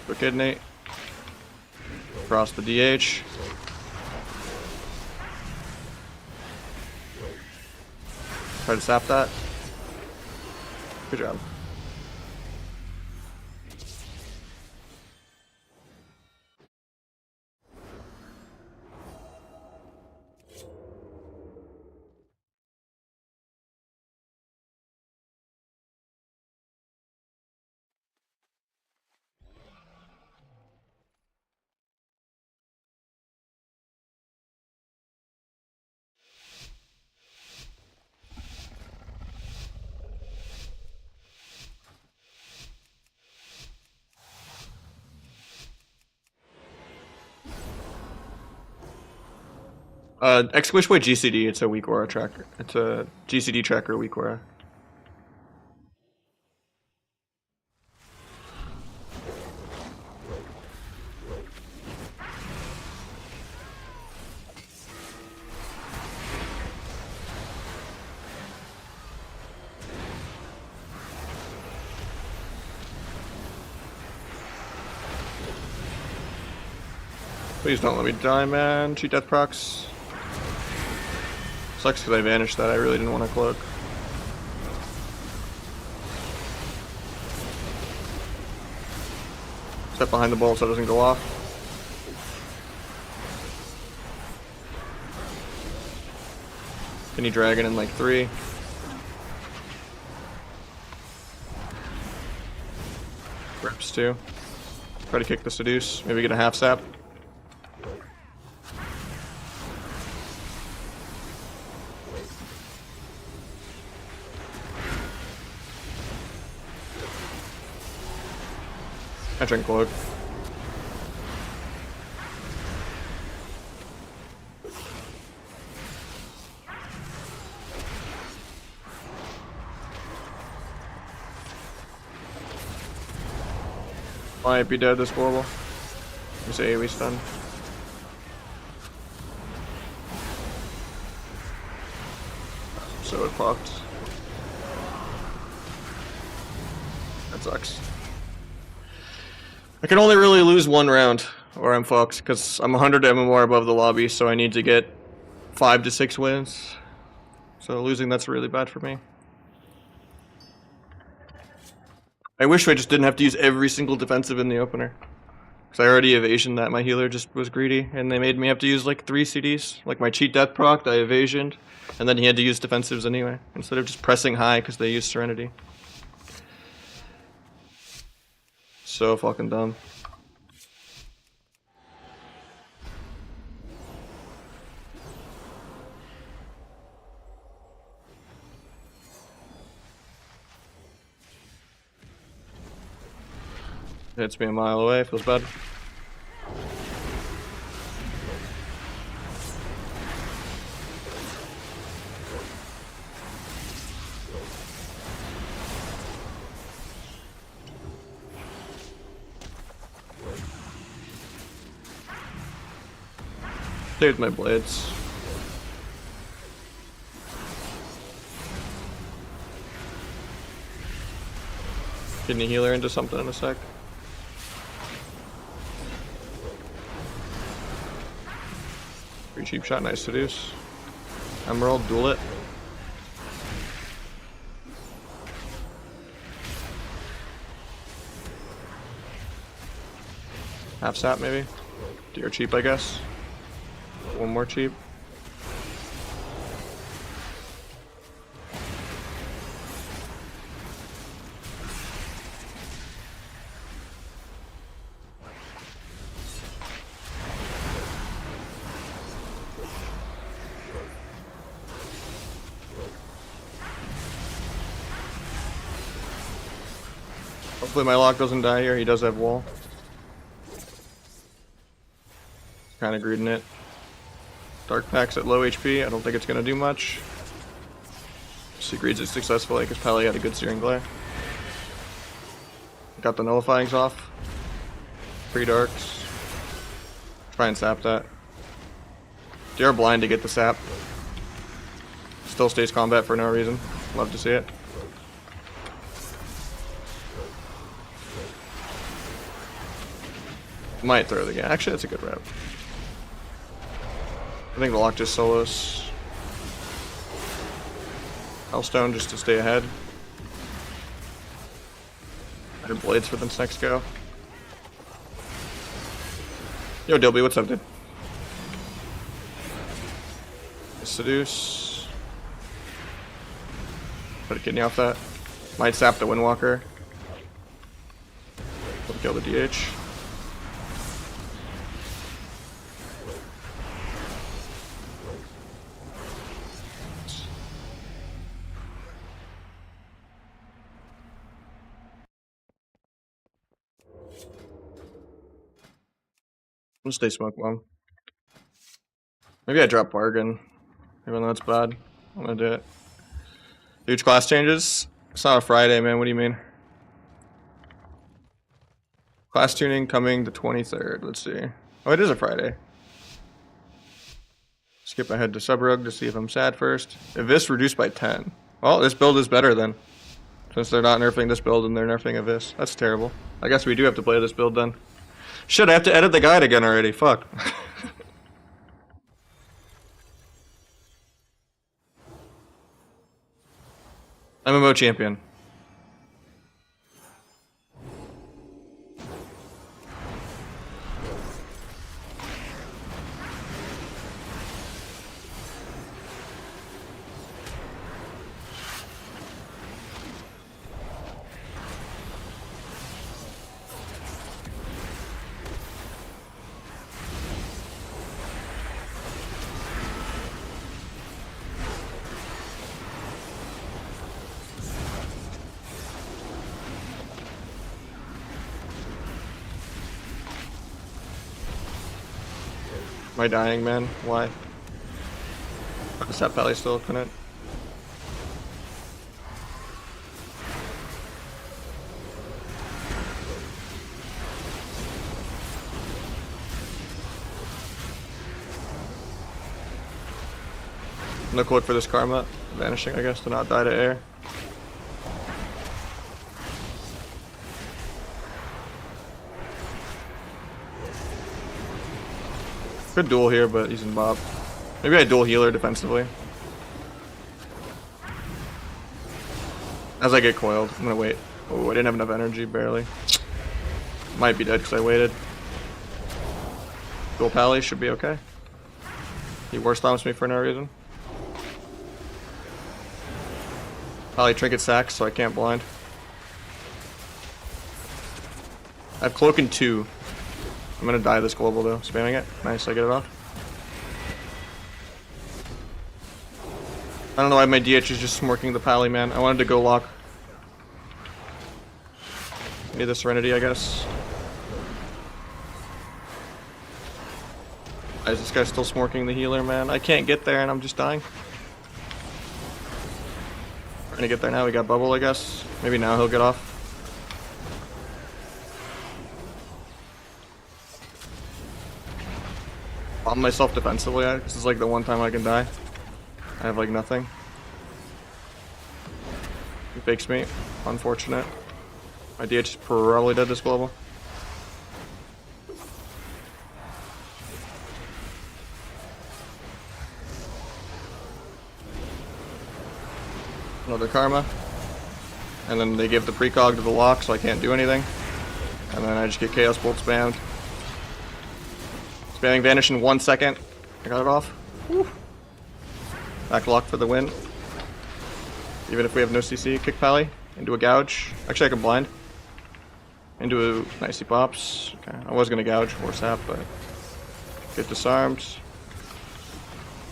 Quick Ignite. Cross the DH. Try to sap that. Good job. Exquishway GCD, it's a weak aura tracker. It's a GCD tracker weak aura. Please don't let me die, man. 2 death procs. Sucks because I vanished that. I really didn't want to cloak. Step behind the bolt so it doesn't go off. Any dragon in like 3. Reps 2. Try to kick the seduce. Maybe get a half sap. I drink cloak. Might be dead this global. This AoE stun. So it popped. That sucks. I can only really lose 1 round, or I'm fucked, because I'm 100 MMR above the lobby, so I need to get 5 to 6 wins. So losing that's really bad for me. I wish I just didn't have to use every single defensive in the opener. Because I already evasioned that my healer just was greedy, and they made me have to use like 3 CDs. Like my cheat death proc, I evasioned, and then he had to use defensives anyway, instead of just pressing high because they used Serenity. So fucking dumb. Hits me a mile away, feels bad. Saved my blades. Kidney healer into something in a sec. Free cheap shot, nice seduce. Emerald, duel it. Half sap maybe. Deer cheap, I guess. One more cheap. Hopefully my lock doesn't die here. He does have wall. Kind of greeding it. Dark Pack's at low HP. I don't think it's going to do much. She greeds it successfully because Pally had a good Searing Glare. Got the nullifyings off. 3 darks. Try and sap that. DR blind to get the sap. Still stays combat for no reason. Love to see it. Might throw the game. Actually, that's a good rep. I think the lock just solos. Hellstone just to stay ahead. Better blades for this next go. Yo, Dilby, what's up, dude? Seduce. Put a kidney off that. Might sap the Windwalker. Kill the DH. I'm gonna stay smoke bomb. Maybe I drop bargain, even though it's bad. I'm gonna do it. Huge class changes? It's not a Friday, man. What do you mean? Class tuning coming the 23rd. Let's see. Oh, it is a Friday. Skip ahead to Subrug to see if I'm sad first. If this reduced by 10. Well, this build is better then. Since they're not nerfing this build and they're nerfing Abyss. That's terrible. I guess we do have to play this build then. Shit, I have to edit the guide again already. Fuck. MMO champion. Am I dying, man? Why? Is that Pally still infinite? No quote for this karma. Vanishing, I guess, to not die to air. Could duel here, but he's in Bob. Maybe I dual healer defensively. As I get coiled, I'm gonna wait. Oh, I didn't have enough energy, barely. Might be dead because I waited. Dual Pally should be okay. He War Stomps me for no reason. Pally Trinket Sacks, so I can't blind. I have Cloak in 2. I'm gonna die this global though, spamming it. Nice, I get it off. I don't know why my DH is just smorking the Pally, man. I wanted to go lock. Need the Serenity, I guess. Why is this guy still smorking the healer, man? I can't get there and I'm just dying. Trying to get there now, we got bubble, I guess. Maybe now he'll get off. Bomb myself defensively, this is like the one time I can die. I have like nothing. He fakes me. Unfortunate. My DH is probably dead this global. Another Karma. And then they give the precog to the lock, so I can't do anything. And then I just get Chaos Bolt spammed. Spamming Vanish in 1 second. I got it off. Woo. Back lock for the win. Even if we have no CC, kick Pally into a gouge. Actually, I can blind. Into a nice, he pops. Okay, I was gonna gouge or sap, but get disarmed.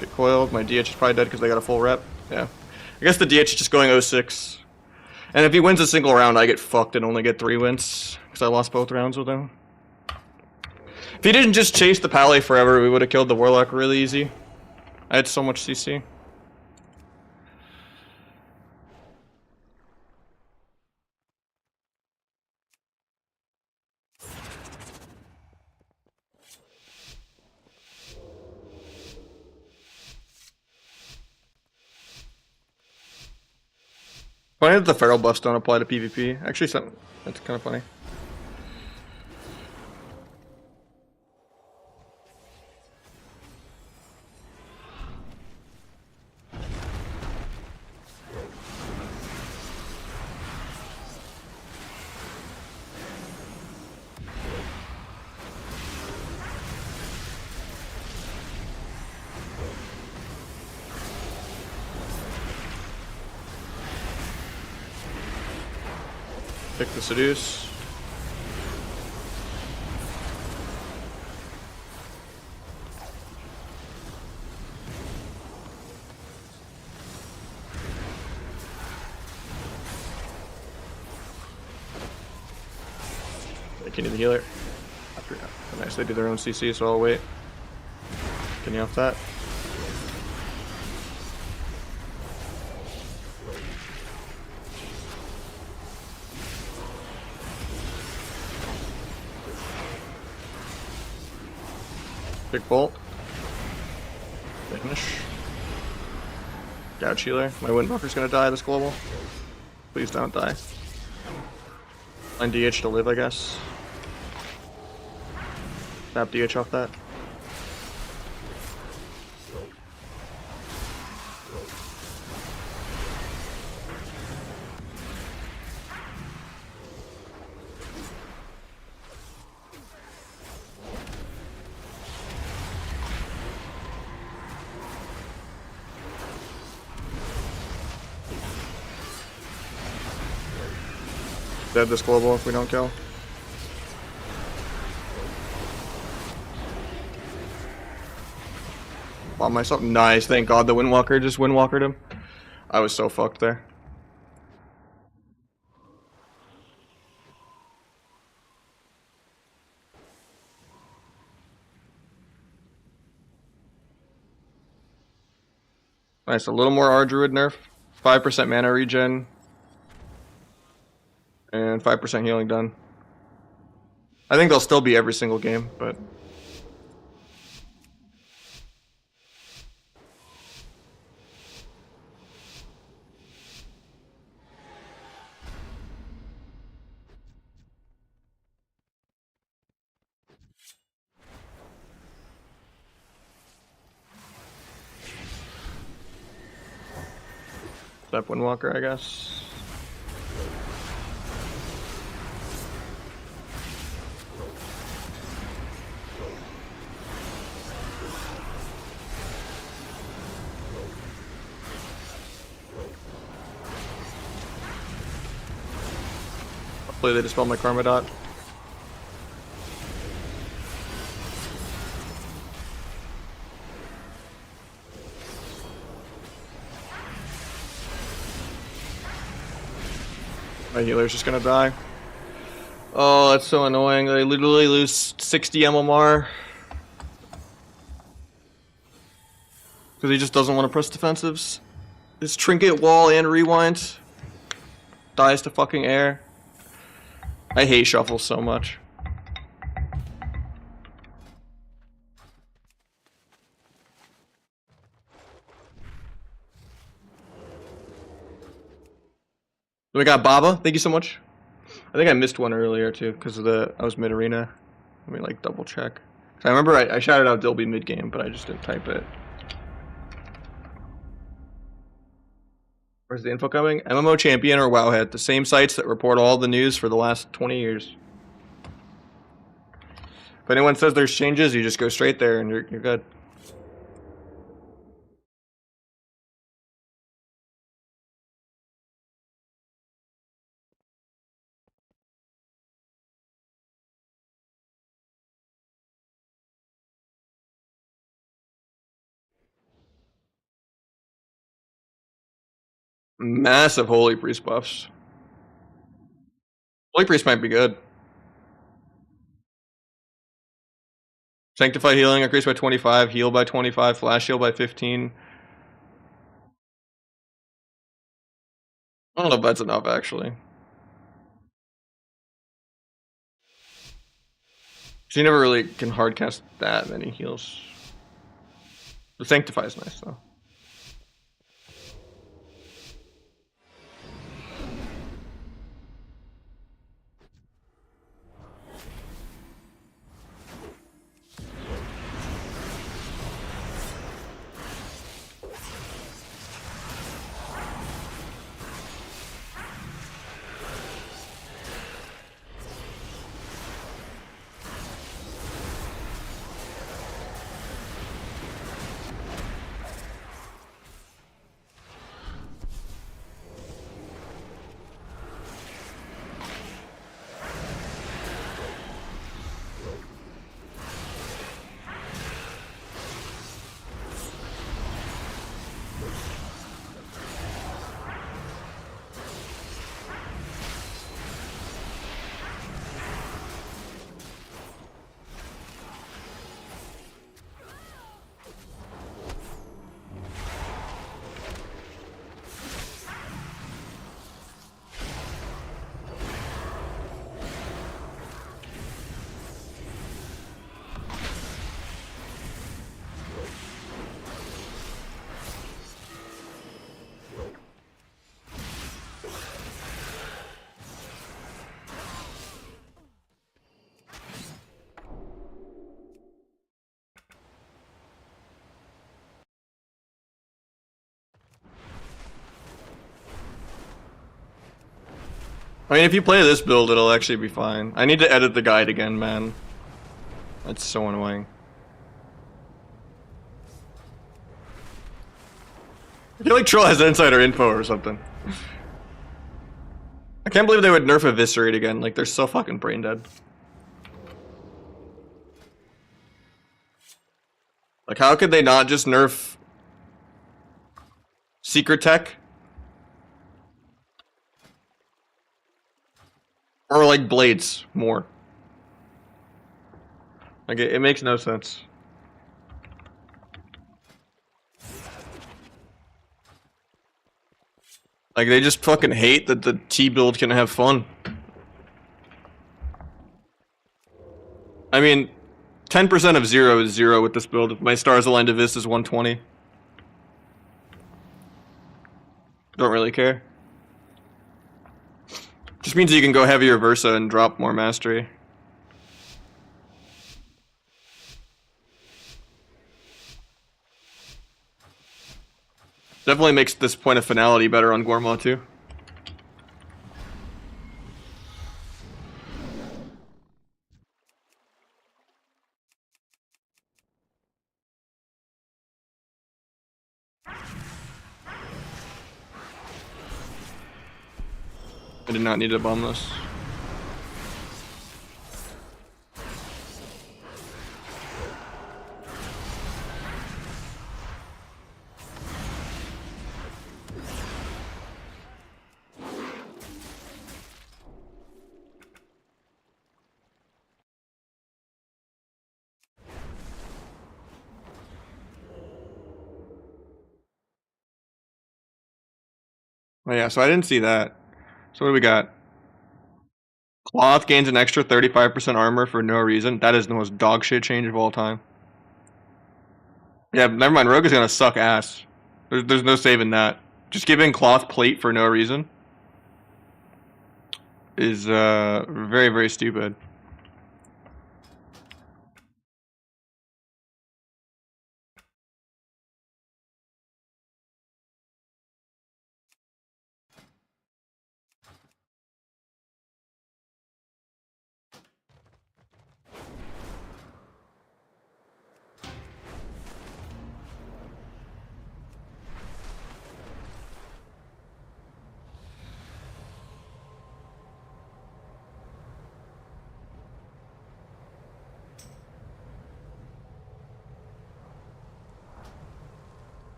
Get coiled. My DH is probably dead because they got a full rep. Yeah, I guess the DH is just going 0-6. And if he wins a single round, I get fucked and only get 3 wins because I lost both rounds with him. If he didn't just chase the Pally forever, we would have killed the Warlock really easy. I had so much CC. Funny that the feral buffs don't apply to PvP. Actually, that's kind of funny. Pick the Seduce. Can you the healer? Nice, they do their own CC, so I'll wait. Can you off that? Big bolt. Finish. Gouge healer. My Windwalker's gonna die this global. Please don't die. Line DH to live, I guess. Snap DH off that. Dead this global if we don't kill. Bomb myself. Nice, thank God the Windwalker just Windwalkered him. I was so fucked there. Nice, a little more Ardruid nerf. 5% mana regen. And 5% healing done. I think they'll still be every single game, but... Step Windwalker, I guess. Hopefully they dispel my Karma Dot. My healer's just gonna die. Oh, that's so annoying. They literally lose 60 MMR. Because he just doesn't want to press defensives. His trinket, wall, and rewind dies to fucking air. I hate shuffle so much. We got Baba. Thank you so much. I think I missed one earlier too because of I was mid arena. Let me like double check. I remember I shouted out Dilby mid game, but I just didn't type it. Where's the info coming? MMO Champion or Wowhead, the same sites that report all the news for the last 20 years. If anyone says there's changes, you just go straight there and you're good. Massive Holy Priest buffs. Holy Priest might be good. Sanctify healing increased by 25, heal by 25, flash heal by 15. I don't know if that's enough actually. So you never really can hardcast that many heals. The Sanctify is nice though. I mean, if you play this build, it'll actually be fine. I need to edit the guide again, man. That's so annoying. I feel like Troll has insider info or something. I can't believe they would nerf Eviscerate again. Like, they're so fucking brain dead. Like, how could they not just nerf Secret Tech? Or, like, Blades more? Like, it makes no sense. Like, they just fucking hate that the T build can have fun. I mean, 10% of 0 is 0 with this build. My stars aligned to this is 120. Don't really care. Just means you can go heavier Versa and drop more mastery. Definitely makes this point of finality better on Gorma too. I did not need to bomb this. Oh yeah, so I didn't see that. So what do we got? Cloth gains an extra 35% armor for no reason. That is the most dog shit change of all time. Yeah, never mind. Rogue is gonna suck ass. There's no saving that. Just giving cloth plate for no reason is very, very stupid.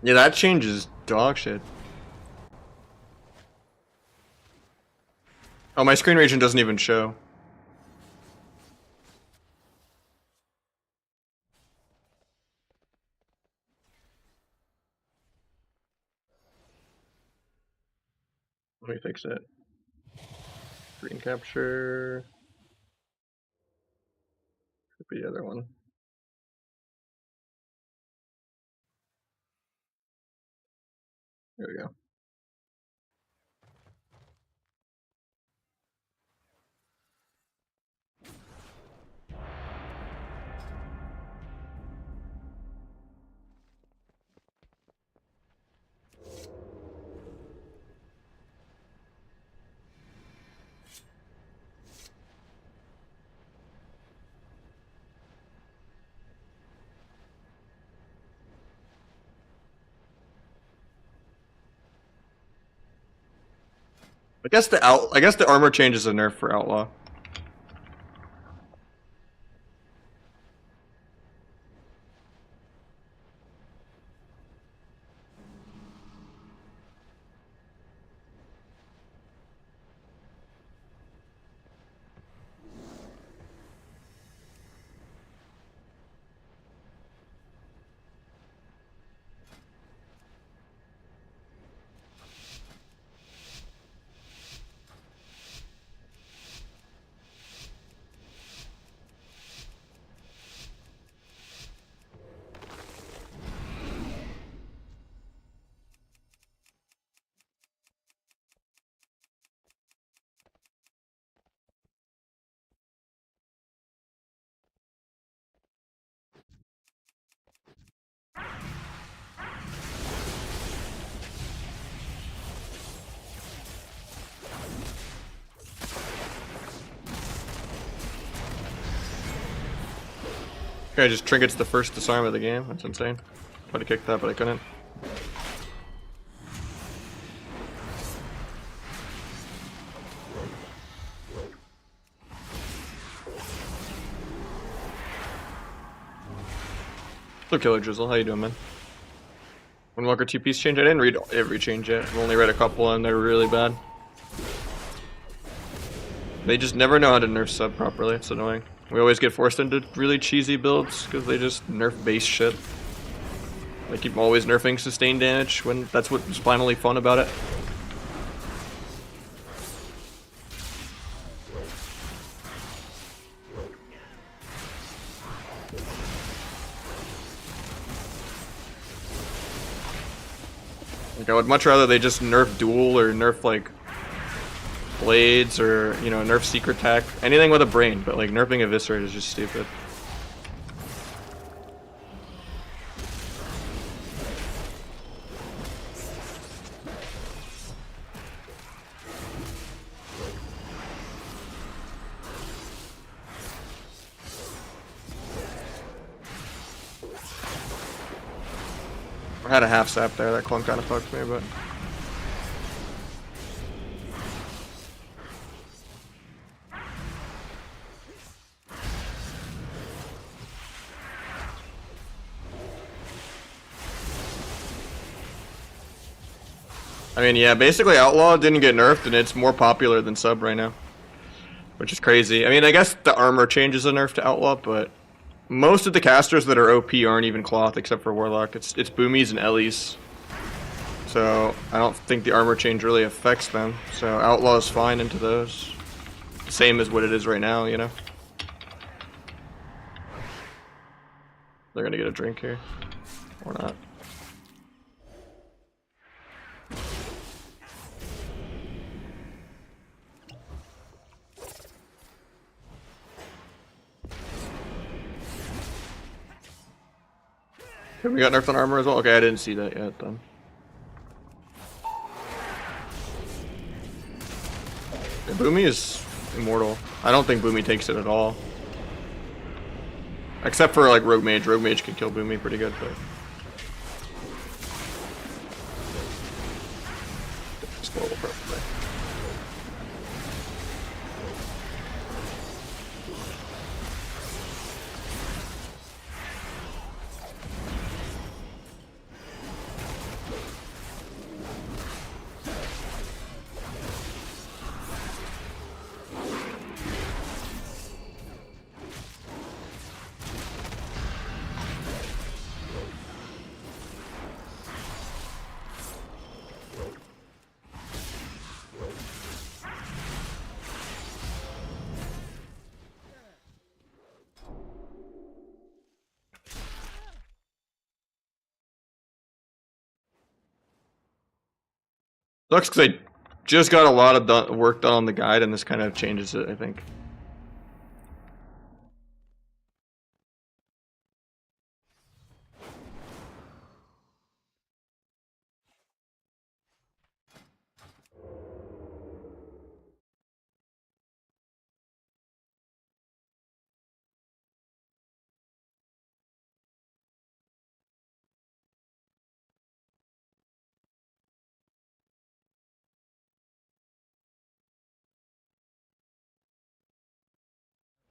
Yeah, that changes dog shit. Oh, my screen region doesn't even show. Let me fix it. Screen capture. Could be the other one. There we go. I guess the armor change is a nerf for Outlaw. Okay, just trinkets the first disarm of the game. That's insane. Tried to kick that, but I couldn't. So Killer Drizzle, how you doing, man? Windwalker 2-piece change? I didn't read every change yet. I've only read a couple and they're really bad. They just never know how to nerf sub properly. It's annoying. We always get forced into really cheesy builds because they just nerf base shit. They keep always nerfing sustained damage when that's what's finally fun about it. Like I would much rather they just nerf duel or nerf like blades or, you know, nerf secret attack. Anything with a brain, but like nerfing eviscerate is just stupid. I had a half sap there, that clone kind of fucked me, but... I mean, yeah, basically Outlaw didn't get nerfed and it's more popular than Sub right now. which is crazy. I mean, I guess the armor changes a nerf to Outlaw, but most of the casters that are OP aren't even cloth except for Warlock. It's Boomies and Ellies. So I don't think the armor change really affects them. So Outlaw is fine into those. Same as what it is right now, you know? They're gonna get a drink here. Or not. Okay, we got nerfed on armor as well? Okay, I didn't see that yet then. Yeah, Boomy is immortal. I don't think Boomy takes it at all. Except for like Rogue Mage. Rogue Mage can kill Boomy pretty good, but explode perfectly. Sucks because I just got a lot of work done on the guide, and this kind of changes it, I think.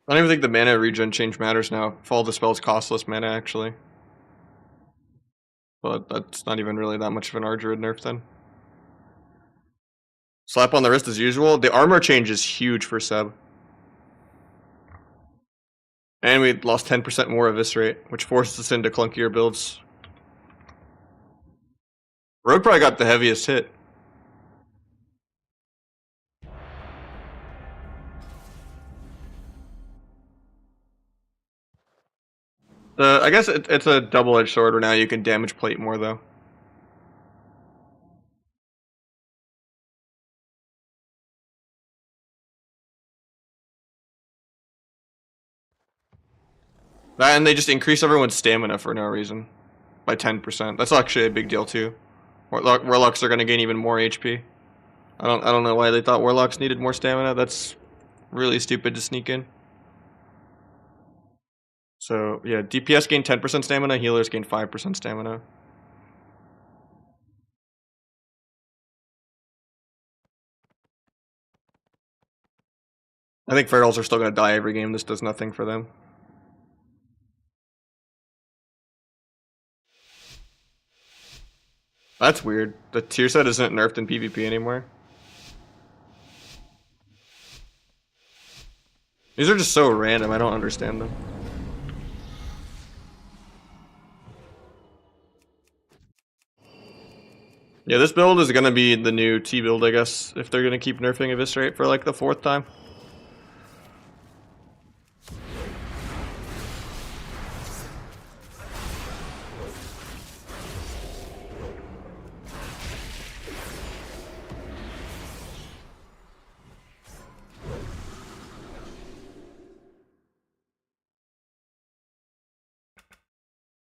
I don't even think the mana regen change matters now. If all the spells costless mana, actually. But that's not even really that much of an Ardruid nerf then. Slap on the wrist as usual. The armor change is huge for Seb. And we lost 10% more Eviscerate, which forces us into clunkier builds. Rogue probably got the heaviest hit. I guess it's a double-edged sword where now you can damage plate more, though. That, and they just increase everyone's stamina for no reason. By 10%. That's actually a big deal, too. Warlocks are going to gain even more HP. I don't know why they thought Warlocks needed more stamina. That's really stupid to sneak in. So, yeah, DPS gain 10% stamina, healers gain 5% stamina. I think Ferals are still going to die every game. This does nothing for them. That's weird. The tier set isn't nerfed in PvP anymore. These are just so random, I don't understand them. Yeah, this build is gonna be the new T build, I guess, if they're gonna keep nerfing Eviscerate for like the 4th time.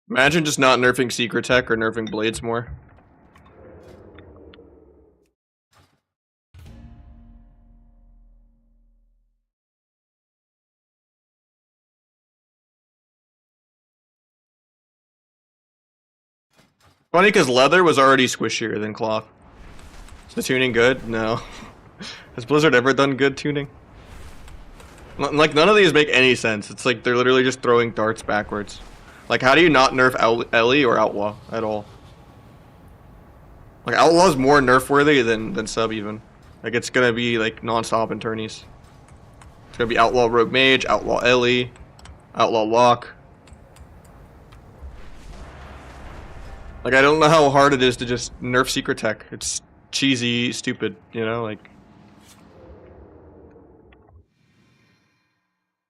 Imagine just not nerfing Secret Tech or nerfing Blades more. Funny because leather was already squishier than cloth. Is the tuning good? No. Has Blizzard ever done good tuning? Like, none of these make any sense. It's like they're literally just throwing darts backwards. Like, how do you not nerf Ellie or Outlaw at all? Like, Outlaw's more nerf-worthy than Sub, even. Like, it's gonna be, like, non-stop in tourneys. gonna be Outlaw Rogue Mage, Outlaw Ellie, Outlaw Locke. Like, I don't know how hard it is to just nerf Secret Tech. It's cheesy, stupid, you know, like...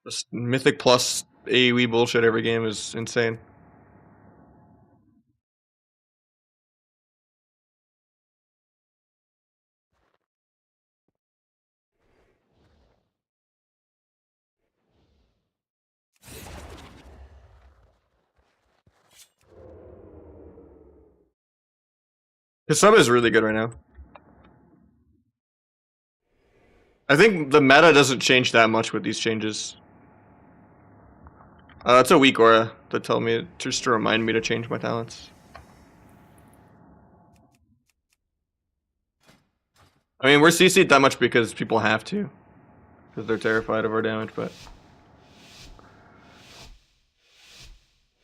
This Mythic Plus AoE bullshit every game is insane. His sub is really good right now. I think the meta doesn't change that much with these changes. It's a weak aura to tell me, just to remind me to change my talents. I mean, we're CC'd that much because people have to. Because they're terrified of our damage, but...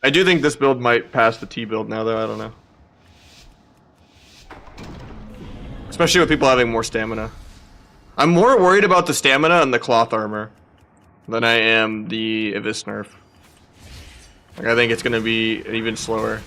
I do think this build might pass the T build now, though, I don't know. Especially with people having more stamina. I'm more worried about the stamina and the cloth armor than I am the Abyss nerf. Like, I think it's gonna be even slower.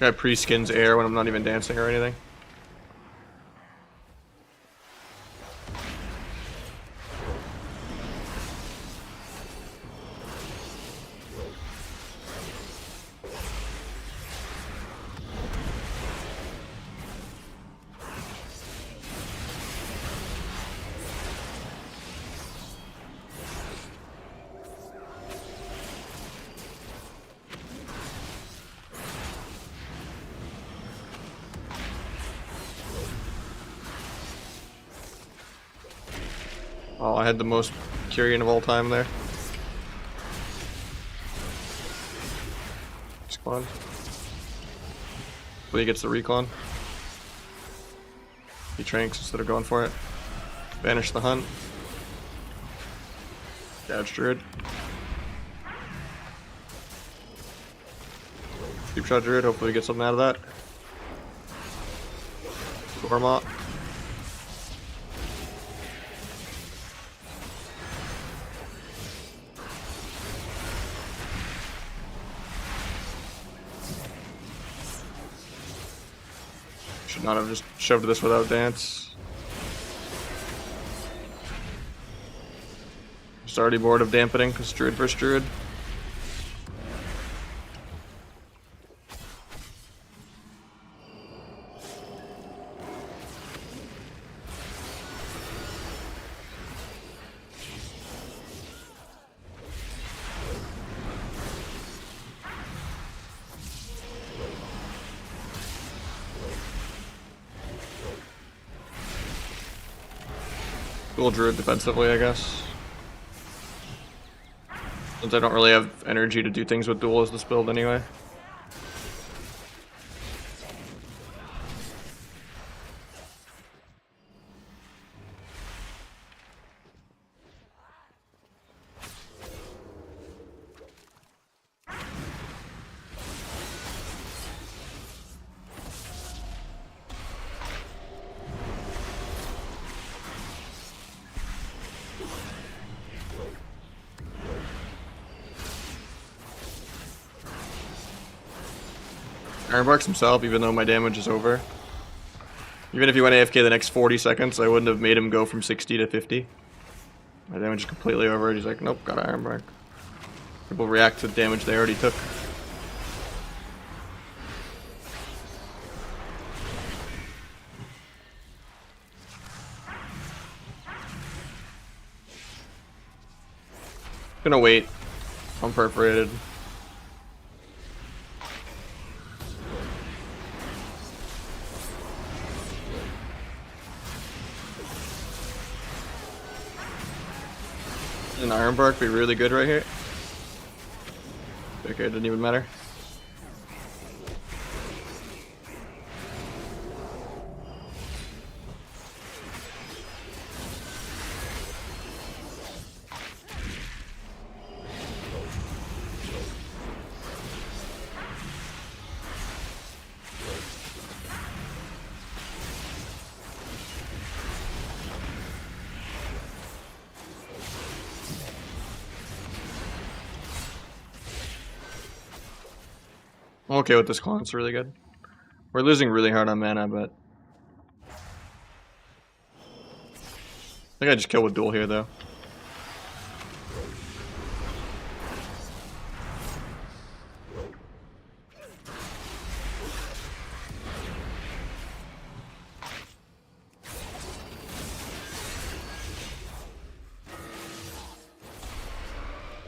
Guy pre-skins air when I'm not even dancing or anything. Oh, I had the most Kyrian of all time there. Spawn. But he gets the recon. He tranks instead of going for it. Banish the hunt. Gouge Druid. Deep Shot Druid, hopefully we get something out of that. Gormot. Should not have just shoved this without dance. Just already bored of dampening because Druid versus Druid. Dual Druid defensively, I guess. Since I don't really have energy to do things with dual as this build anyway. Ironbarks himself, even though my damage is over. Even if he went AFK the next 40 seconds, I wouldn't have made him go from 60 to 50. My damage is completely over. He's like, nope, got an Ironbark. People react to the damage they already took. Gonna wait. I'm perforated. An Ironbark be really good right here. Okay, it didn't even matter. I'm okay with this clone, it's really good. We're losing really hard on mana, but I think I just killed with duel here though.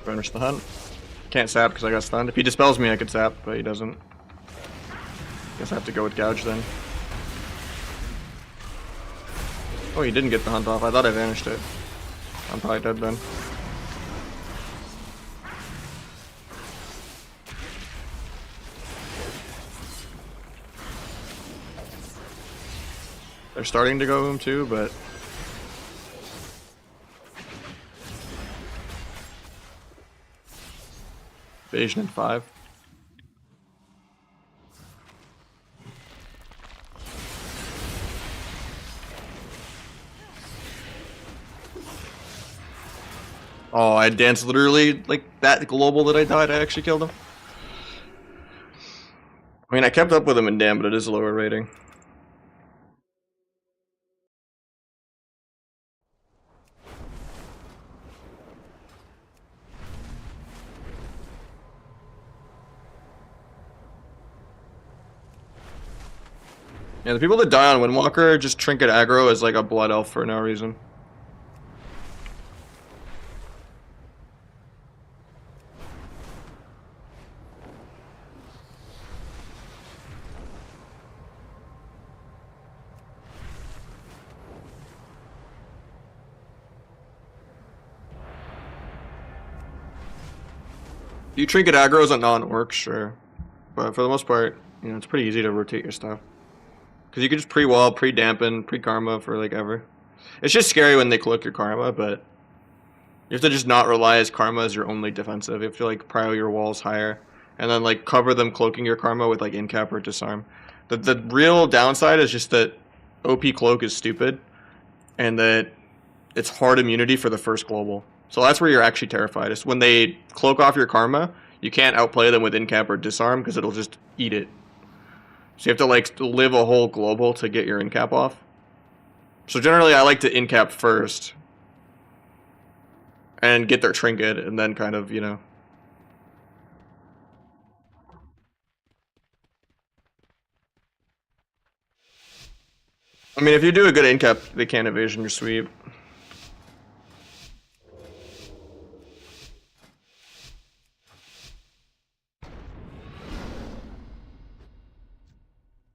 Finish the hunt. Can't sap because I got stunned. If he dispels me, I could sap, but he doesn't. Guess I have to go with Gouge then. Oh, he didn't get the hunt off. I thought I vanished it. I'm probably dead then. They're starting to go him too, but evasion in 5. Oh, I danced literally like that global that I died. I actually killed him. I mean, I kept up with him in damn, but it is a lower rating. Yeah, the people that die on Windwalker just trinket aggro as like a blood elf for no reason. You trinket aggro as a non-orc, sure. But for the most part, you know, it's pretty easy to rotate your stuff. Because you can just pre-wall, pre-dampen, pre-karma for like ever. It's just scary when they cloak your karma, but you have to just not rely as karma as your only defensive. You have to like prio your walls higher. And then like cover them cloaking your karma with like incap or disarm. The real downside is just that OP cloak is stupid. And that it's hard immunity for the first global. So that's where you're actually terrified. Is when they cloak off your karma, you can't outplay them with incap or disarm because it'll just eat it. So you have to like live a whole global to get your incap off. So generally I like to incap first. And get their trinket and then kind of, you know. I mean, if you do a good incap, they can't evasion your sweep.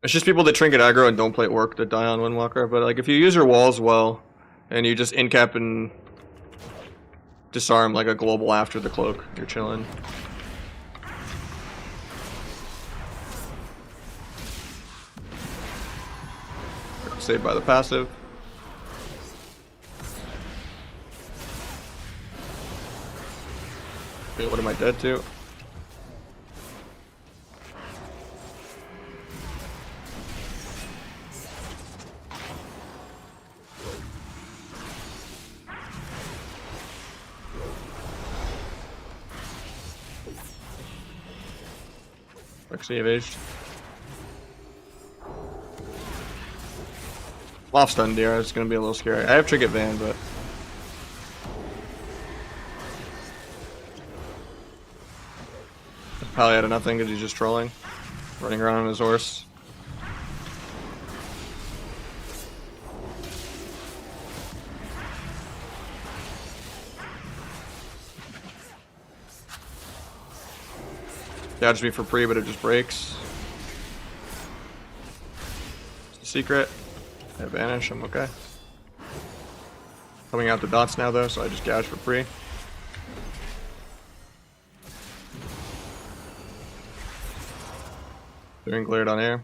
It's just people that trinket aggro and don't play orc that die on Windwalker. But like, if you use your walls well, and you just incap and disarm like a global after the cloak, you're chilling. Saved by the passive. Wait, what am I dead to? Actually evaded. Off stun deer, it's gonna be a little scary. I have Trinket Van, but probably out of nothing because he's just trolling, running around on his horse. Dodged me for pre, but it just breaks. It's the secret. I vanish, I'm okay. Coming out the dots now though, so I just gouge for free. Doing glared on air.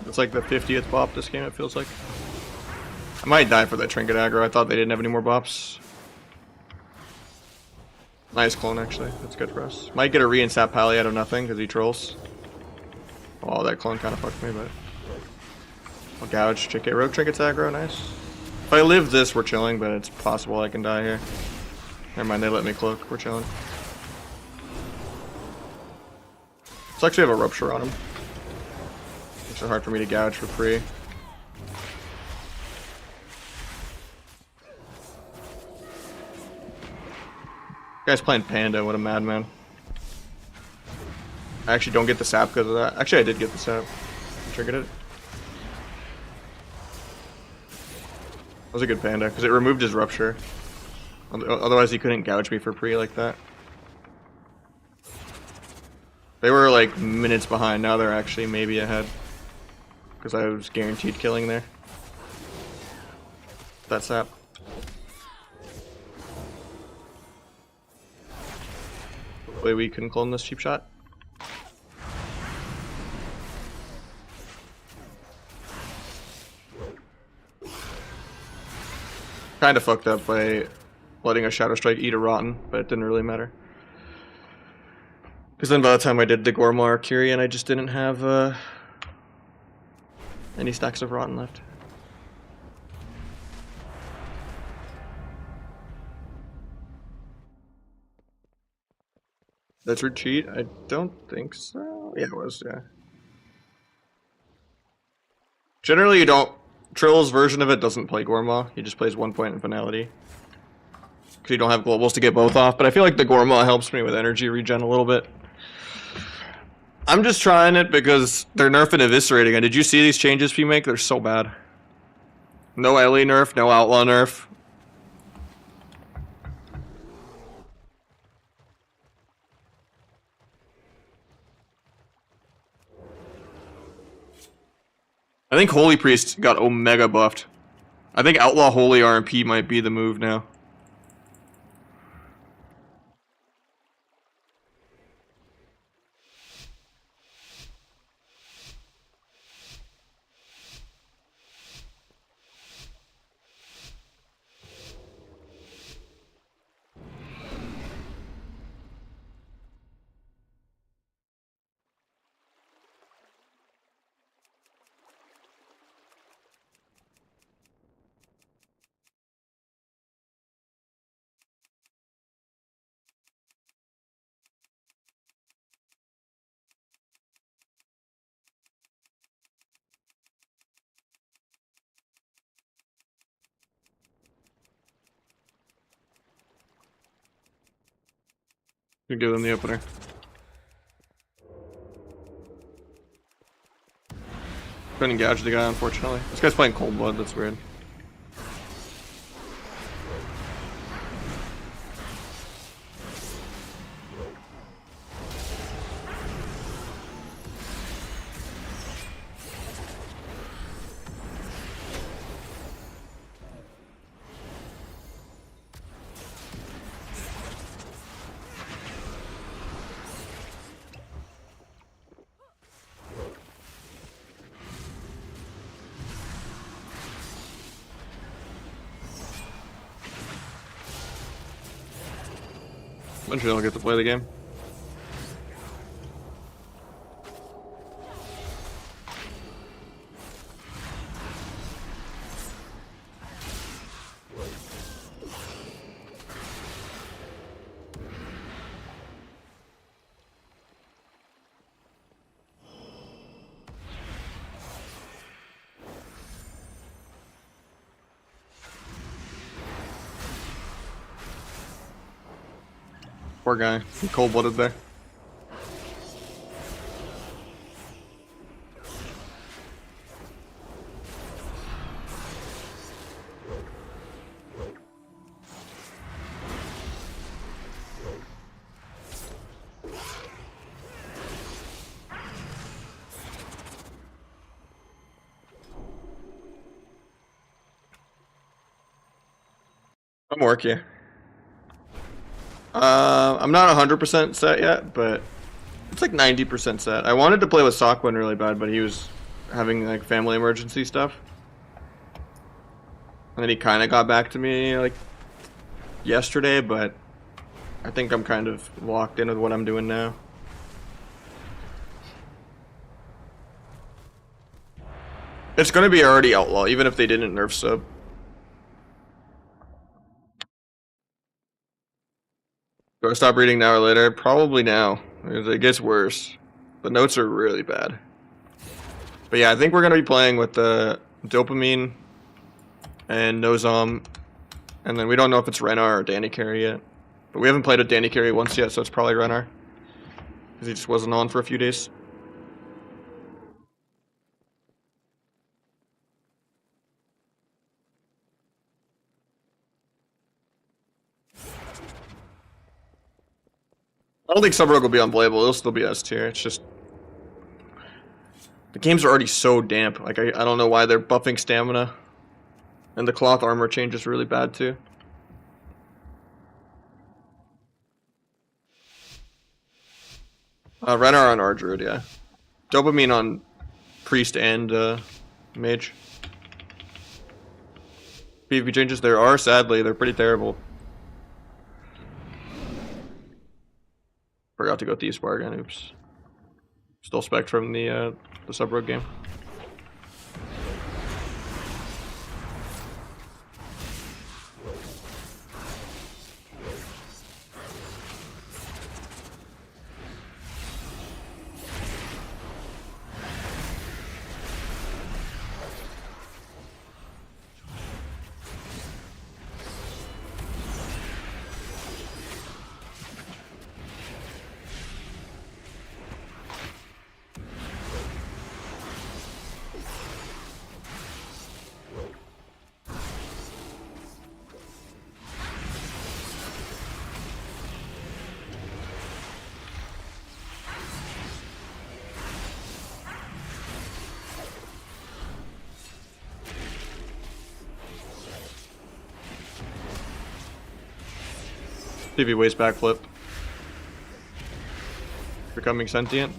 It's like the 50th bop this game, it feels like. I might die for that Trinket aggro. I thought they didn't have any more bops. Nice clone, actually. That's good for us. Might get a re-instat Pally out of nothing because he trolls. Oh, that clone kind of fucked me, but I'll gouge. Trinket. Rogue Trinket's aggro, nice. If I live this, we're chilling, but it's possible I can die here. Never mind, they let me cloak. We're chilling. Let's actually have a Rupture on him. Makes it hard for me to gouge for free. Guy's playing Panda, what a madman. I actually don't get the sap because of that. Actually, I did get the sap. I triggered it. That was a good Panda, because it removed his Rupture. Otherwise, he couldn't gouge me for free like that. They were like minutes behind, now they're actually maybe ahead. Because I was guaranteed killing there. That sap. Hopefully we can clone this cheap shot. Kinda fucked up by letting a Shadow Strike eat a Rotten, but it didn't really matter. Because then by the time I did the Gorma or Kyrian, I just didn't have any stacks of Rotten left. That's retreat? I don't think so. Yeah, it was, yeah. Generally, you don't. Trill's version of it doesn't play Gorma. He just plays 1 point in Finality. Because you don't have globals to get both off. But I feel like the Gorma helps me with energy regen a little bit. I'm just trying it because they're nerfing Eviscerating. And did you see these changes we make? They're so bad. No Ellie nerf, no Outlaw nerf. I think Holy Priest got Omega buffed. I think Outlaw Holy RMP might be the move now. You give them the opener. Couldn't gouge the guy, unfortunately. This guy's playing Cold Blood, that's weird. Eventually I'll get to play the game. Poor guy. Cold-blooded there. I'm working. I'm not 100% set yet, but it's like 90% set. I wanted to play with Sokwin really bad, but he was having like family emergency stuff. And then he kind of got back to me like yesterday, but I think I'm kind of locked in with what I'm doing now. It's going to be already outlaw, even if they didn't nerf sub. Do I stop reading now or later? Probably now. It gets worse. The notes are really bad. But yeah, I think we're going to be playing with the Dopamine and Nozom. And then we don't know if it's Renar or Danny Carey yet. But we haven't played with Danny Carey once yet, so it's probably Renar. Because he just wasn't on for a few days. I don't think Sub Rogue will be unplayable. It'll still be S tier. It's just the games are already so damp. Like I don't know why they're buffing stamina, and the cloth armor change is really bad too. Renar on Ardruid, yeah. Dopamine on Priest and Mage. PvP changes there are, sadly, they're pretty terrible. Forgot to go with the again, oops. Still spec from the Sub Rogue game. TV waist backflip. Becoming sentient.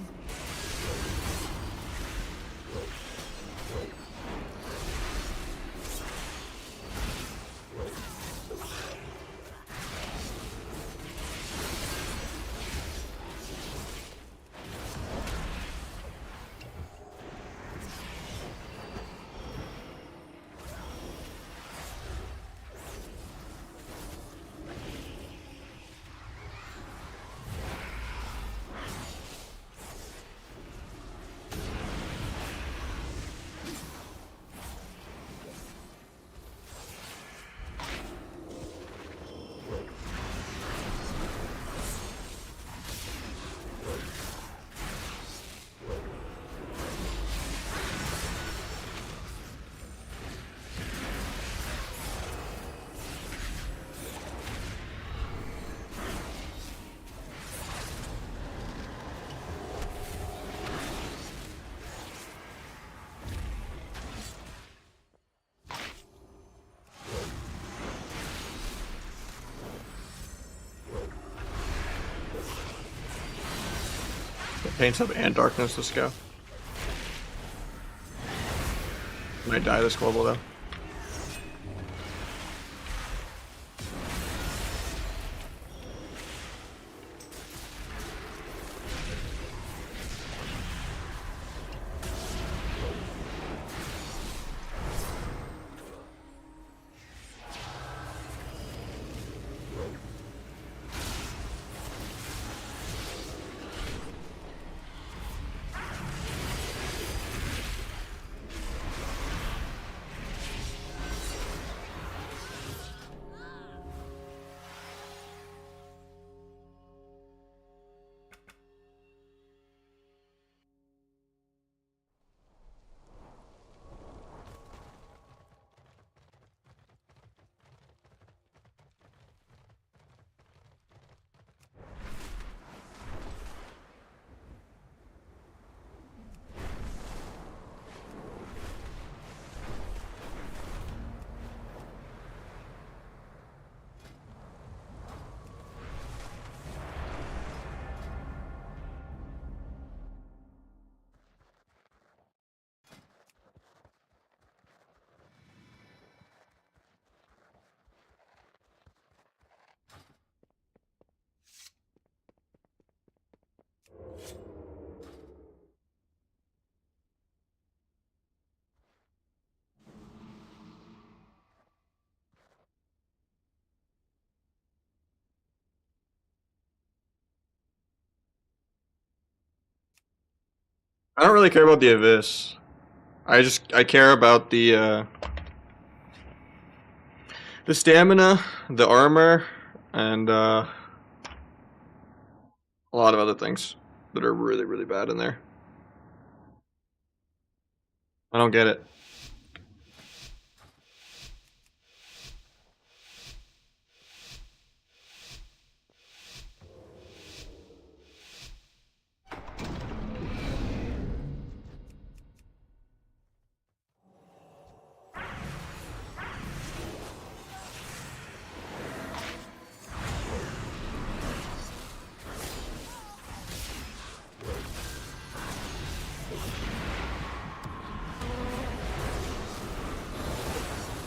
Paints up and darkness, let's go. Might die this global though. I don't really care about the Abyss. I care about the stamina, the armor, and a lot of other things that are really, really bad in there. I don't get it.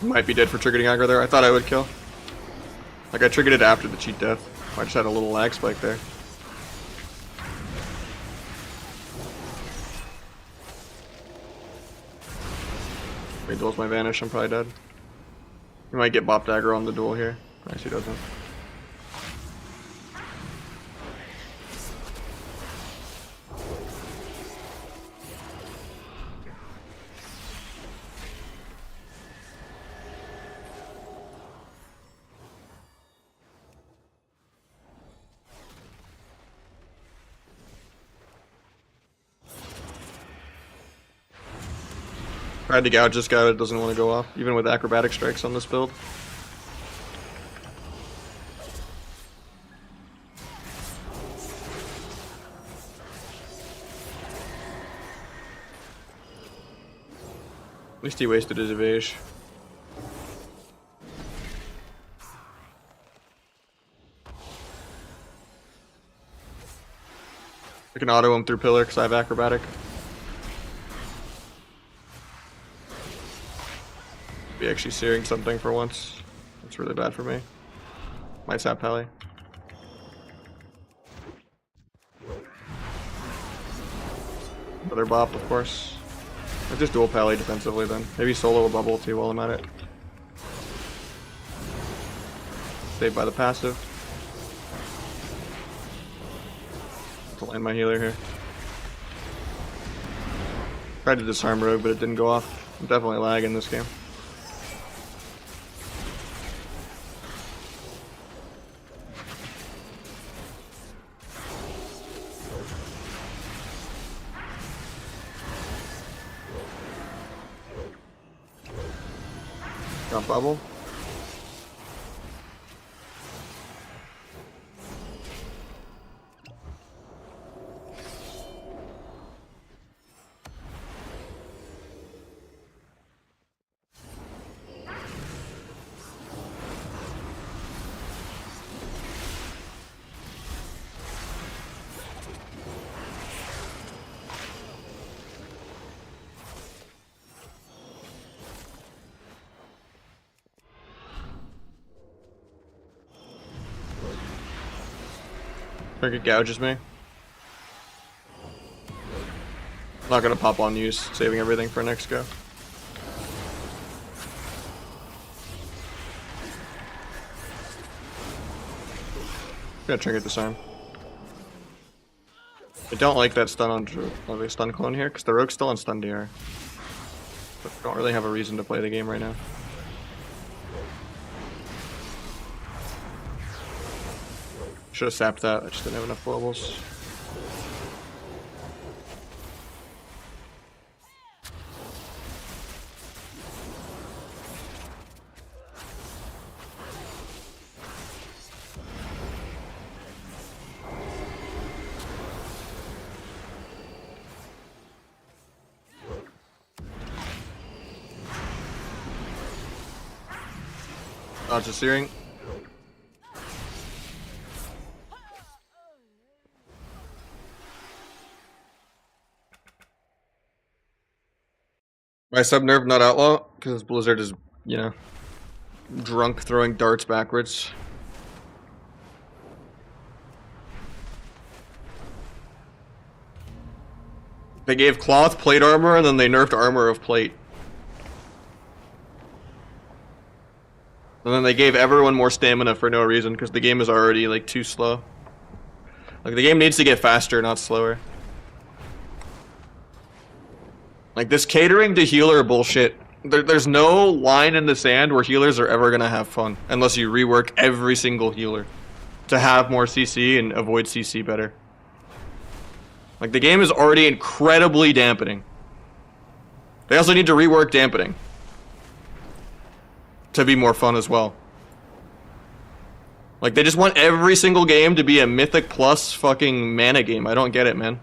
Might be dead for triggering aggro there. I thought I would kill. Like, I triggered it after the cheat death. I just had a little lag spike there. He duels my vanish, I'm probably dead. He might get bop dagger on the duel here. Nice, he doesn't. Tried to gouge this guy, but it doesn't want to go off, even with acrobatic strikes on this build. At least he wasted his evage. I can auto him through pillar because I have acrobatic. Be actually searing something for once. That's really bad for me. Might sap Pally. Another bop, of course. I just dual Pally defensively then. Maybe solo a bubble too while I'm at it. Saved by the passive. To land my healer here. Tried to disarm Rogue, but it didn't go off. I'm definitely lagging this game. Got bubble. It gouges me. Not gonna pop on use, saving everything for next go. Gonna trinket disarm. I don't like that stun on the stun clone here because the Rogue's still on stun DR. But don't really have a reason to play the game right now. Should have sapped that, I just didn't have enough globals. Dodge the searing. My sub-nerve not outlaw, because Blizzard is, you know, drunk throwing darts backwards. They gave cloth plate armor, and then they nerfed armor of plate. And then they gave everyone more stamina for no reason, because the game is already, like, too slow. Like, the game needs to get faster, not slower. Like this catering to healer bullshit. There's no line in the sand where healers are ever gonna have fun unless you rework every single healer to have more CC and avoid CC better. Like the game is already incredibly dampening. They also need to rework dampening to be more fun as well. Like they just want every single game to be a Mythic Plus fucking mana game. I don't get it, man.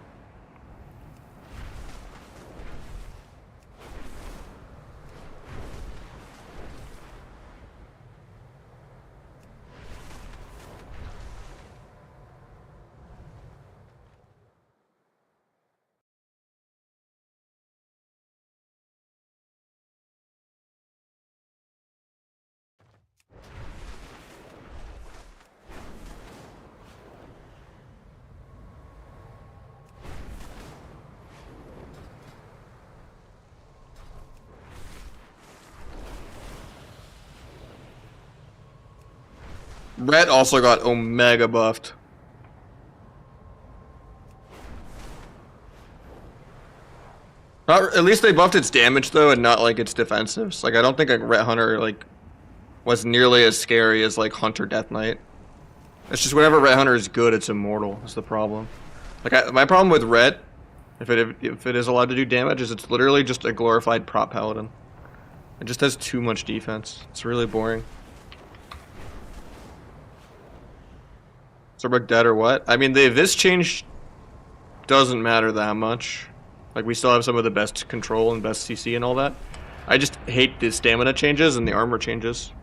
Red also got Omega buffed. At least they buffed its damage though, and not like its defensives. Like I don't think like Ret Hunter like was nearly as scary as like Hunter Death Knight. It's just whenever Ret Hunter is good, it's immortal. Is the problem. Like my problem with Ret, if it is allowed to do damage, is it's literally just a glorified prop paladin. It just has too much defense. It's really boring. Starbuck dead or what? I mean, this change doesn't matter that much. Like, we still have some of the best control and best CC and all that. I just hate the stamina changes and the armor changes.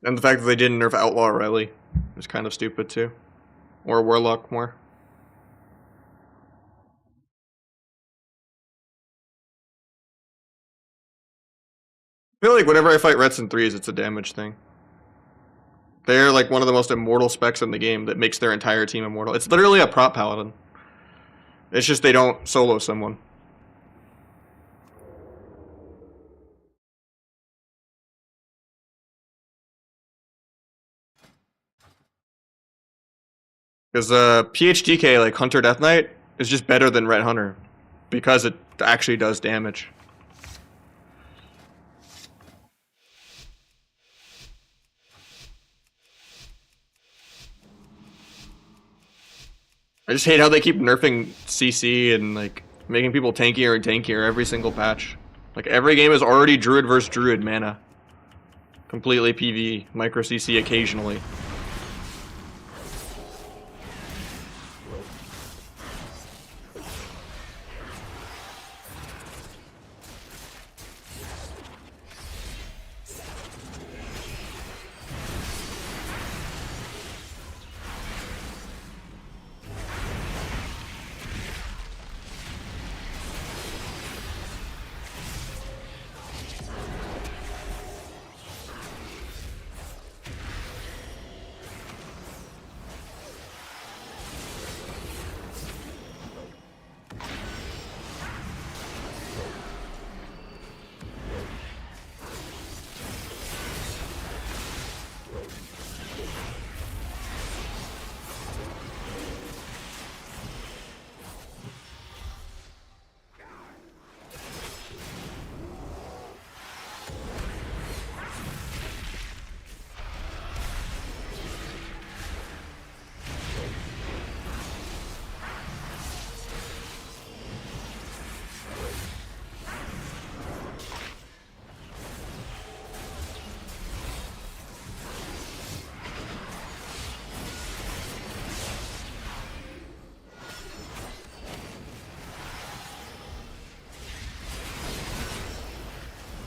And the fact that they didn't nerf Outlaw Riley is kind of stupid, too. Or Warlock more. I feel like whenever I fight Rets and 3s, it's a damage thing. They're like one of the most immortal specs in the game that makes their entire team immortal. It's literally a prop paladin. It's just they don't solo someone. Because PHDK, like Hunter Death Knight, is just better than Red Hunter. Because it actually does damage. I just hate how they keep nerfing CC and like making people tankier and tankier every single patch. Like every game is already Druid versus Druid mana. Completely PvE, micro CC occasionally.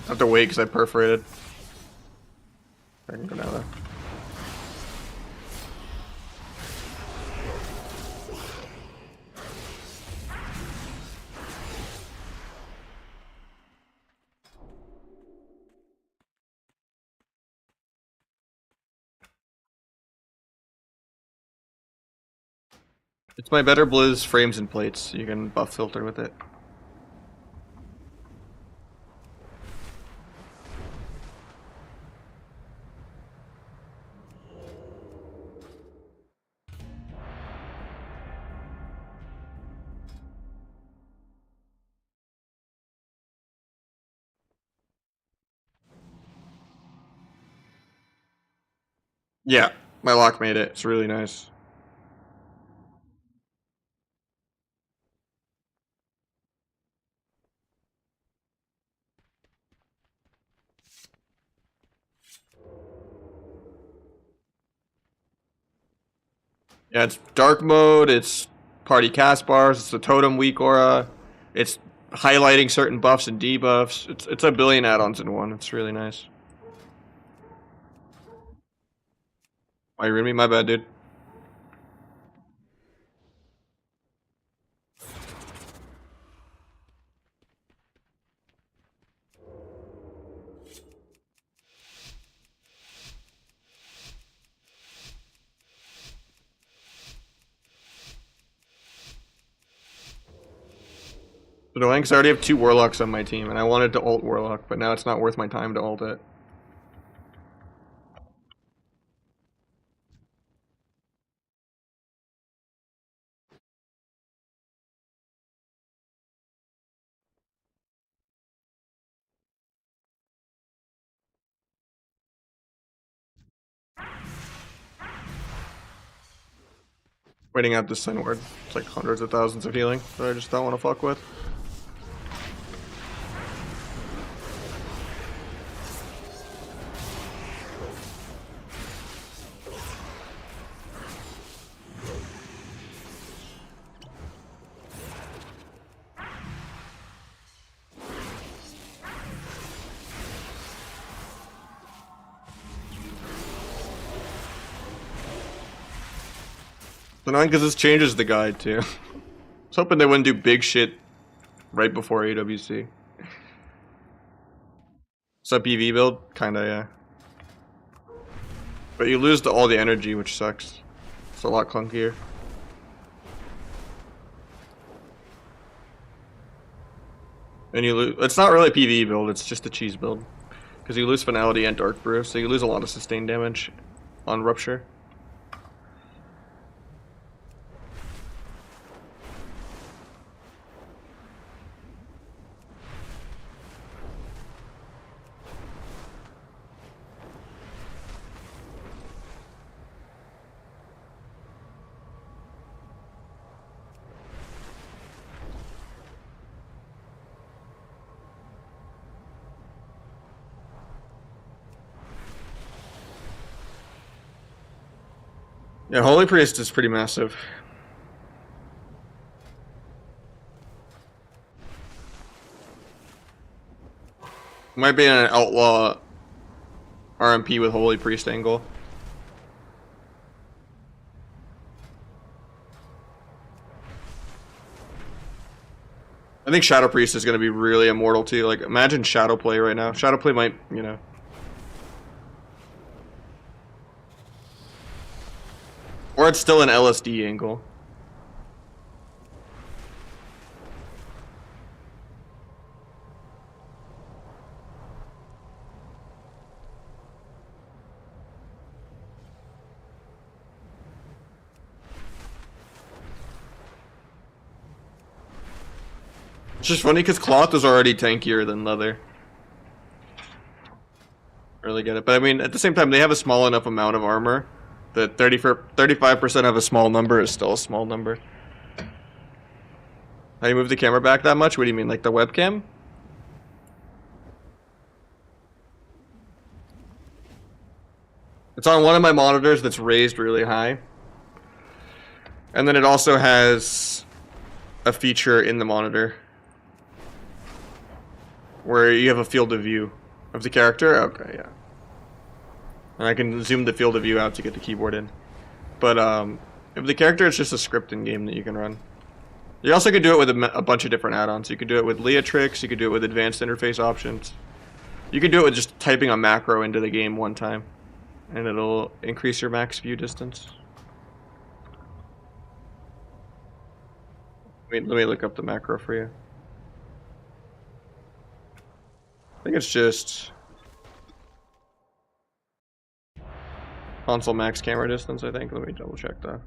I have to wait because I perforated. I can go down there. It's my Better Blizz frames and plates, so you can buff filter with it. Yeah, my lock made it. It's really nice. Yeah, it's dark mode, it's party cast bars, it's the totem weak aura, it's highlighting certain buffs and debuffs. It's a billion add-ons in one. It's really nice. Why you read me? My bad, dude. It's annoying because I already have 2 warlocks on my team, and I wanted to ult warlock, but now it's not worth my time to ult it. Waiting out this Sun Ward. It's like hundreds of thousands of healing that I just don't want to fuck with. It's annoying because this changes the guide too. I was hoping they wouldn't do big shit right before AWC. Sub PV build? Kinda, yeah. But you lose all the energy, which sucks. It's a lot clunkier. And you lose. It's not really a PvE build, it's just a cheese build. Because you lose Finality and Dark Brew, so you lose a lot of sustained damage on Rupture. Yeah, Holy Priest is pretty massive. Might be an outlaw RMP with Holy Priest angle. I think Shadow Priest is going to be really immortal too. Like, imagine Shadow Play right now. Shadow Play might, you know. Or it's still an LSD angle. It's just funny because cloth is already tankier than leather. Really get it. But I mean, at the same time, they have a small enough amount of armor that 35% of a small number is still a small number. How do you move the camera back that much? What do you mean, like the webcam? It's on one of my monitors that's raised really high. And then it also has a feature in the monitor where you have a field of view of the character. Okay, yeah. And I can zoom the field of view out to get the keyboard in. But if the character is just a script in game that you can run. You also could do it with a bunch of different add-ons. You could do it with Leatrix, you could do it with advanced interface options. You could do it with just typing a macro into the game one time, and it'll increase your max view distance. Let me look up the macro for you. I think it's just console max camera distance, I think. Let me double check that.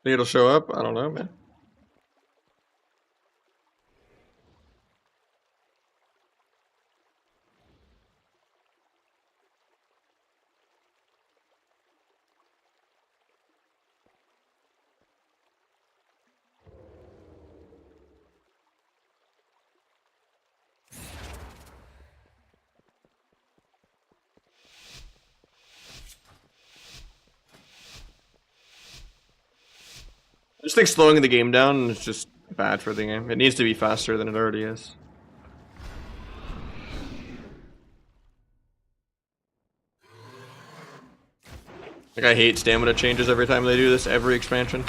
Think it'll show up? I don't know, man. I just think slowing the game down is just bad for the game. It needs to be faster than it already is. Like, I hate stamina changes every time they do this, every expansion.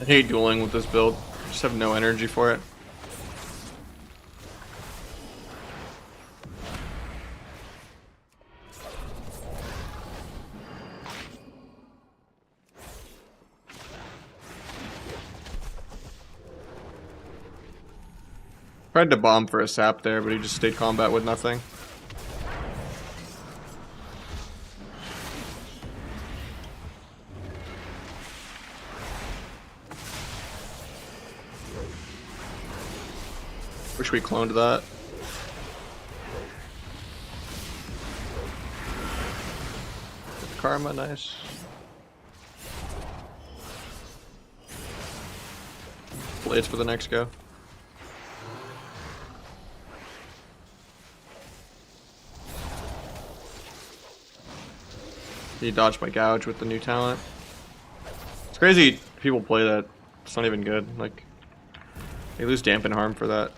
I hate dueling with this build. I just have no energy for it. Tried to bomb for a sap there, but he just stayed combat with nothing. Wish we cloned that. Karma, nice. Blades for the next go. He dodged my gouge with the new talent. It's crazy people play that. It's not even good. Like, they lose dampen harm for that.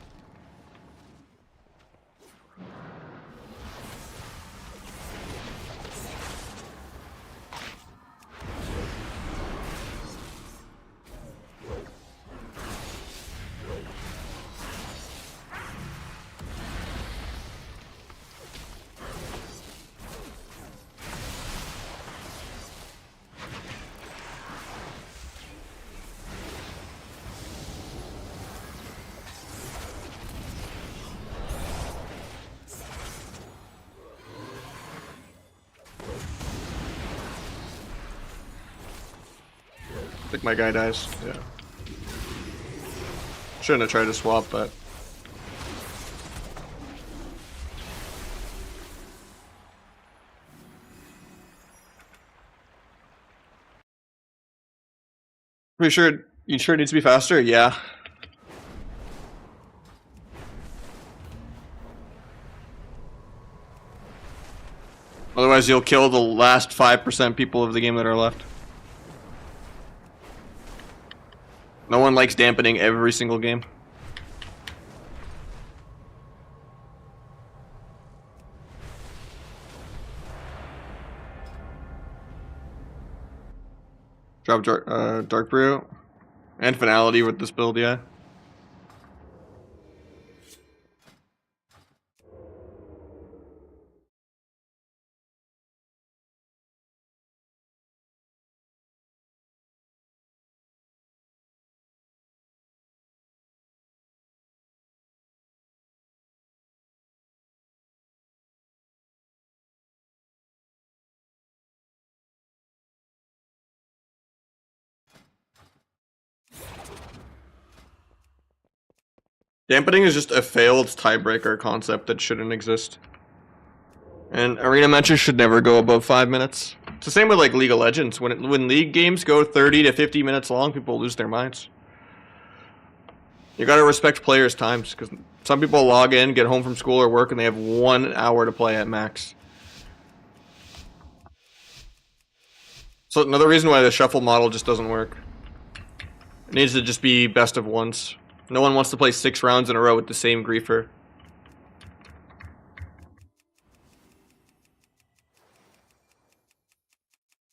I think my guy dies. Yeah. Shouldn't have tried to swap, but. Pretty sure. You sure it needs to be faster? Yeah. Otherwise, you'll kill the last 5% people of the game that are left. No one likes dampening every single game. Drop Dark Brew. And Finality with this build, yeah. Dampening is just a failed tiebreaker concept that shouldn't exist. And arena matches should never go above 5 minutes. It's the same with like League of Legends. When league games go 30 to 50 minutes long, people lose their minds. You gotta respect players' times, because some people log in, get home from school or work, and they have 1 hour to play at max. So another reason why the shuffle model just doesn't work. It needs to just be best of ones. No one wants to play 6 rounds in a row with the same griefer.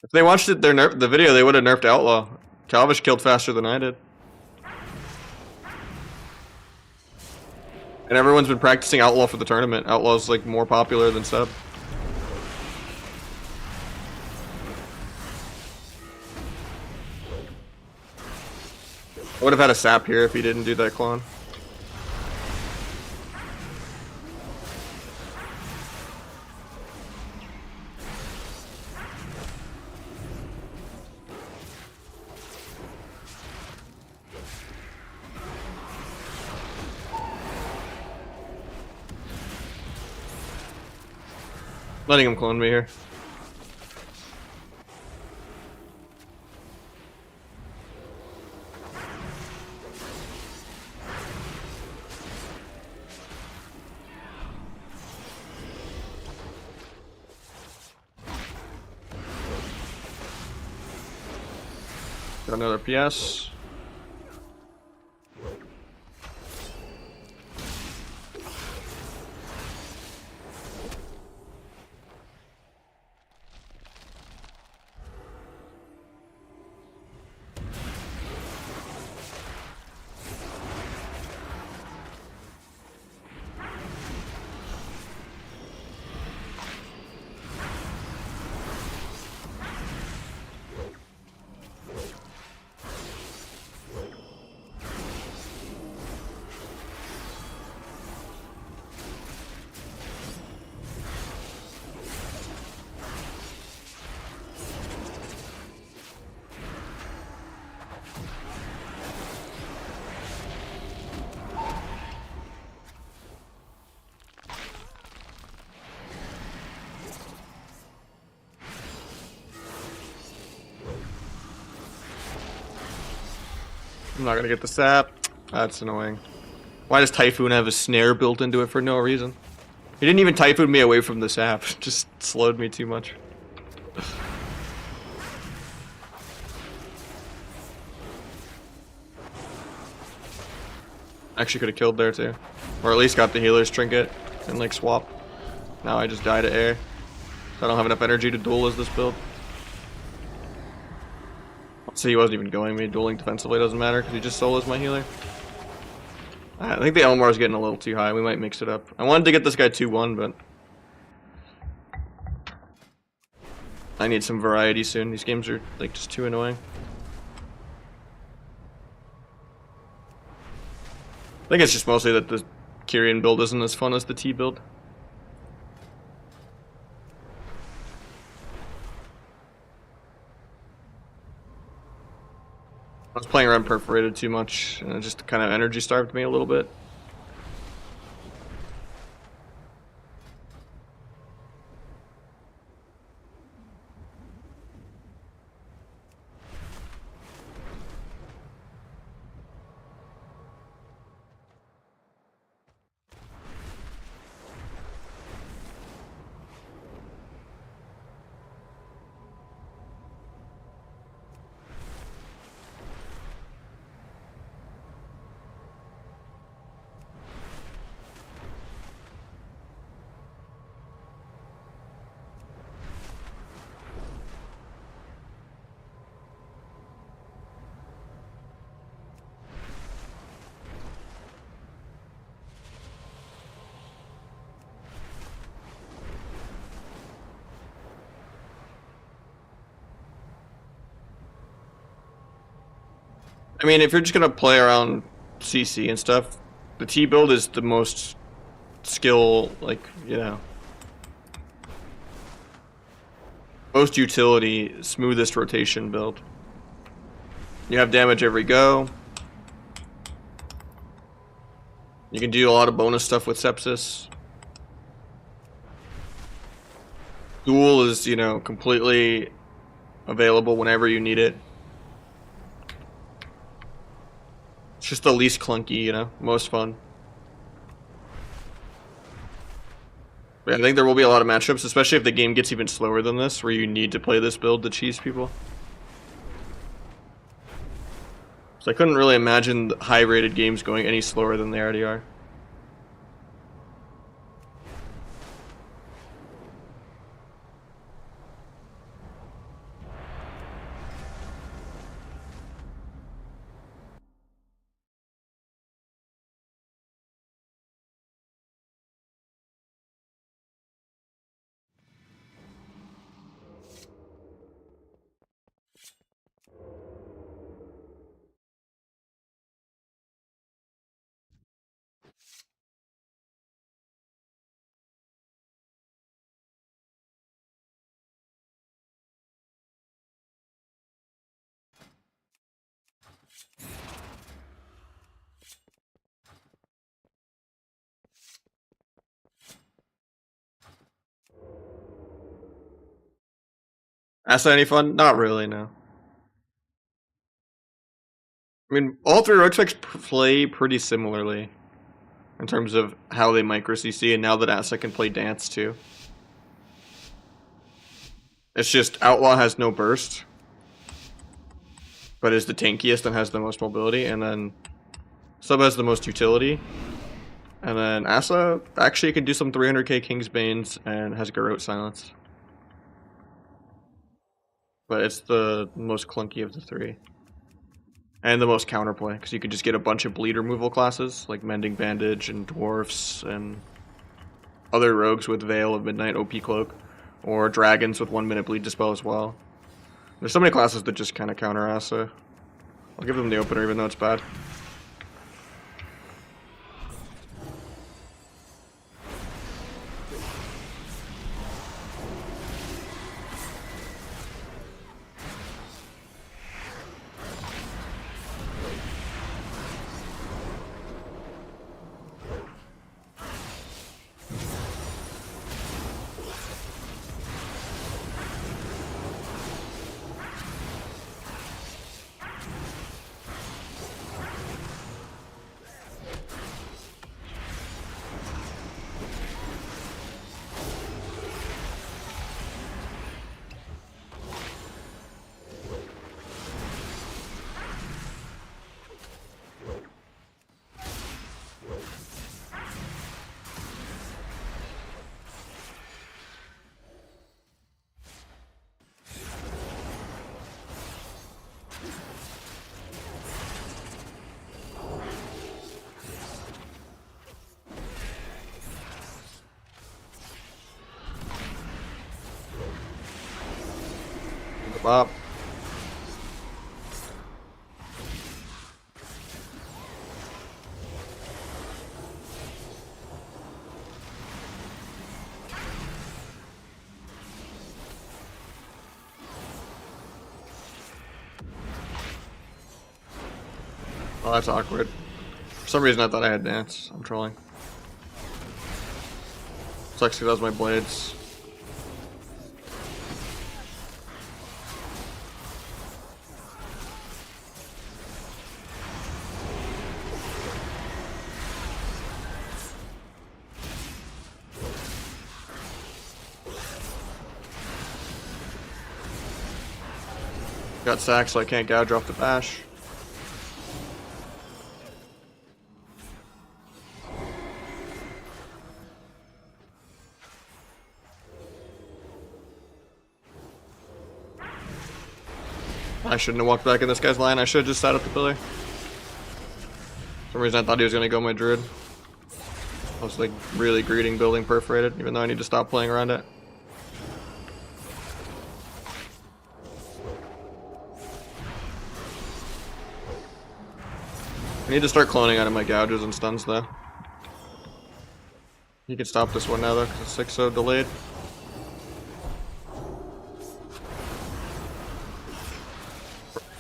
If they watched it, the video, they would have nerfed Outlaw. Calvish killed faster than I did. And everyone's been practicing Outlaw for the tournament. Outlaw's like more popular than Sub. I would have had a sap here if he didn't do that clone. Letting him clone me here. Got another PS. I'm not gonna get the sap. That's annoying. Why does Typhoon have a snare built into it for no reason? He didn't even Typhoon me away from the sap. Just slowed me too much. Actually could have killed there too. Or at least got the healer's trinket and like swap. Now I just die to air. So I don't have enough energy to duel as this build. See, he wasn't even going me. Dueling defensively doesn't matter because he just solos my healer. I think the Elmar is getting a little too high. We might mix it up. I wanted to get this guy 2-1, but I need some variety soon. These games are like just too annoying. I think it's just mostly that the Kyrian build isn't as fun as the T build. I was playing around Perforated too much, and it just kind of energy starved me a little bit. I mean, if you're just gonna play around CC and stuff, the T build is the most skill, like, you know, most utility, smoothest rotation build. You have damage every go. You can do a lot of bonus stuff with Sepsis. Duel is, you know, completely available whenever you need it. It's just the least clunky, you know, most fun. But I think there will be a lot of matchups, especially if the game gets even slower than this, where you need to play this build to cheese people. So I couldn't really imagine high-rated games going any slower than they already are. That's any fun? Not really, no. I mean, all three rogue specs play pretty similarly in terms of how they micro CC, and now that Asa can play dance too. It's just Outlaw has no burst, but is the tankiest and has the most mobility, and then Sub has the most utility, and then Asa actually can do some 300k Kingsbanes and has Garrote Silence. But it's the most clunky of the three. And the most counterplay, because you could just get a bunch of bleed removal classes, like Mending Bandage and Dwarfs and other rogues with Veil of Midnight OP Cloak, or dragons with 1 minute bleed dispel as well. There's so many classes that just kind of counter Asa. I'll give them the opener even though it's bad. Up. Oh, that's awkward. For some reason I thought I had dance. I'm trolling. Sucks because that was my blades. Got sacked, so I can't gouge off the bash. I shouldn't have walked back in this guy's line. I should have just sat at the pillar. For some reason I thought he was going to go my druid. I was like really greeting building perforated, even though I need to stop playing around it. I need to start cloning out of my gouges and stuns though. You can stop this one now though, because it's 6-0 delayed.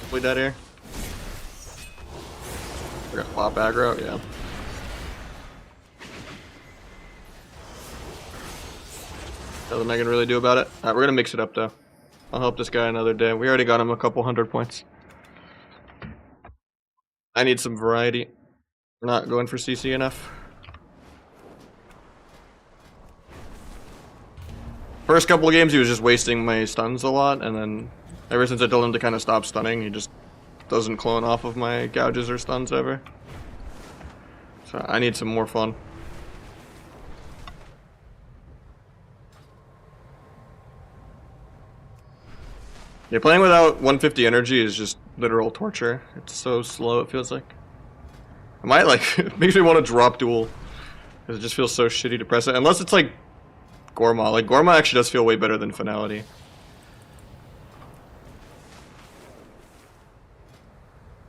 Probably dead here. I got flop aggro, yeah. Nothing I can really do about it. Alright, we're gonna mix it up though. I'll help this guy another day. We already got him a couple 100 points. I need some variety. We're not going for CC enough. First couple of games he was just wasting my stuns a lot, and then ever since I told him to kind of stop stunning, he just doesn't clone off of my gouges or stuns ever. So I need some more fun. Yeah, playing without 150 energy is just literal torture. It's so slow, it feels like. I might, like, it makes me want to drop duel. Because it just feels so shitty to press it. Unless it's like Gorma. Like, Gorma actually does feel way better than Finality.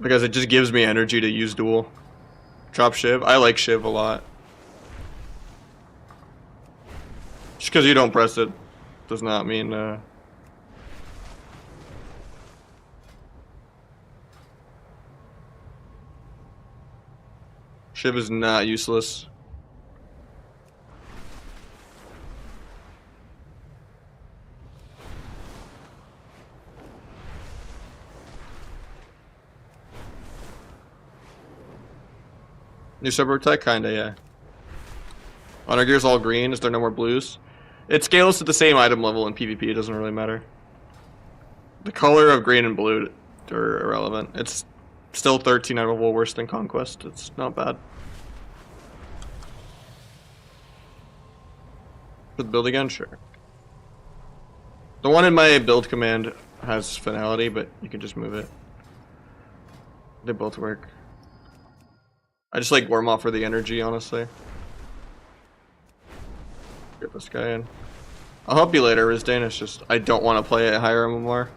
Because it just gives me energy to use duel. Drop Shiv. I like Shiv a lot. Just because you don't press it does not mean, Shiv is not useless. New suburb tech? Kinda, yeah. Honor Gear's all green. Is there no more blues? It scales to the same item level in PvP. It doesn't really matter. The color of green and blue are irrelevant. It's still 13 out of all worse than Conquest. It's not bad. For the build again? Sure. The one in my build command has Finality, but you can just move it. They both work. I just like Wormoth for the energy, honestly. Get this guy in. I'll help you later, Rizdane. It's just, I don't want to play it higher MMR.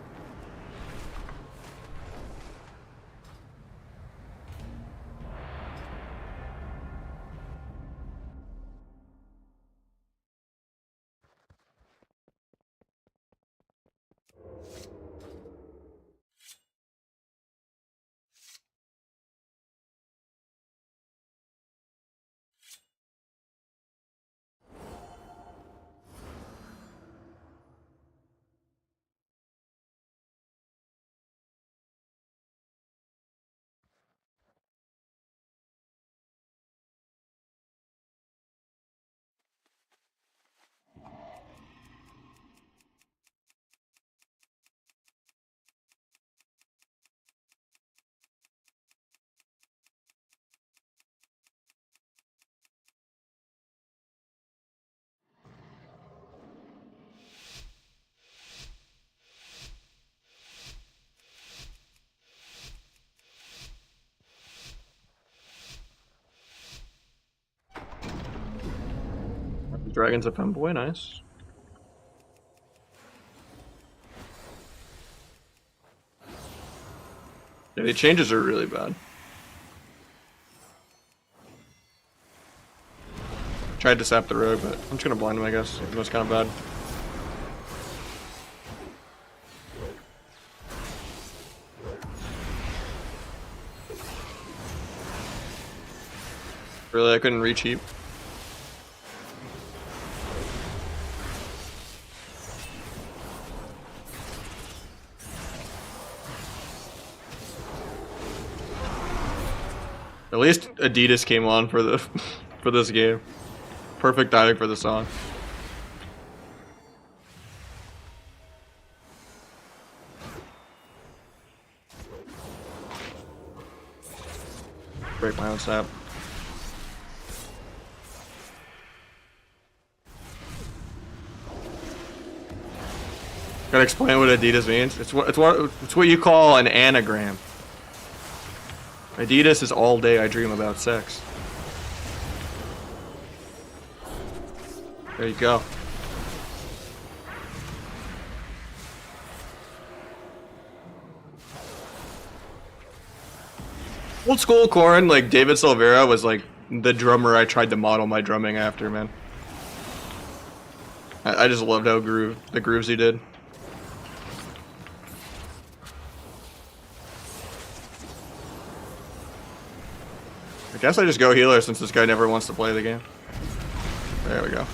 Dragon's a femboy, nice. Yeah, the changes are really bad. Tried to sap the rogue, but I'm just gonna blind him, I guess. It was kind of bad. Really, I couldn't reach heap. At least Adidas came on for the for this game. Perfect timing for the song. Break my own sap. Gotta explain what Adidas means. It's what you call an anagram. Adidas is all day I dream about sex. There you go. Old school Corn, like David Silveira was like the drummer I tried to model my drumming after, man. I just loved how the grooves he did. I guess I just go healer since this guy never wants to play the game. There we go.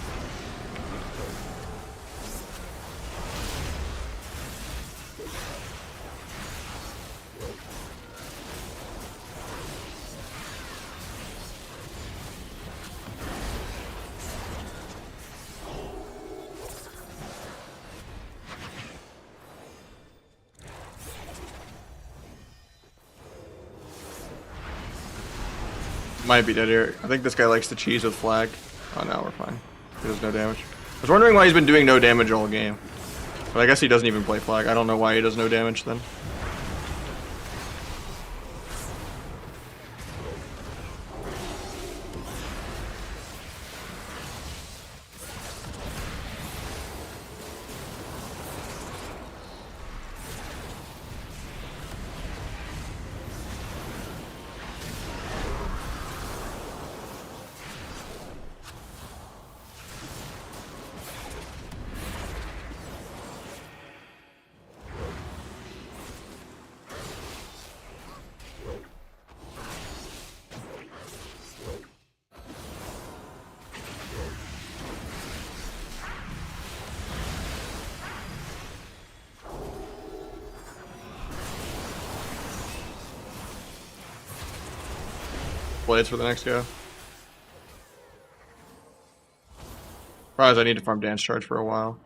Might be dead here. I think this guy likes to cheese with flag. Oh no, we're fine. He does no damage. I was wondering why he's been doing no damage all game. But I guess he doesn't even play flag. I don't know why he does no damage then. Blades for the next go. Surprised I need to farm dance charge for a while.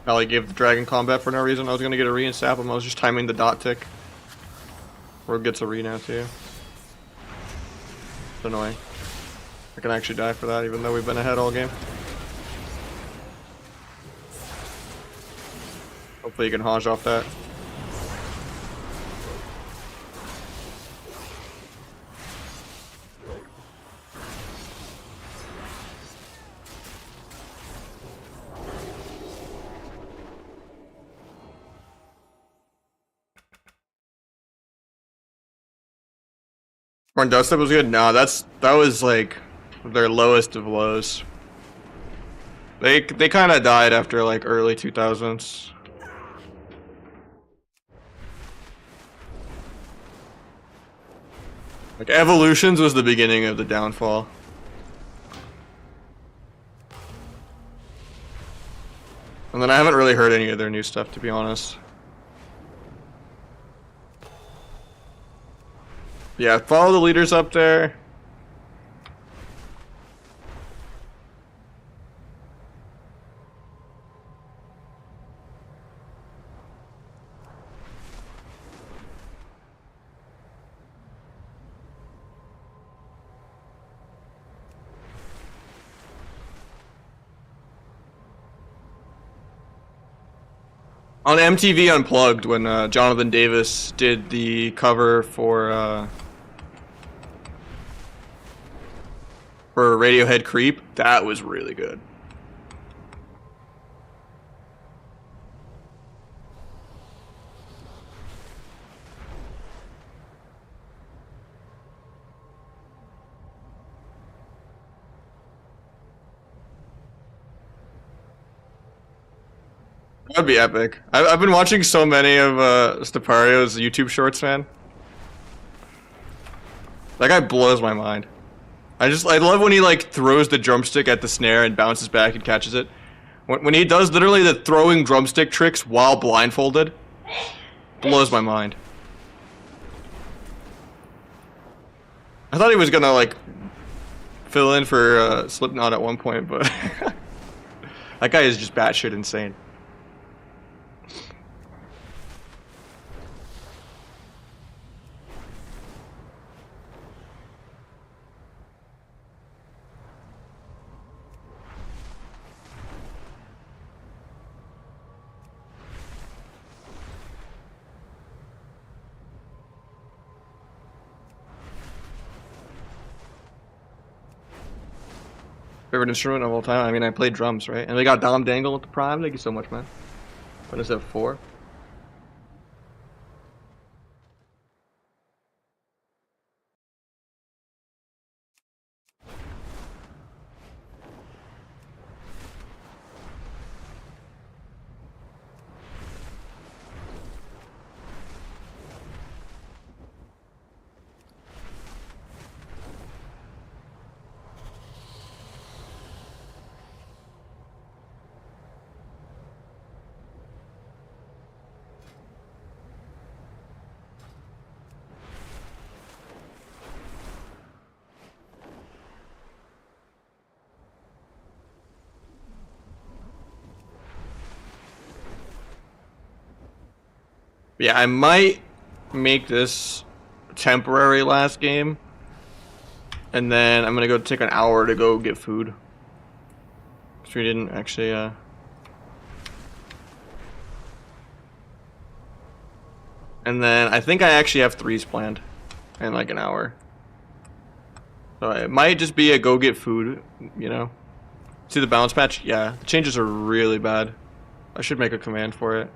Probably gave the dragon combat for no reason. I was gonna get a re and sap him. I was just timing the dot tick. Rogue gets a re now too. It's annoying. I can actually die for that even though we've been ahead all game. Hopefully you can Hajj off that. Or dubstep was good? Nah, that was like their lowest of lows. They kind of died after like early 2000s. Like Evolutions was the beginning of the downfall. And then I haven't really heard any of their new stuff, to be honest. Yeah, follow the leaders up there. On MTV Unplugged, when Jonathan Davis did the cover for Radiohead Creep, that was really good. That'd be epic. I've been watching so many of Stepario's YouTube shorts, man. That guy blows my mind. I love when he like throws the drumstick at the snare and bounces back and catches it. When he does literally the throwing drumstick tricks while blindfolded, blows my mind. I thought he was gonna like fill in for Slipknot at one point, but that guy is just batshit insane. Favorite instrument of all time? I mean, I played drums, right? And we got Dom Dangle with the Prime. Thank you so much, man. What is that, 4? Yeah, I might make this temporary last game, and then I'm gonna go take an hour to go get food. Because we didn't actually, And then I think I actually have threes planned in like an hour. So it might just be a go get food, you know? See the balance patch? Yeah, the changes are really bad. I should make a command for it.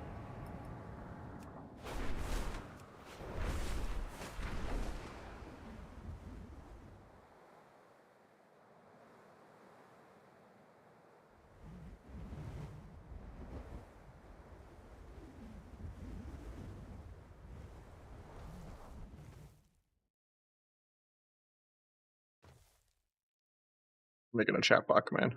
Making a chatbot command.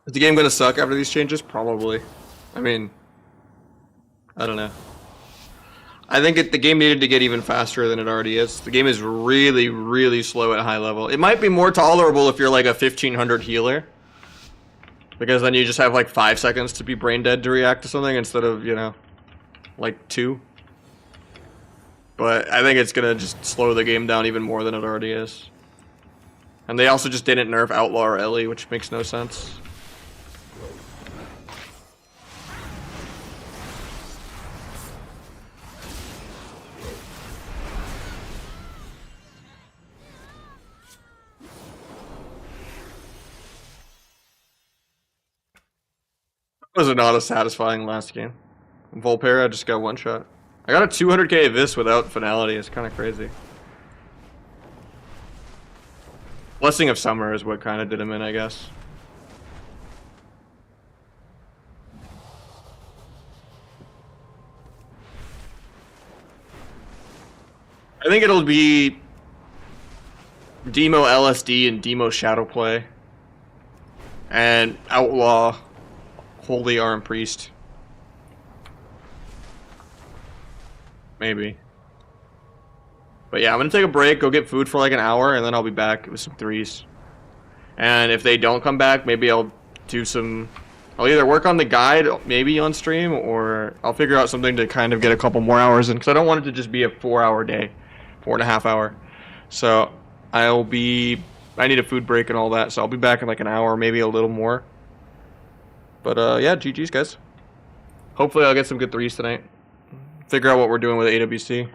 Is the game gonna suck after these changes? Probably. I mean, I don't know. I think the game needed to get even faster than it already is. The game is really, really slow at high level. It might be more tolerable if you're like a 1500 healer. Because then you just have like 5 seconds to be brain dead to react to something instead of, you know, like 2. But I think it's gonna just slow the game down even more than it already is. And they also just didn't nerf Outlaw or Ellie, which makes no sense. Was it not a satisfying last game? Volpera just got one shot. I got a 200k of this without finality. It's kind of crazy. Blessing of Summer is what kind of did him in, I guess. I think it'll be Demo LSD and Demo Shadowplay. And Outlaw Holy Arm Priest. Maybe. But yeah, I'm gonna take a break, go get food for like an hour, and then I'll be back with some threes. And if they don't come back, maybe I'll do some... I'll either work on the guide, maybe on stream, or I'll figure out something to kind of get a couple more hours in, because I don't want it to just be a 4-hour day. 4.5 hour. So, I need a food break and all that, so I'll be back in like an hour, maybe a little more. But yeah, GG's guys. Hopefully I'll get some good threes tonight. Figure out what we're doing with AWC.